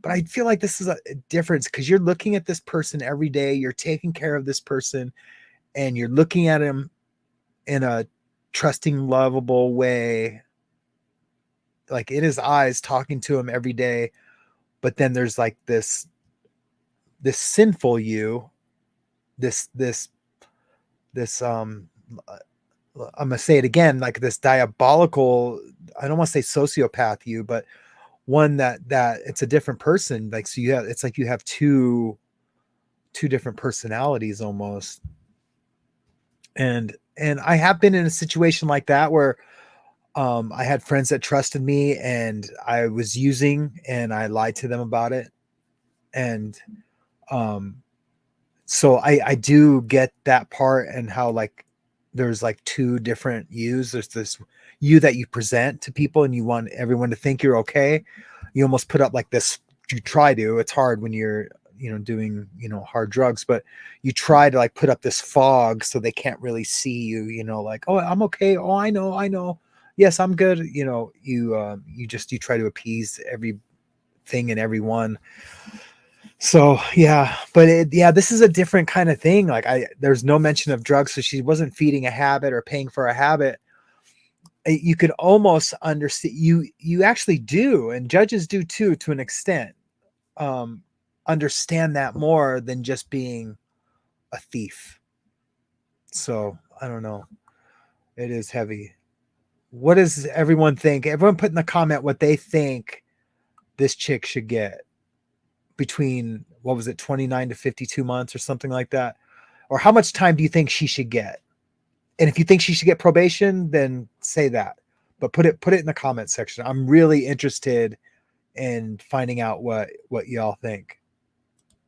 But I feel like this is a difference, because you're looking at this person every day. You're taking care of this person, and you're looking at him in a trusting, lovable way, like in his eyes, talking to him every day. But then there's like this sinful you, this I'm gonna say it again, like this diabolical, I don't want to say sociopath you, but one that it's a different person. Like, so it's like you have two different personalities almost. And I have been in a situation like that where I had friends that trusted me and I was using, and I lied to them about it. And so I do get that part, and how like there's like two different yous. There's this you that you present to people and you want everyone to think you're okay. You almost put up like this, you try to, it's hard when you're doing hard drugs, but you try to like put up this fog so they can't really see you, like, oh, I'm okay, oh, I know, yes, I'm good, you try to appease everything and everyone. So yeah, but this is a different kind of thing. Like there's no mention of drugs, so she wasn't feeding a habit or paying for a habit. You could almost understand, you actually do, and judges do too, to an extent, understand that more than just being a thief. So I don't know. It is heavy. What does everyone think? Everyone put in the comment what they think this chick should get between, what was it, 29 to 52 months or something like that? Or how much time do you think she should get? And if you think she should get probation, then say that. But put it in the comment section. I'm really interested in finding out what y'all think.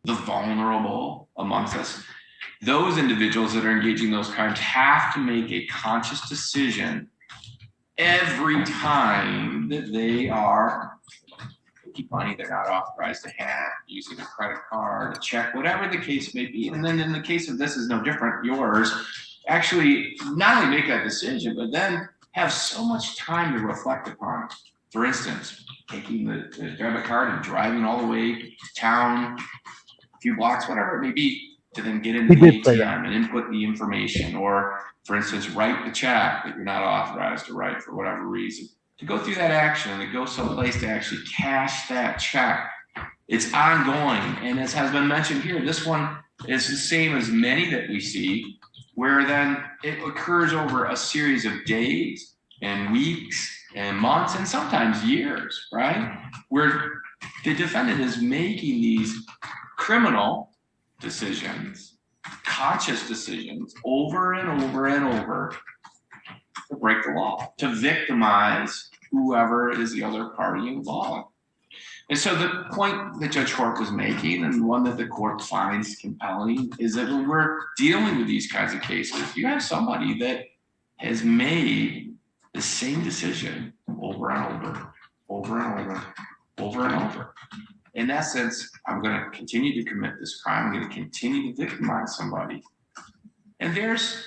The vulnerable amongst us, those individuals that are engaging those crimes have to make a conscious decision every time that they are keep money they're not authorized to have, using a credit card, a check, whatever the case may be. And then in the case of this is no different, yours, actually not only make that decision, but then have so much time to reflect upon it. For instance, taking the debit card and driving all the way to town, a few blocks, whatever it may be, to then get into the ATM and input the information, or for instance, write the check that you're not authorized to write for whatever reason. To go through that action and to go someplace to actually cash that check, it's ongoing. And as has been mentioned here, this one is the same as many that we see, where then it occurs over a series of days and weeks and months and sometimes years, right? Where the defendant is making these criminal decisions, conscious decisions, over and over and over to break the law, to victimize whoever is the other party involved. And so the point that Judge Hort was making, and one that the court finds compelling, is that when we're dealing with these kinds of cases, you have somebody that has made the same decision over and over, over and over, over and over. In essence, I'm going to continue to commit this crime. I'm going to continue to victimize somebody. And there's,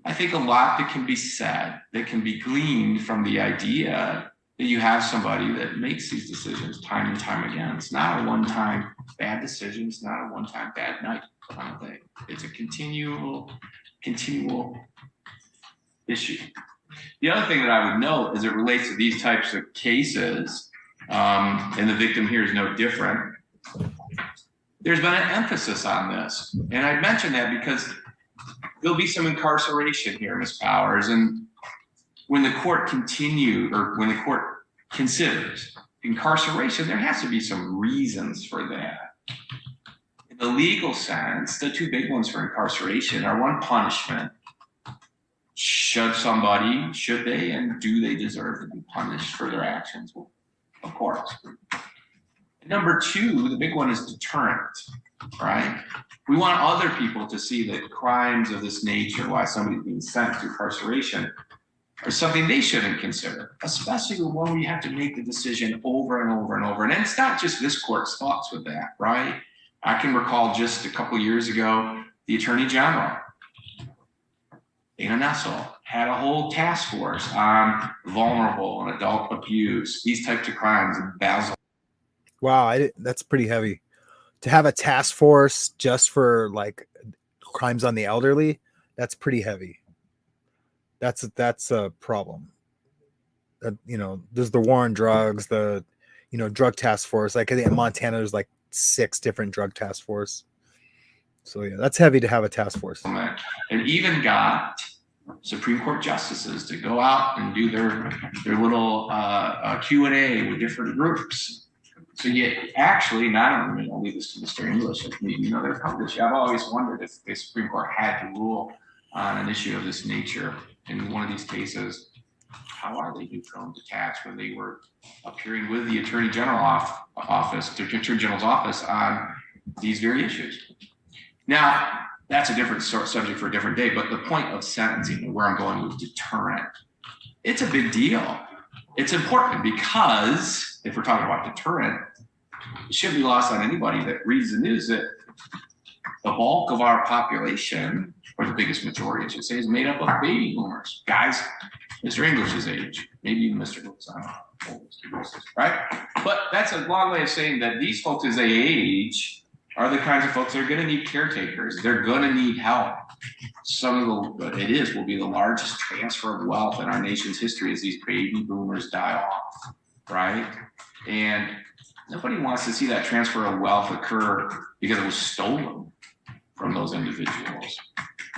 I think, a lot that can be said, that can be gleaned from the idea that you have somebody that makes these decisions time and time again. It's not a one-time bad decision. It's not a one-time bad night kind of thing. It's a continual issue. The other thing that I would note as it relates to these types of cases, and the victim here is no different, there's been an emphasis on this. And I mention that because there'll be some incarceration here, Ms. Powers, and when the court considers incarceration, there has to be some reasons for that. In the legal sense, the two big ones for incarceration are, one, punishment. Should they, and do they deserve to be punished for their actions? Well, of course. Number two, the big one is deterrent, right? We want other people to see that crimes of this nature, why somebody's being sent to incarceration, are something they shouldn't consider, especially when we have to make the decision over and over and over. And it's not just this court's thoughts with that, right? I can recall just a couple of years ago, the Attorney General, Dana Nessel, had a whole task force on vulnerable and adult abuse, these types of crimes, embezzlement. Wow, that's pretty heavy. To have a task force just for like crimes on the elderly, that's pretty heavy. That's a problem. There's the war on drugs, the drug task force. Like in Montana, there's like 6 different drug task force. So yeah, that's heavy to have a task force. And even got Supreme Court justices to go out and do their little Q&A with different groups. So you actually, not only, I'll leave this to Mr. English, if maybe they're published. I've always wondered if the Supreme Court had to rule on an issue of this nature in one of these cases. How are they neutral and detached when they were appearing with the Attorney General's office on these very issues? Now, that's a different subject for a different day, but the point of sentencing and where I'm going with deterrent, it's a big deal. It's important because if we're talking about deterrent, it shouldn't be lost on anybody that reads the news that the bulk of our population, or the biggest majority, I should say, is made up of baby boomers. Guys, Mr. English's age, maybe even Mr. Brooks, I don't know, right? But that's a long way of saying that these folks as they age are the kinds of folks that are going to need caretakers. They're going to need help. Will be the largest transfer of wealth in our nation's history as these baby boomers die off, right? And nobody wants to see that transfer of wealth occur because it was stolen from those individuals.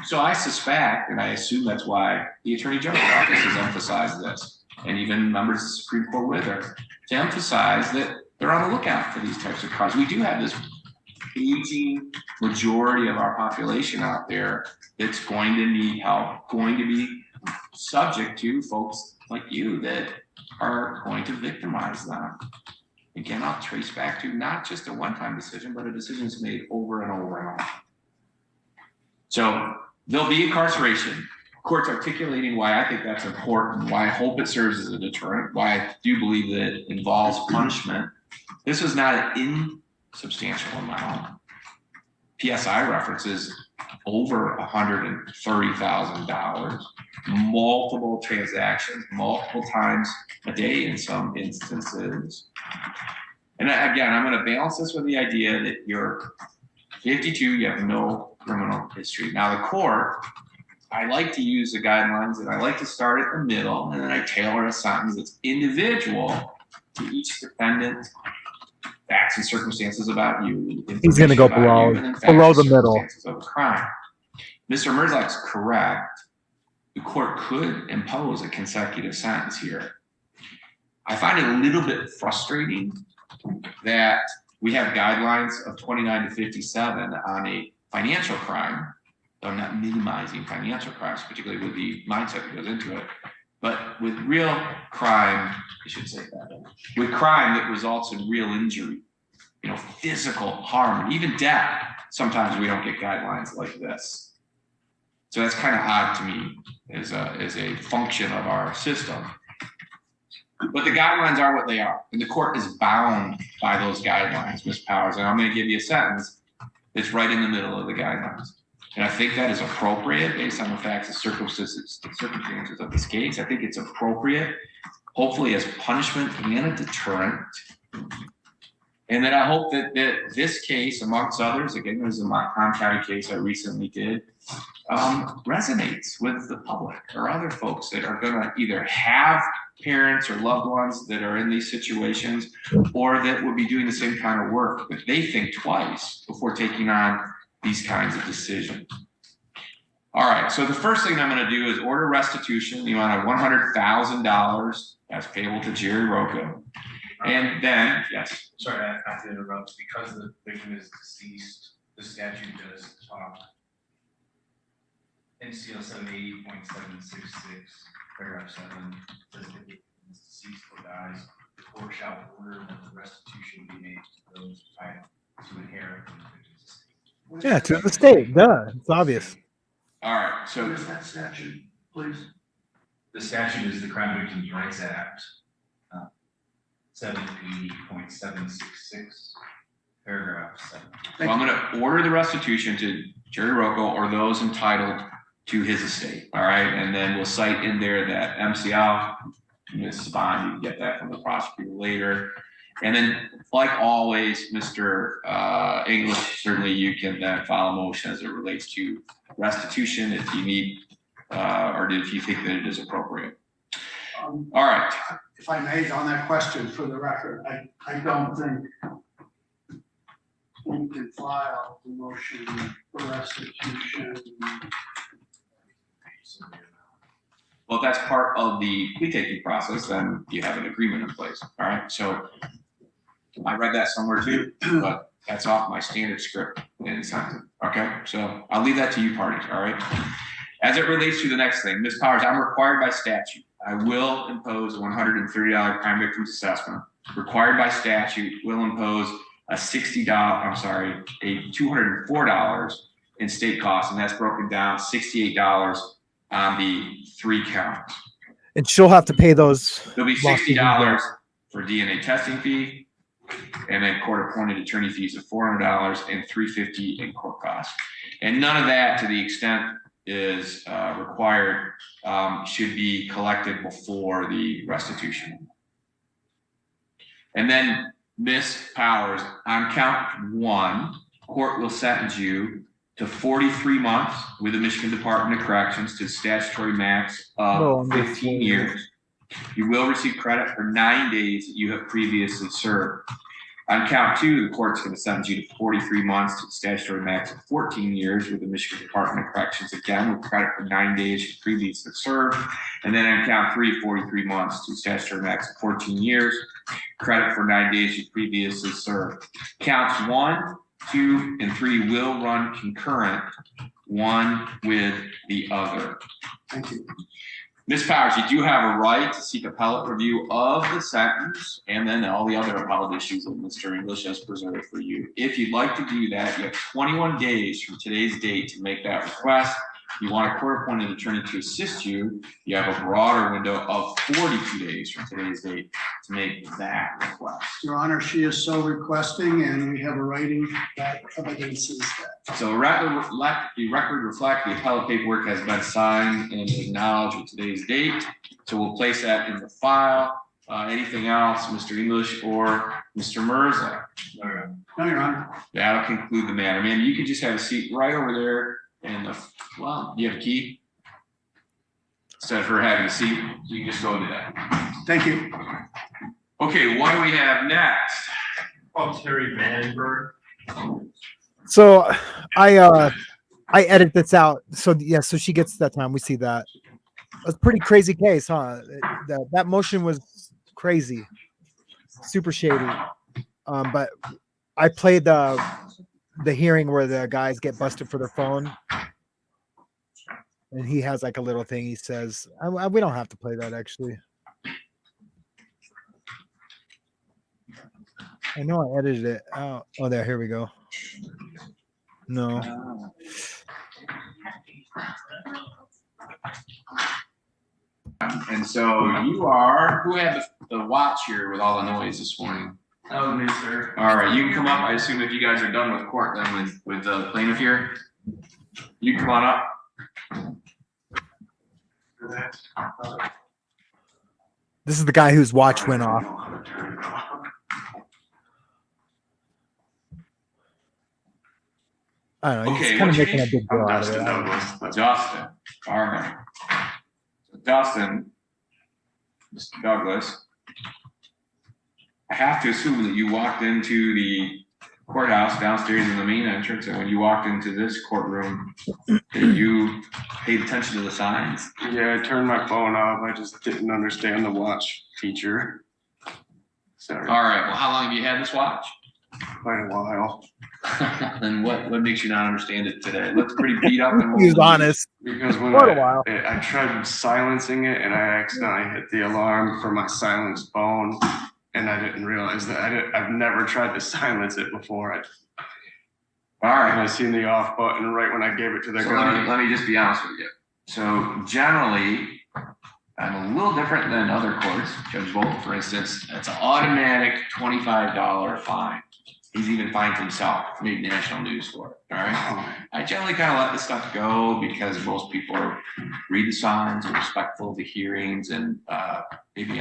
So I suspect, and I assume that's why the Attorney General's office has emphasized this, and even members of the Supreme Court with her, to emphasize that they're on the lookout for these types of crimes. We do have this aging majority of our population out there that's going to need help, going to be subject to folks like you that are going to victimize them. Again, I'll trace back to not just a one-time decision, but a decision that's made over and over and over. So there'll be incarceration. Courts articulating why I think that's important, why I hope it serves as a deterrent, why I do believe that it involves punishment. This is not an insubstantial amount. PSI references over $130,000, multiple transactions, multiple times a day in some instances. And again, I'm going to balance this with the idea that you're 52, you have no criminal history. Now the court, I like to use the guidelines and I like to start at the middle and then I tailor a sentence that's individual to each defendant, facts and circumstances about you. He's going to go below the middle. Of a crime. Mr. Merzlach's correct. The court could impose a consecutive sentence here. I find it a little bit frustrating that we have guidelines of 29 to 57 on a financial crime. I'm not minimizing financial crimes, particularly with the mindset that goes into it, but with real crime, I should say that, with crime that results in real injury, physical harm, and even death, sometimes we don't get guidelines like this. So that's kind of odd to me as a function of our system. But the guidelines are what they are, and the court is bound by those guidelines, Ms. Powers. And I'm going to give you a sentence that's right in the middle of the guidelines. And I think that is appropriate based on the facts and circumstances of this case. I think it's appropriate, hopefully as punishment and a deterrent. And then I hope that this case, amongst others, again, there's a Montgomery County case I recently did, resonates with the public or other folks that are going to either have parents or loved ones that are in these situations, or that would be doing the same kind of work, but they think twice before taking on these kinds of decisions. All right, so the first thing I'm going to do is order restitution in the amount of $100,000 as payable to Jerry Rocco. And then, yes. Sorry, I have to interrupt. Because the victim is deceased, the statute does NCO 780.766, paragraph 7, says that if the deceased or dies, the court shall order that the restitution be made to those entitled to inherit from the victim's estate. Yeah, to the state. Duh. It's obvious. All right, so What is that statute, please? The statute is the Crime Victims' Rights Act, 780.766, paragraph 7. I'm going to order the restitution to Jerry Rocco or those entitled to his estate. All right, and then we'll cite in there that MCL, Ms. Bond, you can get that from the prosecutor later. And then, like always, Mr. English, certainly you can then file a motion as it relates to restitution if you need, or if you think that it is appropriate. All right. If I may, on that question, for the record, I don't think we can file the motion for restitution. Well, if that's part of the plea taking process, then you have an agreement in place. All right. So I read that somewhere too, but that's off my standard script in something. Okay. So I'll leave that to you parties. All right. As it relates to the next thing, Ms. Powers, I'm required by statute. I will impose a $130 crime victims assessment. Required by statute, will impose a $204 in state costs, and that's broken down $68 on the 3 counts. And she'll have to pay those. There'll be $60 for DNA testing fee, and then court-appointed attorney fees of $400 and $350 in court costs. And none of that, to the extent is required, should be collected before the restitution. And then, Ms. Powers, on count 1, court will sentence you to 43 months with the Michigan Department of Corrections to statutory max of 15 years. You will receive credit for 9 days that you have previously served. On count 2, the court's going to sentence you to 43 months to the statutory max of 14 years with the Michigan Department of Corrections, again with credit for 9 days you previously served. And then on count 3, 43 months to the statutory max of 14 years, credit for 9 days you previously served. Counts 1, 2, and 3 will run concurrent, one with the other. Thank you. Ms. Powers, you do have a right to seek appellate review of the sentence and then all the other appellate issues that Mr. English has preserved for you. If you'd like to do that, you have 21 days from today's date to make that request. If you want a court-appointed attorney to assist you, you have a broader window of 42 days from today's date to make that request. Your Honor, she is so requesting, and we have a writing that evidences that. So the record reflect the appellate paperwork has been signed and acknowledged with today's date. So we'll place that in the file. Anything else, Mr. English or Mr. Mirza? No, Your Honor. That'll conclude the matter. Man, you can just have a seat right over there. And well, you have a key? Instead of her having a seat, you can just go into that. Thank you. Okay, what do we have next? Terry Vandenberg. So I edit this out. So yeah, so she gets that time. We see that. It's a pretty crazy case, huh? That motion was crazy. Super shady. But I played the hearing where the guys get busted for their phone, and he has like a little thing he says. We don't have to play that actually. I know I edited it. Oh, there. Here we go. No. And so you are, who had the watch here with all the noise this morning? Oh, me, sir. All right, you can come up. I assume if you guys are done with court, then with the plaintiff here, you come on up. This is the guy whose watch went off. I don't know. He's Okay, kind of what's your making a name? big deal out of it. Dustin. All right. So Dustin, Mr. Douglas, I have to assume that you walked into the courthouse downstairs in the main entrance, and when you walked into this courtroom, that you paid attention to the signs? Yeah, I turned my phone off. I just didn't understand the watch feature. Sorry, All right, well, how long have you had this watch? quite a while. And what makes you not understand it today? It looks pretty beat up. And He was honest. Because when For a while. I tried silencing it and I accidentally hit the alarm for my silenced phone, and I didn't realize that I've never tried to silence it before. All And right. I seen the off button right when I gave it to the So guy. let me just be honest with you. So generally, I'm a little different than other courts. Judge Volt, for instance, it's an automatic $25 fine. He's even fined himself, made national news for it. All right. I generally kind of let this stuff go because most people read the signs, are respectful of the hearings, and maybe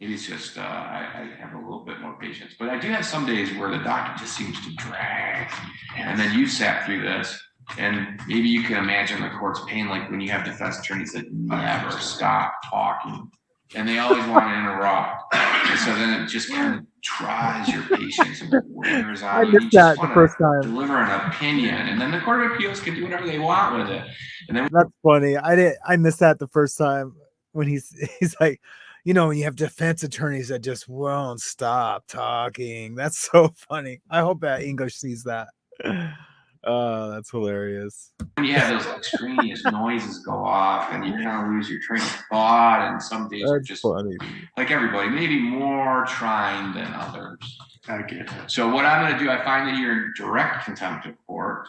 it's just I have a little bit more patience. But I do have some days where the docket just seems to drag. And then you sat through this, and maybe you can imagine the court's pain, like when you have defense attorneys that never stop talking, and they always want to interrupt. And so then it just kind of tries your patience and wears on I you. missed You just that the wanna first time. deliver an opinion, and then the Court of Appeals can do whatever they want with it. And then That's funny. I missed that the first time when he's like, you know, when you have defense attorneys that just won't stop talking. That's so funny. I hope that English sees that. Oh, that's hilarious. when you have those extraneous noises go off, and you kind of lose your train of thought, and some days are That's just funny. like everybody, maybe more trying than others. I get it. So what I'm going to do, I find that you're in direct contempt of court,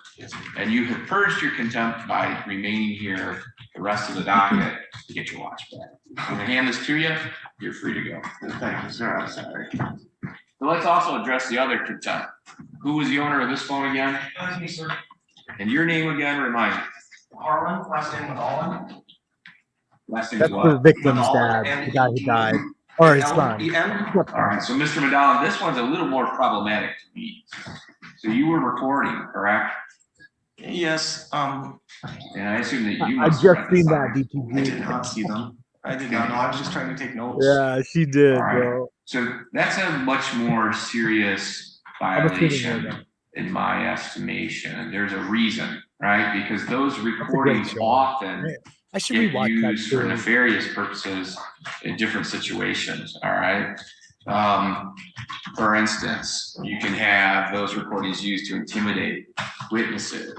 and you have purged your contempt by remaining here the rest of the docket to get your watch back. I'm going to hand this to you. You're free to go. Thank you, sir. I'm sorry. So let's also address the other contempt. Who was the owner of this phone again? That's me, sir. And your name again, remind me. Harlan, last name Allen. Last name That's is the what? victim's dad, the guy who died, or his son. All right, so Mr. Madonna, this one's a little more problematic to me. So you were recording, correct? Yes, And I assume that you I must just have read seen the that sign. I did DTG. not see them. I did not know. I was just trying to take notes. Yeah, she did, All right. bro. So that's a much more serious I'm assuming violation that. in my estimation. And there's a reason, right? Because those great recordings show. often Man, I should get rewatch that used for too. nefarious purposes in different situations, all right? For instance, you can have those recordings used to intimidate witnesses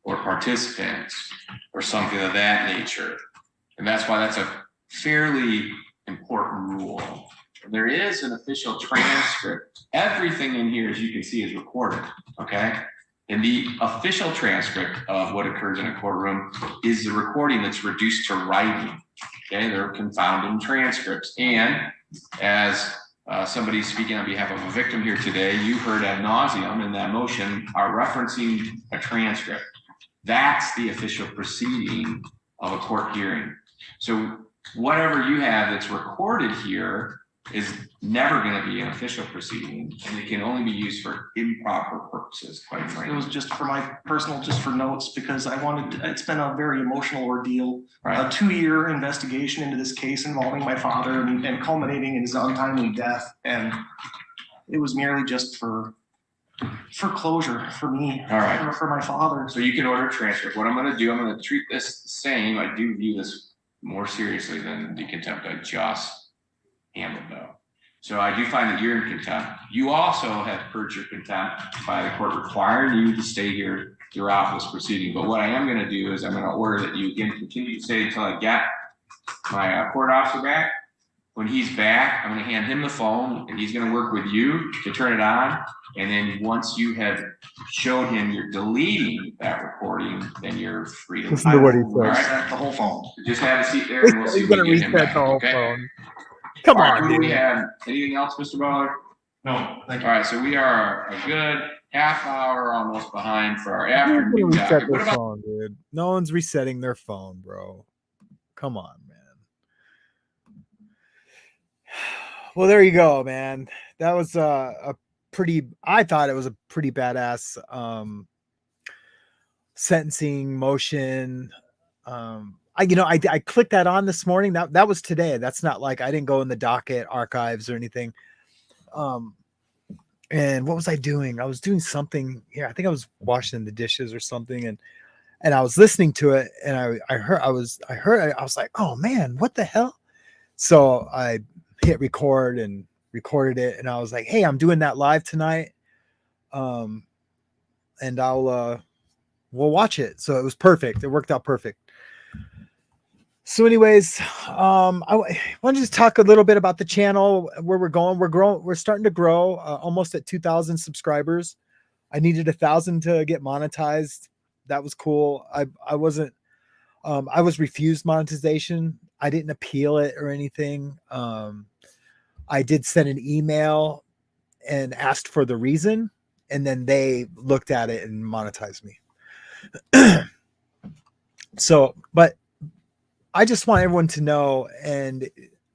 or participants or something of that nature. And that's why that's a fairly important rule. There is an official transcript. Everything in here, as you can see, is recorded, okay? And the official transcript of what occurs in a courtroom is the recording that's reduced to writing, okay? They're confounding transcripts. And as somebody speaking on behalf of a victim here today, you heard ad nauseum in that motion are referencing a transcript. That's the official proceeding of a court hearing. So whatever you have that's recorded here is never going to be an official proceeding, and it can only be used for improper purposes, quite It frankly. was just for my personal, just for notes, because I wanted, it's been a very emotional ordeal. A Right. 2-year investigation into this case involving my father and culminating in his untimely death. And it was merely just for closure for me, All right. for my father. So you can order a transcript. What I'm going to do, I'm going to treat this the same. I do view this more seriously than the contempt I just handled, though. So I do find that you're in contempt. You also have purged your contempt by the court requiring you to stay here throughout this proceeding. But what I am going to do is I'm going to order that you again continue to stay until I get my court officer back. When he's back, I'm going to hand him the phone, and he's going to work with you to turn it on. And then once you have showed him you're deleting that recording, then you're free to Listen to what he All right? Reset the whole phone. Just have a seat there, and we'll see He's if gonna we get him reset back. the whole Okay. phone. Come All right, on, who do we dude. have? Anything else, Mr. Butler? No, thank All right, so we are a good half hour almost behind for our Who's gonna afternoon reset docket. What their about phone, dude? No one's resetting their phone, bro. Come on, man. Well, there you go, man. That was a pretty, I thought it was a pretty badass sentencing motion. I clicked that on this morning. That was today. That's not like I didn't go in the docket archives or anything. And what was I doing? I was doing something here. I think I was washing the dishes or something, and I was listening to it, and I heard I was like, oh man, what the hell? So I hit record and recorded it, and I was like, hey, I'm doing that live tonight. And we'll watch it. So it was perfect. It worked out perfect. So anyways, I want to just talk a little bit about the channel, where we're going. We're starting to grow, almost at 2,000 subscribers. I needed 1,000 to get monetized. That was cool. I wasn't, I was refused monetization. I didn't appeal it or anything. I did send an email and asked for the reason, and then they looked at it and monetized me. So, but I just want everyone to know, and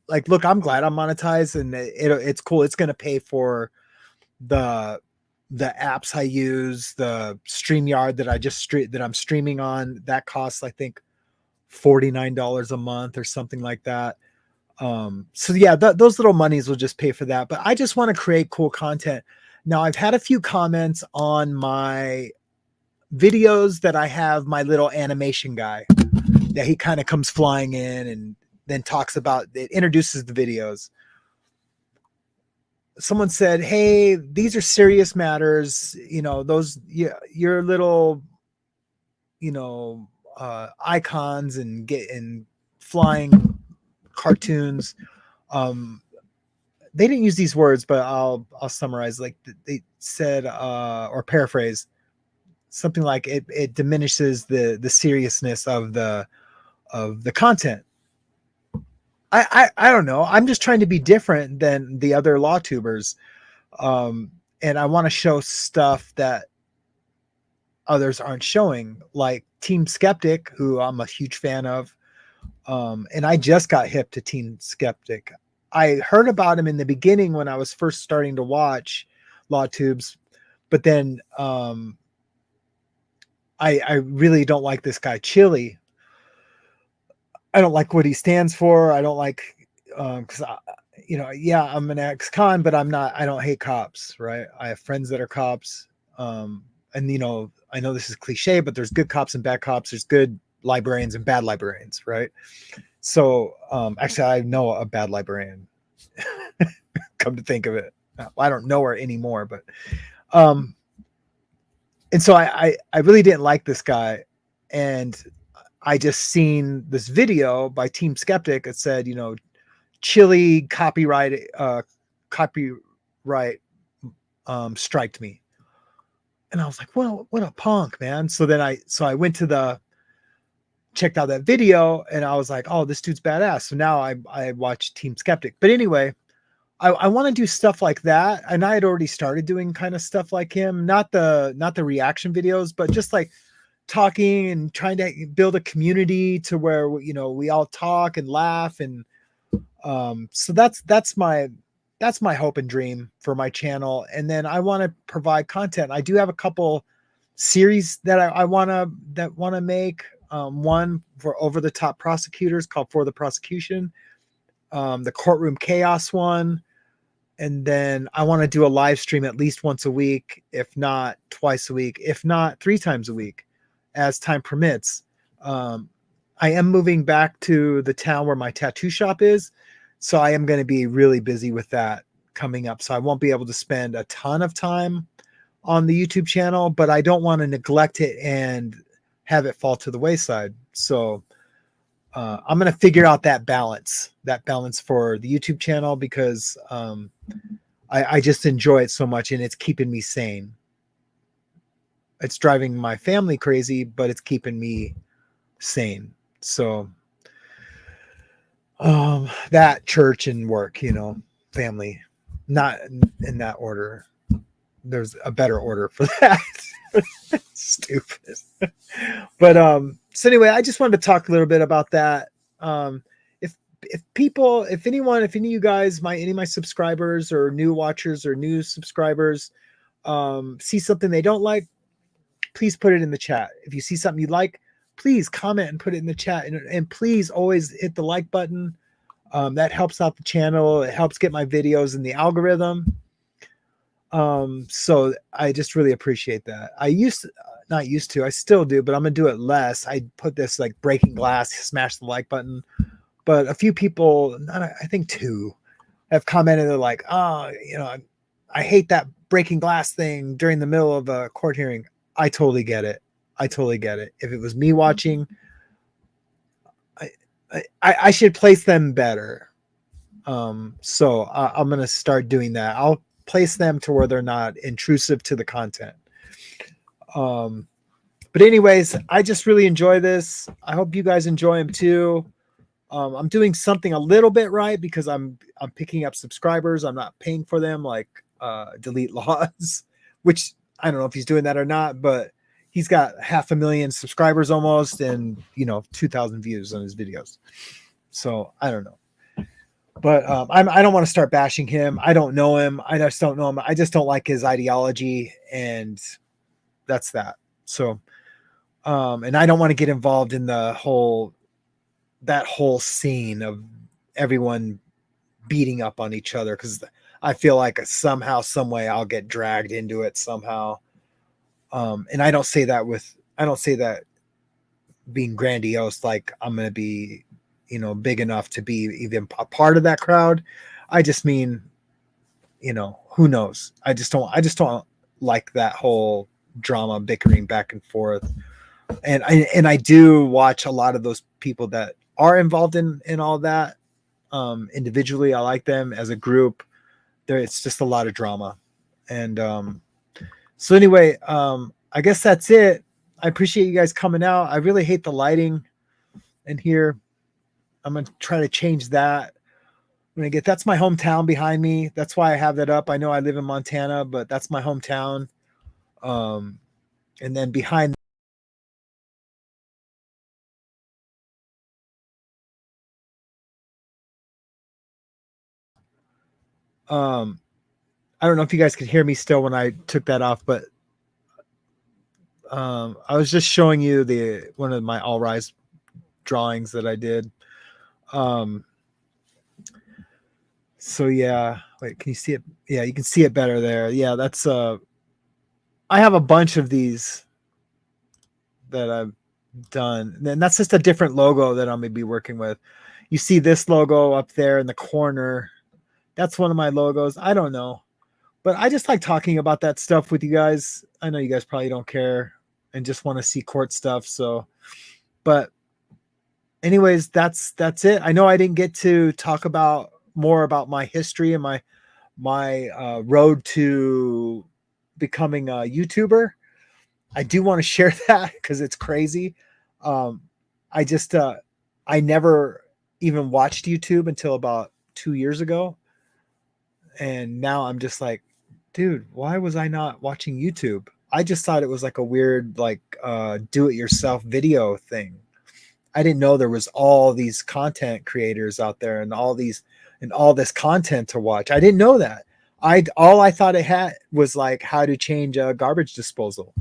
like, look, I'm glad I'm monetized, and it's cool. It's going to pay for the apps I use, the StreamYard that I'm streaming on. That costs, I think, $49 a month or something like that. So yeah, those little monies will just pay for that. But I just want to create cool content. Now, I've had a few comments on my videos that I have my little animation guy that he kind of comes flying in and then talks about it, introduces the videos. Someone said, hey, these are serious matters. Those, your little, icons and flying cartoons. They didn't use these words, but I'll summarize. Like they said, or paraphrase, something like it diminishes the seriousness of the content. I don't know. I'm just trying to be different than the other law tubers. And I want to show stuff that others aren't showing, like Team Skeptic, who I'm a huge fan of. And I just got hip to Team Skeptic. I heard about him in the beginning when I was first starting to watch law tubes, but then I really don't like this guy, Chili. I don't like what he stands for. I don't like, because I'm an ex-con, but I don't hate cops, right? I have friends that are cops. And I know this is cliche, but there's good cops and bad cops. There's good librarians and bad librarians, right? So actually, I know a bad librarian. Come to think of it, I don't know her anymore, but and so I really didn't like this guy, and I just seen this video by Team Skeptic that said, Chili copyright striked me, and I was like, well, what a punk, man. So then I went to checked out that video, and I was like, oh, this dude's badass. So now I watch Team Skeptic. But anyway, I want to do stuff like that, and I had already started doing kind of stuff like him, not the reaction videos, but just like talking and trying to build a community to where we all talk and laugh, and so that's my hope and dream for my channel. And then I want to provide content. I do have a couple series that I want to make. One for over the top prosecutors called For the Prosecution, the Courtroom Chaos one, and then I want to do a live stream at least once a week, if not twice a week, if not 3 times a week, as time permits. I am moving back to the town where my tattoo shop is, so I am going to be really busy with that coming up, so I won't be able to spend a ton of time on the YouTube channel, but I don't want to neglect it and have it fall to the wayside. So I'm going to figure out that balance for the YouTube channel, because I just enjoy it so much, and it's keeping me sane. It's driving my family crazy, but it's keeping me sane. So that, church and work, family, not in that order. There's a better order for that. Stupid. But so anyway, I just wanted to talk a little bit about that. If any of you guys, any of my subscribers or new watchers or new subscribers see something they don't like, please put it in the chat. If you see something you like, please comment and put it in the chat, and please always hit the like button. That helps out the channel. It helps get my videos in the algorithm. So I just really appreciate that. I still do, but I'm gonna do it less. I put this like breaking glass, smash the like button. But a few people, I think 2, have commented. They're like, oh, I hate that breaking glass thing during the middle of a court hearing. I totally get it. If it was me watching, I should place them better. So I'm going to start doing that. I'll place them to where they're not intrusive to the content. But anyways, I just really enjoy this. I hope you guys enjoy them too. I'm doing something a little bit right, because I'm picking up subscribers. I'm not paying for them like Delete Laws, which I don't know if he's doing that or not, but he's got 500,000 subscribers almost, and 2,000 views on his videos. So I don't know. But I don't want to start bashing him. I don't know him. I just don't know him. I just don't like his ideology, and that's that. So, and I don't want to get involved in that whole scene of everyone beating up on each other, because I feel like somehow, some way, I'll get dragged into it somehow. And I don't say that being grandiose, like I'm going to be, big enough to be even a part of that crowd. I just mean, who knows? I just don't like that whole drama, bickering back and forth. And I do watch a lot of those people that are involved in all that. Individually, I like them. As a group, it's just a lot of drama. And so anyway, I guess that's it. I appreciate you guys coming out. I really hate the lighting in here. I'm going to try to change that. That's my hometown behind me. That's why I have that up. I know I live in Montana, but that's my hometown. And then behind I don't know if you guys could hear me still when I took that off, but I was just showing you one of my all rise drawings that I did. So yeah, wait, can you see it? Yeah, you can see it better there. Yeah, that's I have a bunch of these that I've done, and that's just a different logo that I'm gonna be working with. You see this logo up there in the corner. That's one of my logos. I don't know, but I just like talking about that stuff with you guys. I know you guys probably don't care and just want to see court stuff. So, but anyways, that's it. I know I didn't get to talk more about my history and my road to becoming a YouTuber. I do want to share that because it's crazy. I never even watched YouTube until about 2 years ago. And now I'm just like, dude, why was I not watching YouTube? I just thought it was like a weird, like do-it-yourself video thing. I didn't know there was all these content creators out there and all this content to watch. I didn't know that. All I thought it had was like how to change a garbage disposal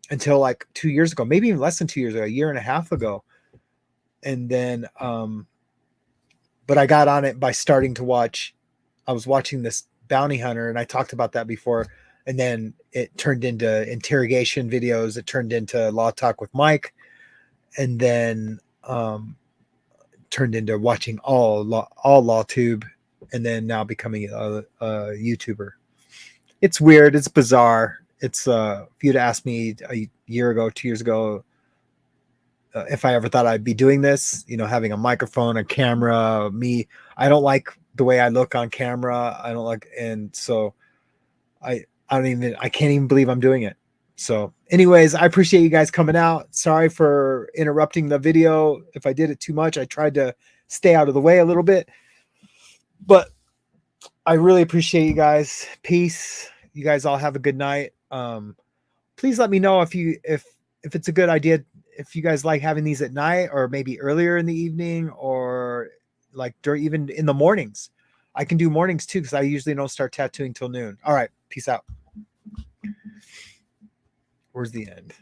until like 2 years ago, maybe even less than 2 years ago, a year and a half ago. And then, but I got on it by starting to watch. I was watching this bounty hunter, and I talked about that before. And then it turned into interrogation videos. It turned into Law Talk with Mike, and then turned into watching all LawTube, and then now becoming a YouTuber. It's weird. It's bizarre. It's if you'd asked me a year ago, 2 years ago, if I ever thought I'd be doing this, having a microphone, a camera, me, I don't like the way I look on camera. I don't like, and so I can't even believe I'm doing it. So anyways, I appreciate you guys coming out. Sorry for interrupting the video. If I did it too much, I tried to stay out of the way a little bit, but I really appreciate you guys. Peace. You guys all have a good night. Please let me know if it's a good idea, if you guys like having these at night or maybe earlier in the evening or like even in the mornings. I can do mornings too, because I usually don't start tattooing till noon. All right. Peace out. Where's the end?